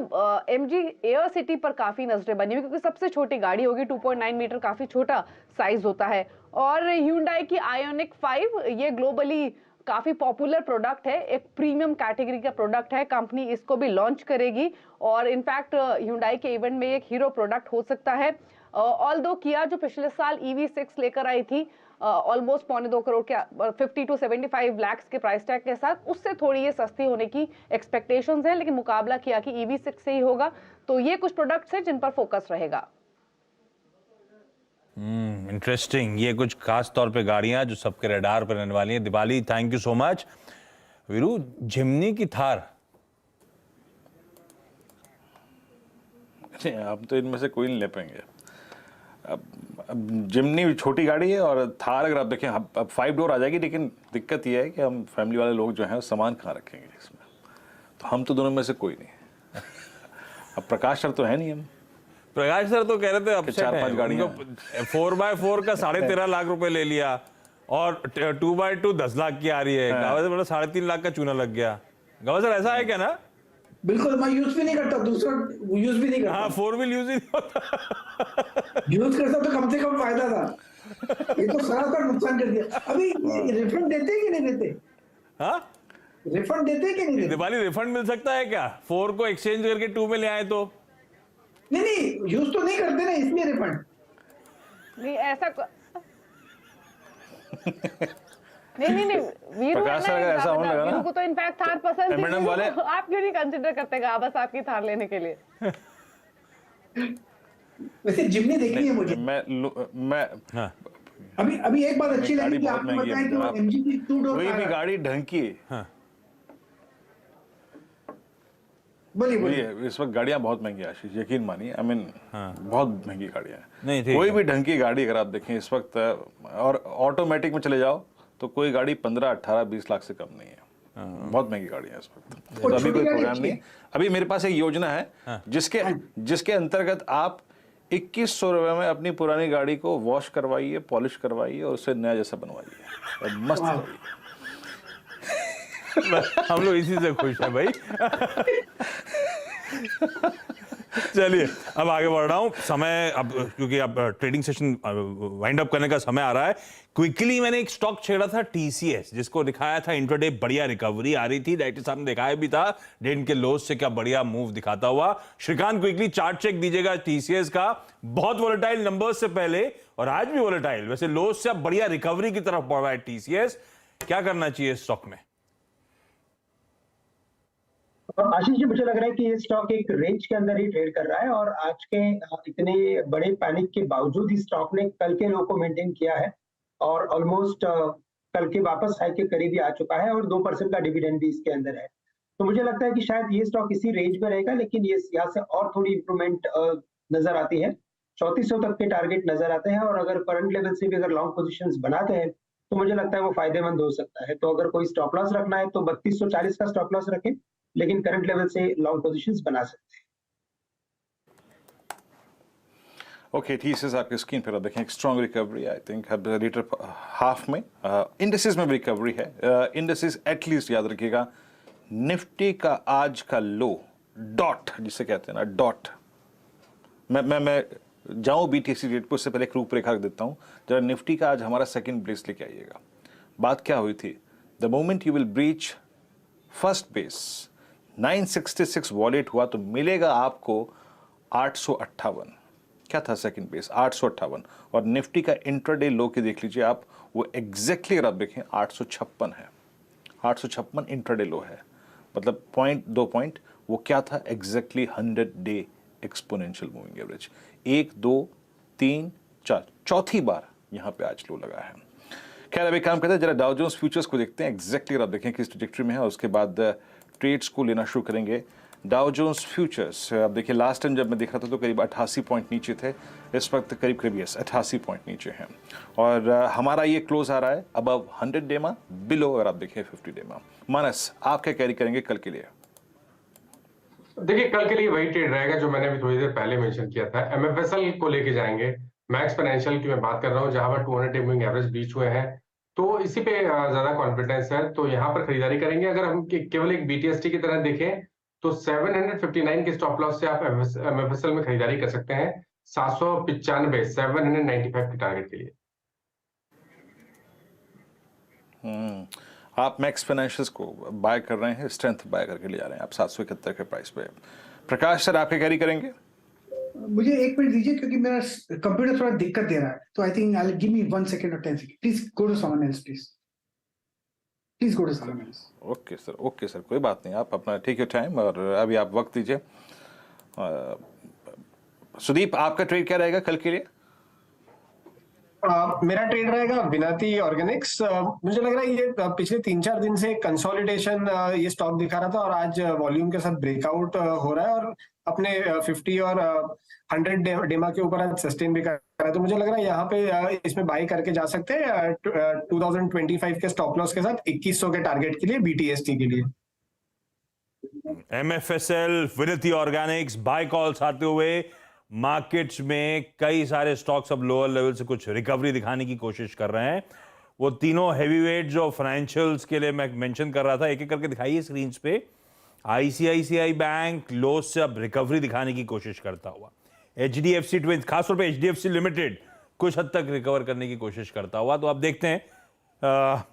MG एयर सिटी पर काफी नजरें बनी हुई, क्योंकि सबसे छोटी गाड़ी होगी, 2.9 मीटर काफी छोटा साइज होता है। और ह्यूंडई की आयोनिक 5, ये ग्लोबली काफी पॉपुलर प्रोडक्ट है, एक प्रीमियम कैटेगरी का प्रोडक्ट है, कंपनी इसको भी लॉन्च करेगी, और इनफैक्ट ह्यूंडई के इवेंट में एक हीरो प्रोडक्ट हो सकता है। ऑल्दो किया जो पिछले साल EV6 लेकर आई थी, ऑलमोस्ट 2.25 करोड़ के 50 to 75 लाख के प्राइस टैग के साथ, उससे थोड़ी ये सस्ती होने की एक्सपेक्टेशंस है, लेकिन मुकाबला किया कि EV6 से ही होगा। तो ये कुछ प्रोडक्ट्स हैं जिन पर फोकस रहेगा। इंटरेस्टिंग, ये कुछ खास तौर पे गाड़ियां जो सबके रडार पर रहने वाली हैं। Diwali, thank you so much. Veeru, Jimny की थार, अब तो इनमें से कोई नहीं ले पाएंगे। अब जिम्नी छोटी गाड़ी है, और थार अगर आप देखें अब 5 डोर आ जाएगी, लेकिन दिक्कत यह है कि हम फैमिली वाले लोग जो हैं सामान कहाँ रखेंगे इसमें, तो हम तो दोनों में से कोई नहीं। अब प्रकाश सर तो है नहीं, हम प्रकाश सर तो कह रहे थे अब 4-5 गाड़ियां 4x4 का 13.5 लाख रुपए ले लिया, और 2x2 10 लाख की आ रही है। गावा सर 3.5 लाख का चूना लग गया। गावा सर ऐसा है क्या ना? बिल्कुल, मैं यूज भी नहीं करता, दूसरा यूज भी नहीं करता। हाँ, 4 व्हील यूज ही नहीं होता। यूज करता तो कम से कम फायदा था, ये तो सरासर नुकसान कर दिया। अभी रिफंड देते हैं कि नहीं देते? हाँ, रिफंड देते हैं कि नहीं देते? दिवाली रिफंड मिल सकता है क्या? 4 को एक्सचेंज करके 2 में ले आए तो? नहीं, यूज तो नहीं करते ना, इसलिए रिफंड नहीं ऐसा नहीं वीरू प्रकाश सर, अगर ऐसा होने लगा ना, वीरू को तो इनफैक्ट थार पसंद थी, मैडम वाले आप क्यों नहीं कंसिडर करते बस आपकी थार लेने के लिए? वैसे जिमनी देखनी है मुझे। मैं हाँ, अभी एक बात अच्छी लगी कि बहुत आपने महंगी बताया है कि वो MG की 2 डोर कोई भी गाड़ी ढंग की हाँ, बोलिए। इस वक्त गाड़ियां बहुत महंगी है आशीष, यकीन मानिए। आई मीन बहुत महंगी गाड़ियां नहीं, हैं। ठीक कोई है। भी ढंग की गाड़ी अगर आप देखें इस वक्त, और ऑटोमेटिक में चले जाओ तो कोई गाड़ी 15, 18, 20 लाख से कम नहीं है। बहुत महंगी गाड़ी है इस वक्त। तो अभी कोई प्रोग्राम नहीं। अभी मेरे पास एक योजना है जिसके अंतर्गत आप 2100 रुपए में अपनी पुरानी गाड़ी को वॉश करवाइए, पॉलिश करवाइए और उसे नया जैसा बनवाइए और मस्त रहिए। हम लोग इसी से खुश हैं भाई। चलिए, अब आगे बढ़ रहा हूं। समय अब, क्योंकि अब ट्रेडिंग सेशन वाइंड अप करने का समय आ रहा है। क्विकली मैंने एक स्टॉक छेड़ा था TCS, जिसको दिखाया था इंट्राडे बढ़िया रिकवरी आ रही थी। डायरेक्टर साहब ने दिखाया भी था दिन के लोज से क्या बढ़िया मूव दिखाता हुआ। श्रीकांत, क्विकली चार्ट चेक दीजिएगा TCS का। बहुत वोलेटाइल नंबर्स से पहले और आज भी वोलेटाइल, वैसे लोज से अब बढ़िया रिकवरी की तरफ बढ़ रहा है TCS। क्या करना चाहिए स्टॉक में? आशीष जी, मुझे लग रहा है कि ये स्टॉक एक रेंज के अंदर ही ट्रेड कर रहा है और आज के इतने बड़े पैनिक के बावजूद ही स्टॉक ने कल के लो को मेंटेन किया है और ऑलमोस्ट कल के वापस हाई के करीब ही आ चुका है और 2% का डिविडेंड भी इसके अंदर है। तो मुझे लगता है कि शायद ये स्टॉक इसी रेंज में रहेगा, लेकिन ये यहाँ से और थोड़ी इंप्रूवमेंट नजर आती है। 3400 तक के टारगेट नजर आते हैं और अगर करंट लेवल से भी अगर लॉन्ग पोजिशन बनाते हैं तो मुझे लगता है वो फायदेमंद हो सकता है। तो अगर कोई स्टॉप लॉस रखना है तो 3240 का स्टॉप लॉस रखें, लेकिन करंट लेवल से लॉन्ग पोजीशंस बना सकते हैं। ओके, TCS आपके स्क्रीन पर आप देखें, एक strong recovery I think litre half में। इंडेसिस में भी रिकवरी है। इंडेसिस एटलीस्ट याद रखिएगा, निफ्टी का आज का लो डॉट जिसे कहते हैं ना, डॉट, मैं जाऊं BTC रेट पर, उससे पहले एक रूपरेखा रख देता हूं जरा। निफ्टी का आज हमारा सेकंड बेस लेके आइएगा। बात क्या हुई थी? The moment you will breach first base 966 wallet हुआ तो मिलेगा आपको 858। क्या था सेकंड बेस? 858। और निफ्टी का इंट्राडे लो की देख लीजिए आप, वो एग्जैक्टली अगर आप देखें 856 है। 856 इंट्राडे लो है, मतलब पॉइंट 2 पॉइंट। वो क्या था? Exactly 100 day exponential moving average. 1, 2, 3, 4 चौथी बार यहां पे आज लो लगा है। खैर, अभी काम करते हैं, जरा डाउ जोन्स फ्यूचर्स को देखते हैं एग्जैक्टली अगर आप देखें किस ट्रैजेक्टरी में है, उसके बाद ट्रेड्स को लेना शुरू करेंगे। डाउ जोन्स फ्यूचर्स आप देखिए, लास्ट टाइम जब मैं देख रहा था तो करीब 88 पॉइंट नीचे थे, इस वक्त करीब 88 पॉइंट नीचे हैं। और हमारा ये क्लोज आ रहा है अबव 100 डेमा, बिलो अगर आप देखें 50 डेमा। मानस, आप क्या कैरी करेंगे कल के लिए? देखिए, कल के लिए वही ट्रेड रहेगा जो मैंने अभी थोड़ी देर पहले मेंशन किया था। MFSL को लेके जाएंगे। मैक्स फाइनेंशियल की मैं बात कर रहा हूँ, जहां पर 200 डे मूविंग एवरेज बीच हुए हैं, तो इसी पे ज्यादा कॉन्फिडेंस है, तो यहाँ पर खरीदारी करेंगे। अगर हम केवल एक BTST की तरह देखें तो 759 के स्टॉप लॉस से आप MFSL में खरीदारी कर सकते हैं 795 795 के टारगेट के लिए। आप मैक्स फाइनेंशियल्स को बाय कर रहे हैं, स्ट्रेंथ बाय करके ले जा रहे हैं आप 771 के प्राइस पे। प्रकाश सर, आप क्या कैरी करेंगे? मुझे 1 मिनट दीजिए क्योंकि मेरा कंप्यूटर थोड़ा दिक्कत दे रहा है, तो I think I give me 1 second और 10 second. Please go to someone else, please go to someone else. Okay sir, कोई बात नहीं, आप अपना टेक योर टाइम और अभी आप वक्त दीजिए। सुदीप, आपका ट्रेड क्या रहेगा कल के लिए? मेरा ट्रेड रहेगा विनाती ऑर्गेनिक्स। मुझे लग रहा है ये पिछले 3-4 दिन से कंसोलिडेशन ये स्टॉक दिखा रहा था और आज वॉल्यूम के साथ ब्रेकआउट हो रहा है और अपने 50 और 100 डेमा के ऊपर आज सस्टेन भी कर रहा है। तो मुझे लग रहा है यहाँ पे इसमें बाई करके जा सकते हैं 2025 के स्टॉप लॉस के साथ 2100 के टारगेट के लिए BTST के लिए। MFSL, Vinati organics, buy calls आते हुए मार्केट्स में कई सारे स्टॉक्स अब लोअर लेवल से कुछ रिकवरी दिखाने की कोशिश कर रहे हैं। वो तीनों हैवीवेट जो फाइनेंशियल्स के लिए मैं मेंशन कर रहा था, एक एक करके दिखाइए स्क्रीन पे। आईसीआईसीआई बैंक लॉस से अब रिकवरी दिखाने की कोशिश करता हुआ, एचडीएफसी ट्विंस, खासतौर पे एचडीएफसी लिमिटेड कुछ हद तक रिकवर करने की कोशिश करता हुआ। तो आप देखते हैं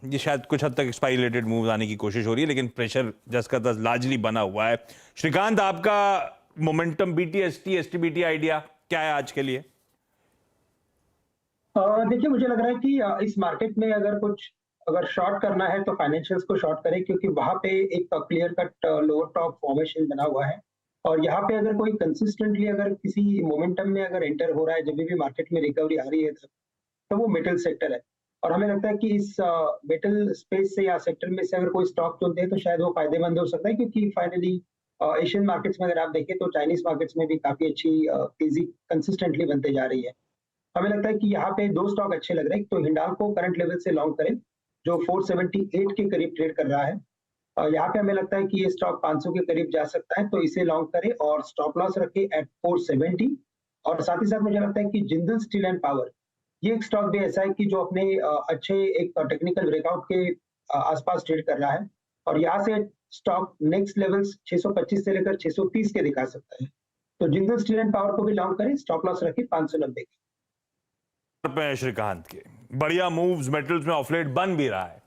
ये शायद कुछ हद तक एक्सपायरी रिलेटेड मूव आने की कोशिश हो रही है, लेकिन प्रेशर जस का तस लार्जली बना हुआ है। श्रीकांत, आपका मोमेंटम बीटीएसटी एसटीबीटी आइडिया क्या है आज के लिए? देखिए, मुझे लग रहा है कि इस मार्केट में अगर शॉर्ट करना है तो फाइनेंशियल्स को शॉर्ट करें, क्योंकि वहां पे एक clear cut lower top formation बना हुआ है। और यहाँ पे अगर कोई कंसिस्टेंटली अगर किसी मोमेंटम में अगर एंटर हो रहा है, जब भी मार्केट में रिकवरी आ रही है, तो वो मेटल सेक्टर है। और हमें लगता है कि इस मेटल स्पेस से या सेक्टर में से अगर कोई स्टॉक चुनते हैं तो शायद वो फायदेमंद हो सकता है, क्योंकि फाइनली एशियन मार्केट्स में अगर आप देखें तो चाइनीज मार्केट्स में भी काफी अच्छी तेजी कंसिस्टेंटली बनते जा रही है। हमें लगता है कि यहाँ पे दो स्टॉक अच्छे लग रहे हैं। तो हिंडाल्को करंट लेवल से लॉन्ग करें, जो 478 के करीब ट्रेड कर रहा है। यहाँ पे हमें लगता है कि ये स्टॉक 500 के करीब जा सकता है, तो इसे लॉन्ग करें और स्टॉप लॉस रखें एट 470। और साथ ही साथ मुझे लगता है कि जिंदल स्टील एंड पावर, ये एक स्टॉक भी ऐसा है कि जो अपने अच्छे एक टेक्निकल ब्रेकआउट के आसपास ट्रेड कर रहा है, और यहाँ से स्टॉक नेक्स्ट लेवल्स 625 से लेकर 630 के दिखा सकता है। तो जिंदल स्टील एंड पावर को भी लॉन्ग करें, स्टॉप लॉस रखें 590 के। श्रीकांत के बढ़िया मूव्स मेटल्स में ऑफलेट बन भी रहा है।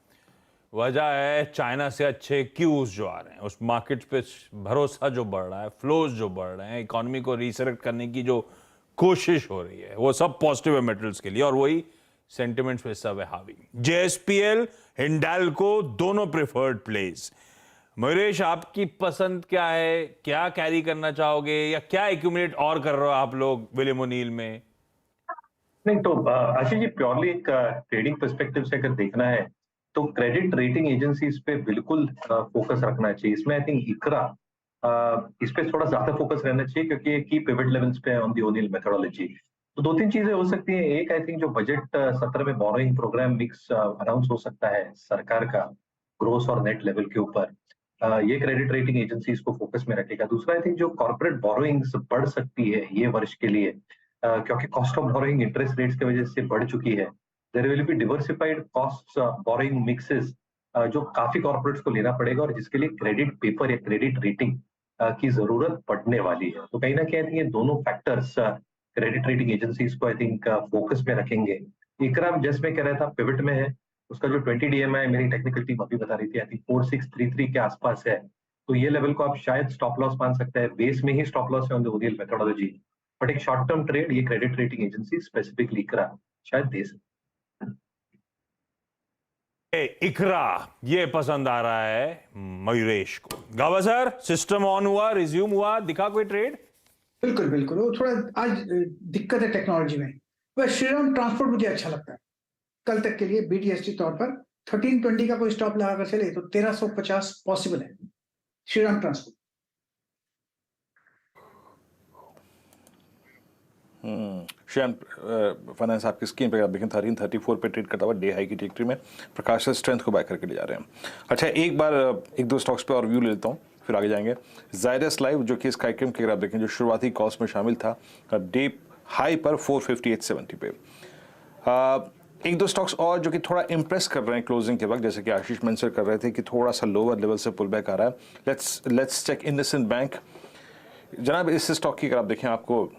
वजह है चाइना से अच्छे क्यूज जो आ रहे हैं, उस मार्केट पे भरोसा जो बढ़ रहा है, फ्लोज जो बढ़ रहे हैं, इकोनॉमी को रीसेलेक्ट करने की जो कोशिश हो रही है, वो सब पॉजिटिव है मेटल्स के लिए, और वही सेंटिमेंट्स पे सब है हावी। जेएसपीएल, हिंडाल्को दोनों प्रेफर्ड प्लेस। मयूरेश, आपकी पसंद क्या है? क्या कैरी करना चाहोगे या क्या एक्यूमुलेट और कर रहे हो आप लोग विलियम ओनील में? नहीं तो आशीष जी, प्योरली एक ट्रेडिंग पर्सपेक्टिव से अगर देखना है तो क्रेडिट रेटिंग एजेंसीज पे बिल्कुल फोकस रखना चाहिए। इसमें आई थिंक इकरा इस पे थोड़ा ज्यादा फोकस रहना चाहिए, क्योंकि ये की पिवट लेवल्स पे है ऑन दी ओनील मेथोडोलॉजी। तो दो तीन चीजें हो सकती हैं। एक, आई थिंक जो बजट सत्र में बोरोइंग प्रोग्राम मिक्स अनाउंस हो सकता है सरकार का ग्रोस और नेट लेवल के ऊपर, ये क्रेडिट रेटिंग एजेंसीज को फोकस में रखेगा। दूसरा, आई थिंक जो कॉर्पोरेट बोरोइंग्स बढ़ सकती है ये वर्ष के लिए, क्योंकि cost of borrowing interest rates की वजह से बढ़ चुकी है। There will be diversified cost borrowing mixes जो काफी कॉर्पोरेट्स को लेना पड़ेगा, और जिसके लिए क्रेडिट पेपर या क्रेडिट रेटिंग की जरूरत पड़ने वाली है। तो कहीं ना कहीं ये दोनों फैक्टर्स क्रेडिट रेटिंग एजेंसीज को आई थिंक फोकस में रखेंगे। इकराम जैसे मैं कह रहा था पिवट में है, उसका जो 20 DMI मेरी टेक्निकल टीम अभी बता रही थी, आई थिंक 4633 के आसपास है। तो ये लेवल को आप शायद स्टॉप लॉस मान सकते हैं। बेस में ही स्टॉप लॉस है ऑन द ओनियल मेथोडोलॉजी, बट एक शॉर्ट टर्म ट्रेड ये क्रेडिट रेटिंग एजेंसी स्पेसिफिकली इकरा शायद दे सकती। इकरा ये पसंद आ रहा है मयूरेश को। गावा सर, सिस्टम ऑन हुआ, रिज्यूम हुआ, दिखा कोई ट्रेड? बिल्कुल बिल्कुल, वो थोड़ा आज दिक्कत है टेक्नोलॉजी में। वह श्रीराम ट्रांसपोर्ट मुझे अच्छा लगता है कल तक के लिए बीटीएसटी तौर पर। 1320 का कोई स्टॉप लगाकर चले तो 1350 पॉसिबल है श्रीराम ट्रांसपोर्ट। श्याम फाइनेंस आपकी स्क्रीन पे आप देखें 1334 पे ट्रेड करता हुआ डे हाई की ट्रैजेक्टरी में। प्रकाश से स्ट्रेंथ को बाय करके ले जा रहे हैं। अच्छा, एक बार एक दो स्टॉक्स पे और व्यू ले लेता हूँ, फिर आगे जाएंगे। जायडस लाइव जो कि स्काईक्रिम के अगर आप देखें जो शुरुआती कॉस्ट में शामिल था, डे हाई पर 458.70 पे। एक दो स्टॉक्स और जो कि थोड़ा इंप्रेस कर रहे हैं क्लोजिंग के वक्त, जैसे कि आशीष मेंशन कर रहे थे कि थोड़ा सा लोअर लेवल से पुल बैक आ रहा है। Let's check IndusInd bank. जनाब, इस स्टॉक की अगर आप देखें आपको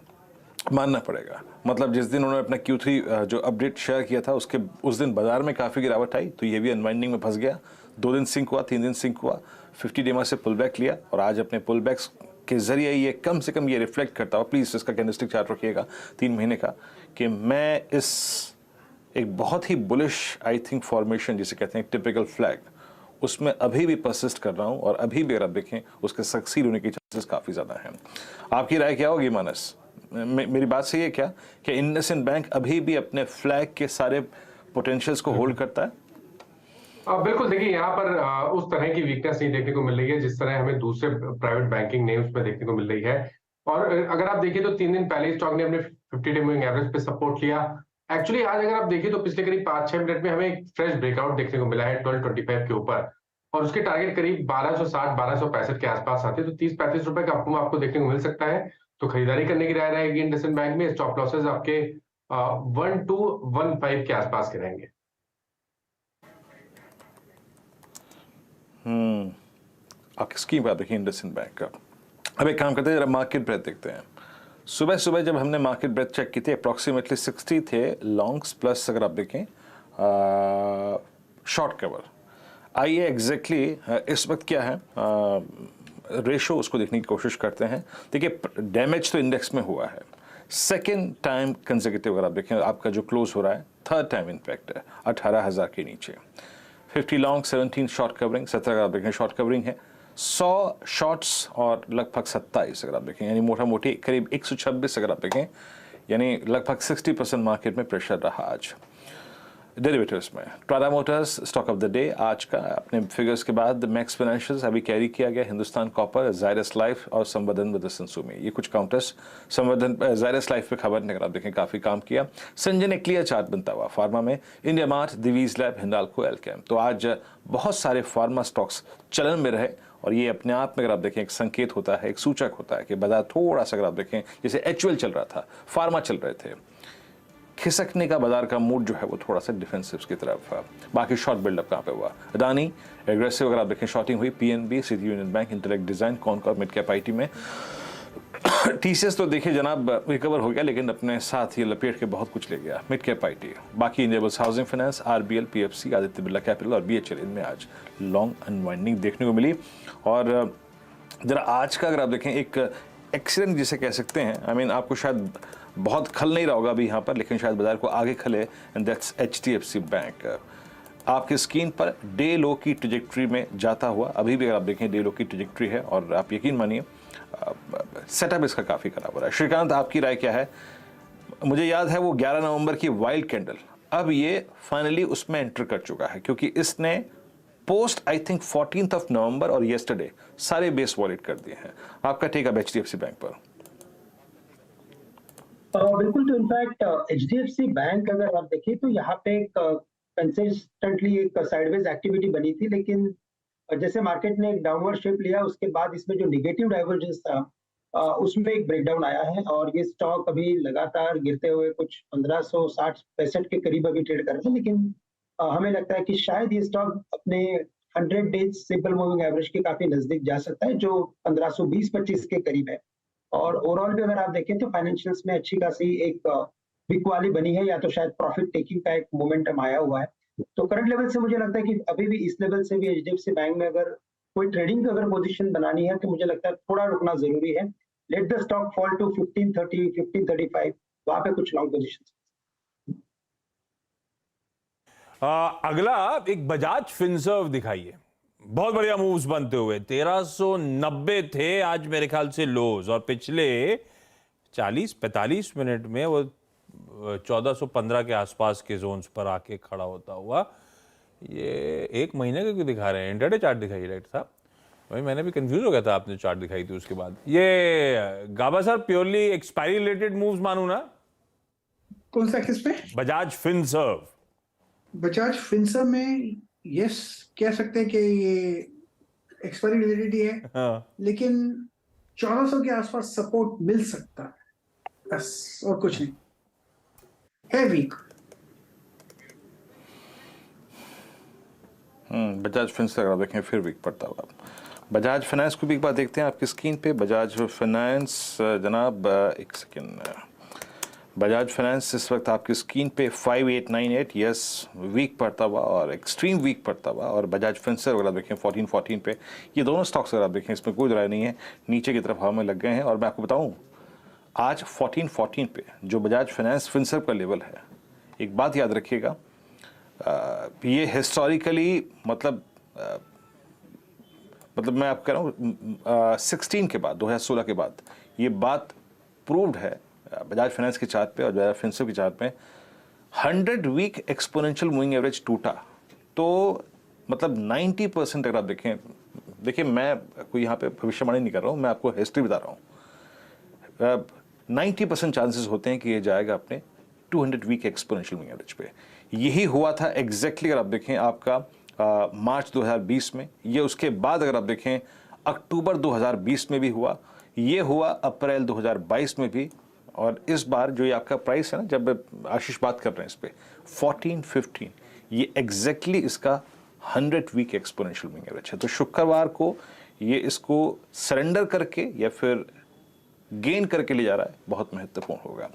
मानना पड़ेगा, मतलब जिस दिन उन्होंने अपना Q3 जो अपडेट शेयर किया था उस दिन बाजार में काफ़ी गिरावट आई, तो ये भी अनवाइंडिंग में फंस गया। 2 दिन सिंक हुआ, 3 दिन सिंक हुआ, 50 DMA से पुल बैक लिया, और आज अपने पुल बैक्स के जरिए ये कम से कम ये रिफ्लेक्ट करता हुआ, प्लीज़ इसका कैंडलस्टिक चार्ट रखिएगा 3 महीने का, कि मैं इस एक बहुत ही बुलिश आई थिंक फॉर्मेशन जिसे कहते हैं टिपिकल फ्लैग, उसमें अभी भी परसिस्ट कर रहा हूँ, और अभी भी अगर आप देखें उसके सक्सीड होने की चांसेस काफ़ी ज़्यादा हैं। आपकी राय क्या होगी मानस? मेरी बात सही है क्या कि इंडसइंड बैंक अभी भी अपने फ्लैग के सारे पोटेंशियल्स को होल्ड करता है? बिल्कुल, देखिए यहाँ पर उस तरह की वीकनेस नहीं देखने को मिल रही है जिस तरह हमें दूसरे प्राइवेट बैंकिंग नेम्स में देखने को मिल रही है। और अगर आप देखिए तो 3 दिन पहले स्टॉक ने अपने 50 डे मूविंग एवरेज पे सपोर्ट लिया। एक्चुअली आज अगर आप देखिए तो पिछले करीब 5-6 मिनट में हमें एक फ्रेश ब्रेकआउट देखने को मिला है 1225 के ऊपर, और उसके टारगेट करीब 1260-1265 के आसपास आते हैं। तो 30-35 रुपए का अप आपको देखने को मिल सकता है, तो खरीदारी करने की राय रहेगी इंडसइंड बैंक में। स्टॉप लॉसेस आपके 1215 के आसपास के रहेंगे। आपकी स्कीम पर आप देखिए इंडसइंड बैंक का। अब एक काम करते हैं, जरा मार्केट ब्रेथ देखते हैं। सुबह सुबह जब हमने मार्केट ब्रेथ चेक की थी अप्रॉक्सीमेटली 60 थे लॉन्ग्स प्लस अगर आप देखें शॉर्ट कवर। आइए एग्जैक्टली इस वक्त क्या है रेशो उसको देखने की कोशिश करते हैं। देखिए डैमेज तो इंडेक्स में हुआ है, सेकेंड टाइम कंसेक्यूटिव अगर आप देखें आपका जो क्लोज हो रहा है थर्ड टाइम इम्पैक्ट है 18,000 के नीचे। 50 लॉन्ग 17 शॉर्ट कवरिंग, 17 अगर आप देखें शॉर्ट कवरिंग है, 100 शॉर्ट्स और लगभग 27 अगर आप देखें, यानी मोटा मोटी करीब 126 अगर आप देखें, यानी लगभग 60% मार्केट में प्रेशर रहा आज डेरिवेटिव्स में। Tata Motors stock of the day आज का अपने फिगर्स के बाद मैक्स फाइनेंशियल्स अभी कैरी किया गया, हिंदुस्तान कॉपर, जायरस लाइफ और संवर्धन विद में ये कुछ काउंटर्स। संवर्धन जायरस लाइफ पे खबर ने अगर आप देखें काफी काम किया। संजय ने क्लियर चार्ट बनता हुआ फार्मा में, India Mart, Divi's lab, Hindalco, Alkem. तो आज बहुत सारे फार्मा स्टॉक्स चलन में रहे और ये अपने आप में अगर आप देखें एक संकेत होता है, एक सूचक होता है कि बाजार थोड़ा सा अगर आप देखें जैसे एचयूएल चल रहा था, फार्मा चल रहे थे, खिसकने का बाजार का मूड जो है वो थोड़ा सा डिफेंसिव की तरफ है। बाकी शॉर्ट बिल्डअप कहाँ पे हुआ, अदानी एग्रेसिव अगर आप देखें शॉर्टिंग हुई, PNB, City Union Bank, Intellect Design, Concor, mid cap IT में। टीसीएस तो देखिए जनाब रिकवर हो गया लेकिन अपने साथ ये लपेट के बहुत कुछ ले गया, मिड कैप आईटी। बाकी Indiabulls housing finance, RBL, PFC, Aditya Birla capital और बीएचएल, इनमें आज लॉन्ग अनवाइंडिंग देखने को मिली। और जरा आज का अगर आप देखें एक एक्सीडेंट जिसे कह सकते हैं, आई मीन आपको शायद बहुत खल नहीं रहा होगा अभी यहाँ पर, लेकिन शायद बाजार को आगे खले, एंड दैट्स एचडीएफसी बैंक। आपकी स्क्रीन पर डे लो की ट्रेजेक्ट्री में जाता हुआ, अभी भी अगर आप देखें डे लो की ट्रेजेक्ट्री है और आप यकीन मानिए सेटअप इसका काफ़ी खराब हो रहा है। श्रीकांत आपकी राय क्या है? मुझे याद है वो 11 नवंबर की वाइल्ड कैंडल, अब ये फाइनली उसमें एंटर कर चुका है क्योंकि इसने post I think 14th of November और येस्टरडे सारे बेस वॉलेट कर दिए हैं। आपका टेक अब एचडीएफसी बैंक पर? बिल्कुल, तो इनफैक्ट एचडीएफसी बैंक अगर आप देखिए तो यहाँ पे कंसिस्टेंटली एक साइडवेज एक्टिविटी बनी थी, लेकिन जैसे मार्केट ने एक डाउनवर्ड शेप लिया उसके बाद इसमें जो निगेटिव डाइवर्जेंस था उसमें एक ब्रेकडाउन आया है और ये स्टॉक अभी लगातार गिरते हुए कुछ 1560 के करीब अभी ट्रेड कर रहे हैं। लेकिन हमें लगता है कि शायद ये स्टॉक अपने 100 डेज सिंपल मूविंग एवरेज के काफी नजदीक जा सकता है जो 1520-25 के करीब है। और ओवरऑल भी अगर आप देखें तो फाइनेंशियल्स में अच्छी खासी एक बिकवाली बनी है, या तो शायद प्रॉफिट टेकिंग का एक मोमेंटम आया हुआ है। तो करंट लेवल से मुझे लगता है कि अभी भी इस लेवल से भी एचडीएफसी बैंक में अगर कोई ट्रेडिंग अगर पोजीशन बनानी है तो मुझे लगता है थोड़ा रुकना जरूरी है। Let the stock fall to 1530, 1535, वहां पे कुछ लॉन्ग पोजीशन। अगला एक बजाज फिनसर्व दिखाइए, बहुत बढ़िया मूव्स बनते हुए 1390 थे आज मेरे ख्याल से लोज, और पिछले 40-45 मिनट में वो 1415 के आसपास के जोन्स पर आके खड़ा होता हुआ। ये एक महीने का क्यों दिखा रहे हैं? इंटरडे चार्ट दिखाइए राइट साहब, वही मैंने भी कंफ्यूज हो गया था, आपने चार्ट दिखाई थी उसके बाद। ये Gaba sir purely expiry related moves मानू ना? कौन सा किस पे? बजाज फिनसर्व। बजाज फिनसर्व में यस कह सकते हैं कि ये एक्सपायरी रिलेटेड ही है। हाँ। लेकिन 1400 के आसपास सपोर्ट मिल सकता है, बस और कुछ नहीं है। वीक बजाज फिनसर्व अगर देखें फिर वीक पड़ता हुआ। बजाज फाइनेंस को भी एक बार देखते हैं आपकी स्क्रीन पे। बजाज फाइनेंस जनाब एक सेकेंड, बजाज फाइनेंस इस वक्त आपकी स्क्रीन पे 5898 यस वीक पड़ता हुआ और एक्सट्रीम वीक पड़ता हुआ। और बजाज फिनसर्व अगर आप देखें 1414 पे, ये दोनों स्टॉक्स अगर आप देखें इसमें कोई राय नहीं है, नीचे की तरफ हवा में लग गए हैं। और मैं आपको बताऊं आज 1414 पे जो बजाज फाइनेंस फिनसर्व का लेवल है, एक बात याद रखिएगा, ये हिस्टोरिकली मतलब मैं आपको कह रहा हूँ 16 के बाद 2016 के बाद ये बात प्रूव्ड है बजाज फाइनेंस के चार्ट पे और बजाज फिनसर्व के चार्ट पे। 100 वीक एक्सपोनेंशियल मूविंग एवरेज टूटा तो मतलब 90% अगर आप देखिए मैं कोई यहाँ पे भविष्यवाणी नहीं कर रहा हूँ, मैं आपको हिस्ट्री बता रहा हूँ। 90% चांसेस होते हैं कि ये जाएगा अपने 200 वीक एक्सपोनेंशियल मूविंग एवरेज पे। यही हुआ था एग्जैक्टली अगर आप देखें आपका मार्च 2020 में, ये उसके बाद अगर आप देखें अक्टूबर 2020 में भी हुआ, ये हुआ अप्रैल 2022 में भी। और इस बार जो ये आपका प्राइस है ना, जब आशीष बात कर रहे हैं इस पे 1415, ये एग्जैक्टली इसका 100 वीक एक्सपोनेंशियल मूविंग एवरेज है। तो शुक्रवार को ये इसको सरेंडर करके या फिर गेन करके ले जा रहा है, बहुत महत्वपूर्ण होगा।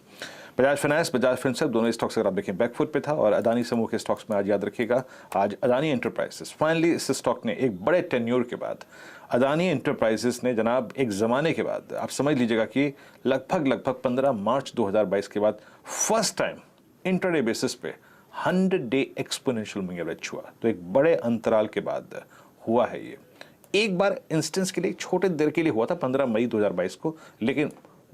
बजाज फाइनेंस, बजाज फिनसर्व दोनों स्टॉक्स अगर आप देखें बैकफुट पे था, और अदानी समूह के स्टॉक्स में आज याद रखिएगा, आज अदानी एंटरप्राइजेस फाइनली इस स्टॉक ने एक बड़े टेन्योर के बाद, अदानी एंटरप्राइजेस ने जनाब एक ज़माने के बाद, आप समझ लीजिएगा कि लगभग 15 मार्च 2022 के बाद फर्स्ट टाइम इंटरडे बेसिस पे 100 डे एक्सपोनेंशियल में एवरेज हुआ। तो एक बड़े अंतराल के बाद हुआ है ये। एक बार इंस्टेंस के लिए छोटे देर के लिए हुआ था 15 मई 2022 को, लेकिन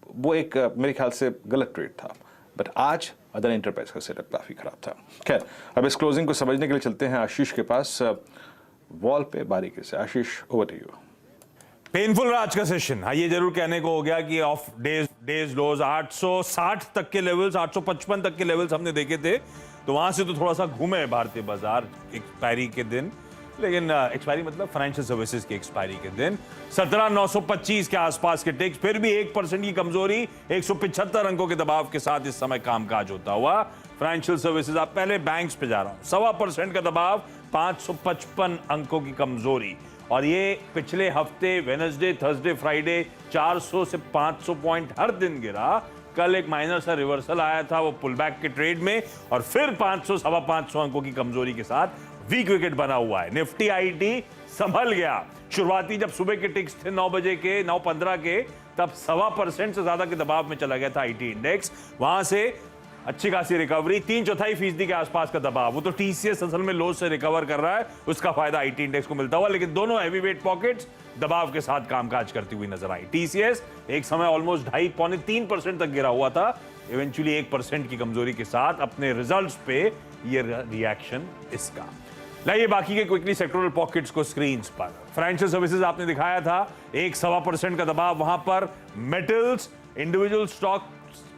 वो एक मेरे ख्याल से गलत ट्रेड था। बट आज अदानी एंटरप्राइज का सेटअप काफ़ी खराब था। खैर, अब इस क्लोजिंग को समझने के लिए चलते हैं आशीष के पास वॉल पे बारीकी से। आशीष, ओवर टू यू। पेनफुल रहा आज का सेशन। हाँ, ये जरूर कहने को हो गया कि ऑफ डेज लोज 860 तक के लेवल्स, 855 तक के लेवल्स हमने देखे थे, तो वहां से तो थोड़ा सा घूमे भारतीय बाजार एक्सपायरी के दिन, लेकिन एक्सपायरी मतलब फाइनेंशियल सर्विसेज की एक्सपायरी के दिन 17,925 के आसपास के टिक्स, फिर भी 1% की कमजोरी, 175 अंकों के दबाव के साथ इस समय कामकाज होता हुआ। फाइनेंशियल सर्विसेज, आप पहले बैंक्स पे जा रहा हूं, 1.25% का दबाव, 555 अंकों की कमजोरी, और ये पिछले हफ्ते वेडनेसडे, थर्सडे, फ्राइडे 400 से 500 पॉइंट हर दिन गिरा। कल एक माइनर सा रिवर्सल आया था वो पुल बैक के ट्रेड में, और फिर 500 सवा 500 अंकों की कमजोरी के साथ वीक विकेट बना हुआ है। निफ्टी आईटी संभल गया। शुरुआती जब सुबह के टिक्स थे 9 बजे के, 9:15 के, तब 1.25% से ज्यादा के दबाव में चला गया था आईटी इंडेक्स। वहां से अच्छी खासी रिकवरी, 3/4% के आसपास का दबाव। वो तो टीसीएस असल में लो से रिकवर कर रहा है, उसका फायदा आईटी इंडेक्स को मिलता हुआ, लेकिन दोनों हैवीवेट पॉकेट्स दबाव के साथ कामकाज करती हुई नजर आई। टीसीएस एक समय ऑलमोस्ट 2.5-3% तक गिरा हुआ था, इवेंचुअली 1% की कमजोरी के साथ अपने रिजल्ट्स पे ये रिएक्शन इसका। लाइए बाकी के क्विकली सेक्टोरल पॉकेट्स को स्क्रीन पर। फाइनेंशियल सर्विसेज आपने दिखाया था, 1-1.25% का दबाव वहां पर। मेटल्स, इंडिविजुअल स्टॉक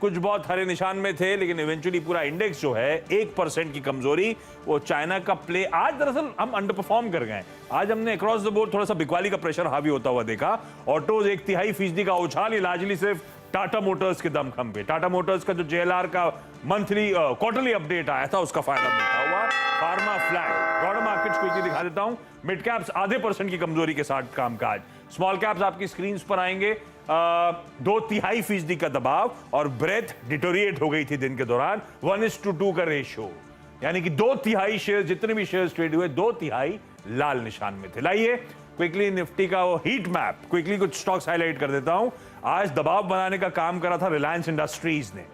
कुछ बहुत हरे निशान में थे, लेकिन इवेंचुअली पूरा इंडेक्स जो है 1% की कमजोरी, वो चाइना का प्ले। आज दरअसल हम अंडर परफॉर्म कर गए। आज हमने अक्रॉस द बोर्ड थोड़ा सा बिकवाली का प्रेशर हावी होता हुआ देखा। ऑटोज 1/3% का उछाल, लार्जली सिर्फ टाटा मोटर्स के दमखम पे। टाटा मोटर्स का जो जेएलआर का मंथली क्वार्टरली अपडेट आया था, उसका फायदा मिलता हुआ। Pharma flat. ब्रॉडर मार्केट्स को दिखा देता हूं, मिड कैप्स 0.5% की कमजोरी के साथ कामकाज। स्मॉल कैप्स आपकी स्क्रीन पर आएंगे, 2/3% का दबाव, और ब्रेथ डिटोरिएट हो गई थी दिन के दौरान। 1:2 का रेशियो, यानी कि 2/3 शेयर, जितने भी शेयर ट्रेड हुए 2/3 लाल निशान में थे। लाइए क्विकली निफ्टी का वो हीट मैप, क्विकली कुछ स्टॉक्स हाईलाइट कर देता हूं। आज दबाव बनाने का काम करा था रिलायंस इंडस्ट्रीज ने,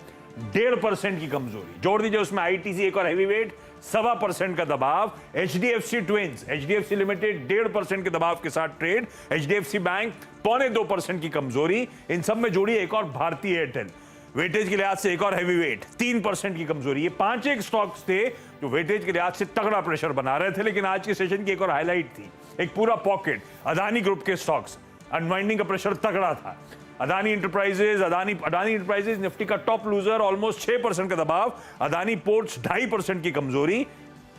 1.5% की कमजोरी। जोड़ दीजिए उसमें आईटीसी एक और हैवीवेट, 1.25% का दबाव। एचडीएफसी ट्विंस, एचडीएफसी लिमिटेड 1.5% के दबाव के साथ ट्रेड। एचडीएफसी बैंक 0.25% की कमजोरी। इन सब में जोड़ी एक और भारतीय एयरटेल, वेटेज के लिहाज से एक और हैवीवेट, 3% की कमजोरी। ये 5 एक स्टॉक्स थे जो वेटेज के लिहाज से तगड़ा प्रेशर बना रहे थे, लेकिन आज के सेशन की एक और हाईलाइट थी, एक पूरा पॉकेट अदानी ग्रुप के स्टॉक्स, अनवाइंडिंग का प्रेशर तगड़ा था। अदानी इंटरप्राइजेज निफ्टी का टॉप लूजर, ऑलमोस्ट 6% का दबाव। अदानी पोर्ट्स 2.5% की कमजोरी।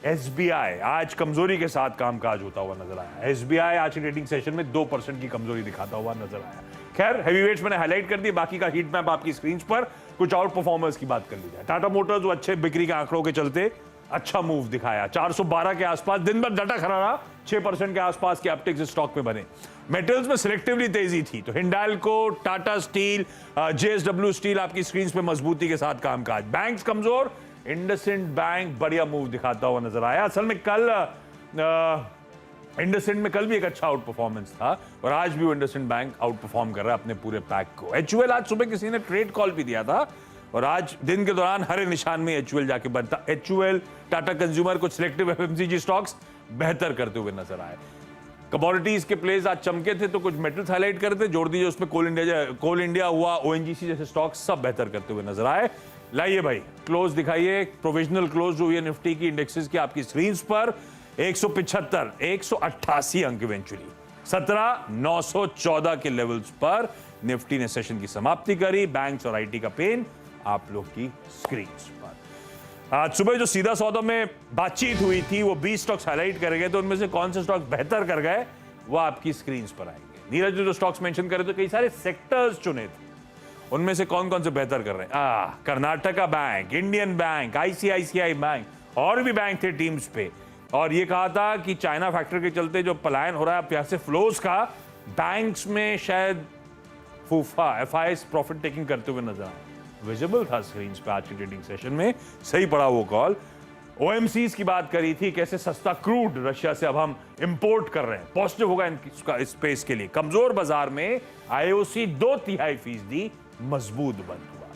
एसबीआई आज कमजोरी के साथ कामकाज होता हुआ नजर आया। एसबीआई आज के ट्रेडिंग सेशन में 2% की कमजोरी दिखाता हुआ नजर आया। खैर, हैवीवेट्स मैंने हाईलाइट कर दी, बाकी का हीट मैप आपकी स्क्रीन पर। कुछ आउट परफॉर्मर्स की बात कर ली जाए। टाटा मोटर्स जो अच्छे बिक्री के आंकड़ों के चलते अच्छा मूव दिखाया, 412 के आसपास, दिन भर डटा खड़ा रहा, 6% के आसपास के अपटिक्स स्टॉक में बने। मेटल्स में सिलेक्टिवली तेजी थी, तो Hindalco, Tata steel, JSW steel आपकी स्क्रीन पे मजबूती के साथ कामकाज। बैंक्स कमजोर, इंडसइंड बैंक बढ़िया मूव दिखाता हुआ नजर आया। असल में कल इंडसइंड में कल भी एक अच्छा आउट परफॉर्मेंस था, और आज भी इंडसइंड बैंक आउट परफॉर्म कर रहा है अपने पूरे पैक को। एचयूएल आज सुबह किसी ने ट्रेड कॉल भी दिया था, और आज दिन के दौरान हरे निशान में एचयूएल जाके बनता। एचयूएल, टाटा कंज्यूमर, कुछ सिलेक्टिव एफएमसीजी स्टॉक्स बेहतर करते हुए नजर आए। कमोडिटीज के प्लेस आज चमके थे, तो कुछ मेटल्स हाईलाइट करते, जोड़ दीजिए उसमें कोल इंडिया हुआ, ओएनजीसी जैसे स्टॉक्स सब बेहतर करते हुए नजर आए। लाइए भाई क्लोज दिखाइए, प्रोविजनल क्लोज जो हुई है निफ्टी की इंडेक्सेस की आपकी स्क्रीन पर, 175, 188 अंक इवेंचुअली 17,914 के लेवल्स पर निफ्टी ने सेशन की समाप्ति करी। बैंक्स और आईटी का पेन आप लोग की स्क्रीन पर। आज सुबह जो सीधा सौदा में बातचीत हुई थी, वो 20 स्टॉक्स हाईलाइट कर गए, तो उनमें से कौन से स्टॉक्स बेहतर कर गए वो आपकी स्क्रीन पर आएंगे। नीरज ने जो स्टॉक्स मेंशन करे तो कई सारे सेक्टर्स चुने थे, उनमें से कौन कौन से बेहतर कर रहे हैं। Karnataka bank, Indian bank, ICICI bank, और भी बैंक थे टीम्स पे, और ये कहा था कि चाइना फैक्टर के चलते जो पलायन हो रहा है प्यासे फ्लोज का, बैंक्स में शायद फूफा एफआईएस प्रॉफिट टेकिंग करते हुए नजर आए, विजिबल था स्क्रीन पे आज की ट्रेडिंग सेशन में, सही पड़ा वो कॉल। ओएमसीज की बात करी थी, कैसे सस्ता क्रूड रशिया से अब हम इंपोर्ट कर रहे हैं, पॉजिटिव होगा इस स्पेस के लिए। कमजोर बाजार में आईओसी 2/3% मजबूत बंद हुआ।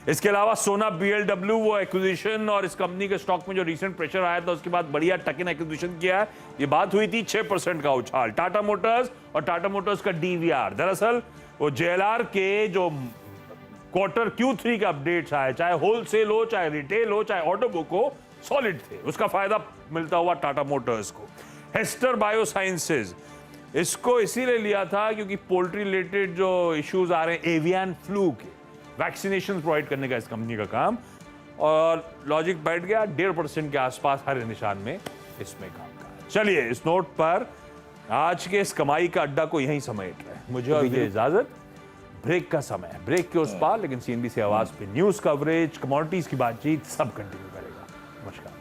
इसके अलावा सोना बीएलडब्ल्यू, वो एक्विजिशन और इस कंपनी के स्टॉक में जो रिसेंट प्रेशर आया था उसके बाद बढ़िया टकिन एक्विजिशन किया है, ये बात हुई थी, 6% का उछाल। टाटा मोटर्स और टाटा मोटर्स का डीवीआर, दरअसल वो जेएलआर के जो क्वार्टर Q3 के अपडेट्स आए, चाहे होलसेल हो, चाहे रिटेल हो, चाहे ऑटो बुक हो, सॉलिड थे, उसका फायदा मिलता हुआ टाटा मोटर्स को। हेस्टर बायोसाइंसेज, इसको इसीलिए लिया था क्योंकि पोल्ट्री रिलेटेड जो इश्यूज आ रहे हैं, एवियन फ्लू के वैक्सीनेशन प्रोवाइड करने का इस कंपनी का काम, और लॉजिक बैठ गया 1.5% के आसपास हर निशान में इसमें काम का। चलिए इस नोट पर आज के इस कमाई का अड्डा को यहीं समेट रहे हैं। मुझे और ये इजाजत, ब्रेक का समय है, ब्रेक के उस पार, लेकिन सीएनबीसी आवाज पे न्यूज कवरेज, कमोडिटीज की बातचीत सब कंटिन्यू करेगा। नमस्कार।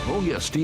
हो गया स्टील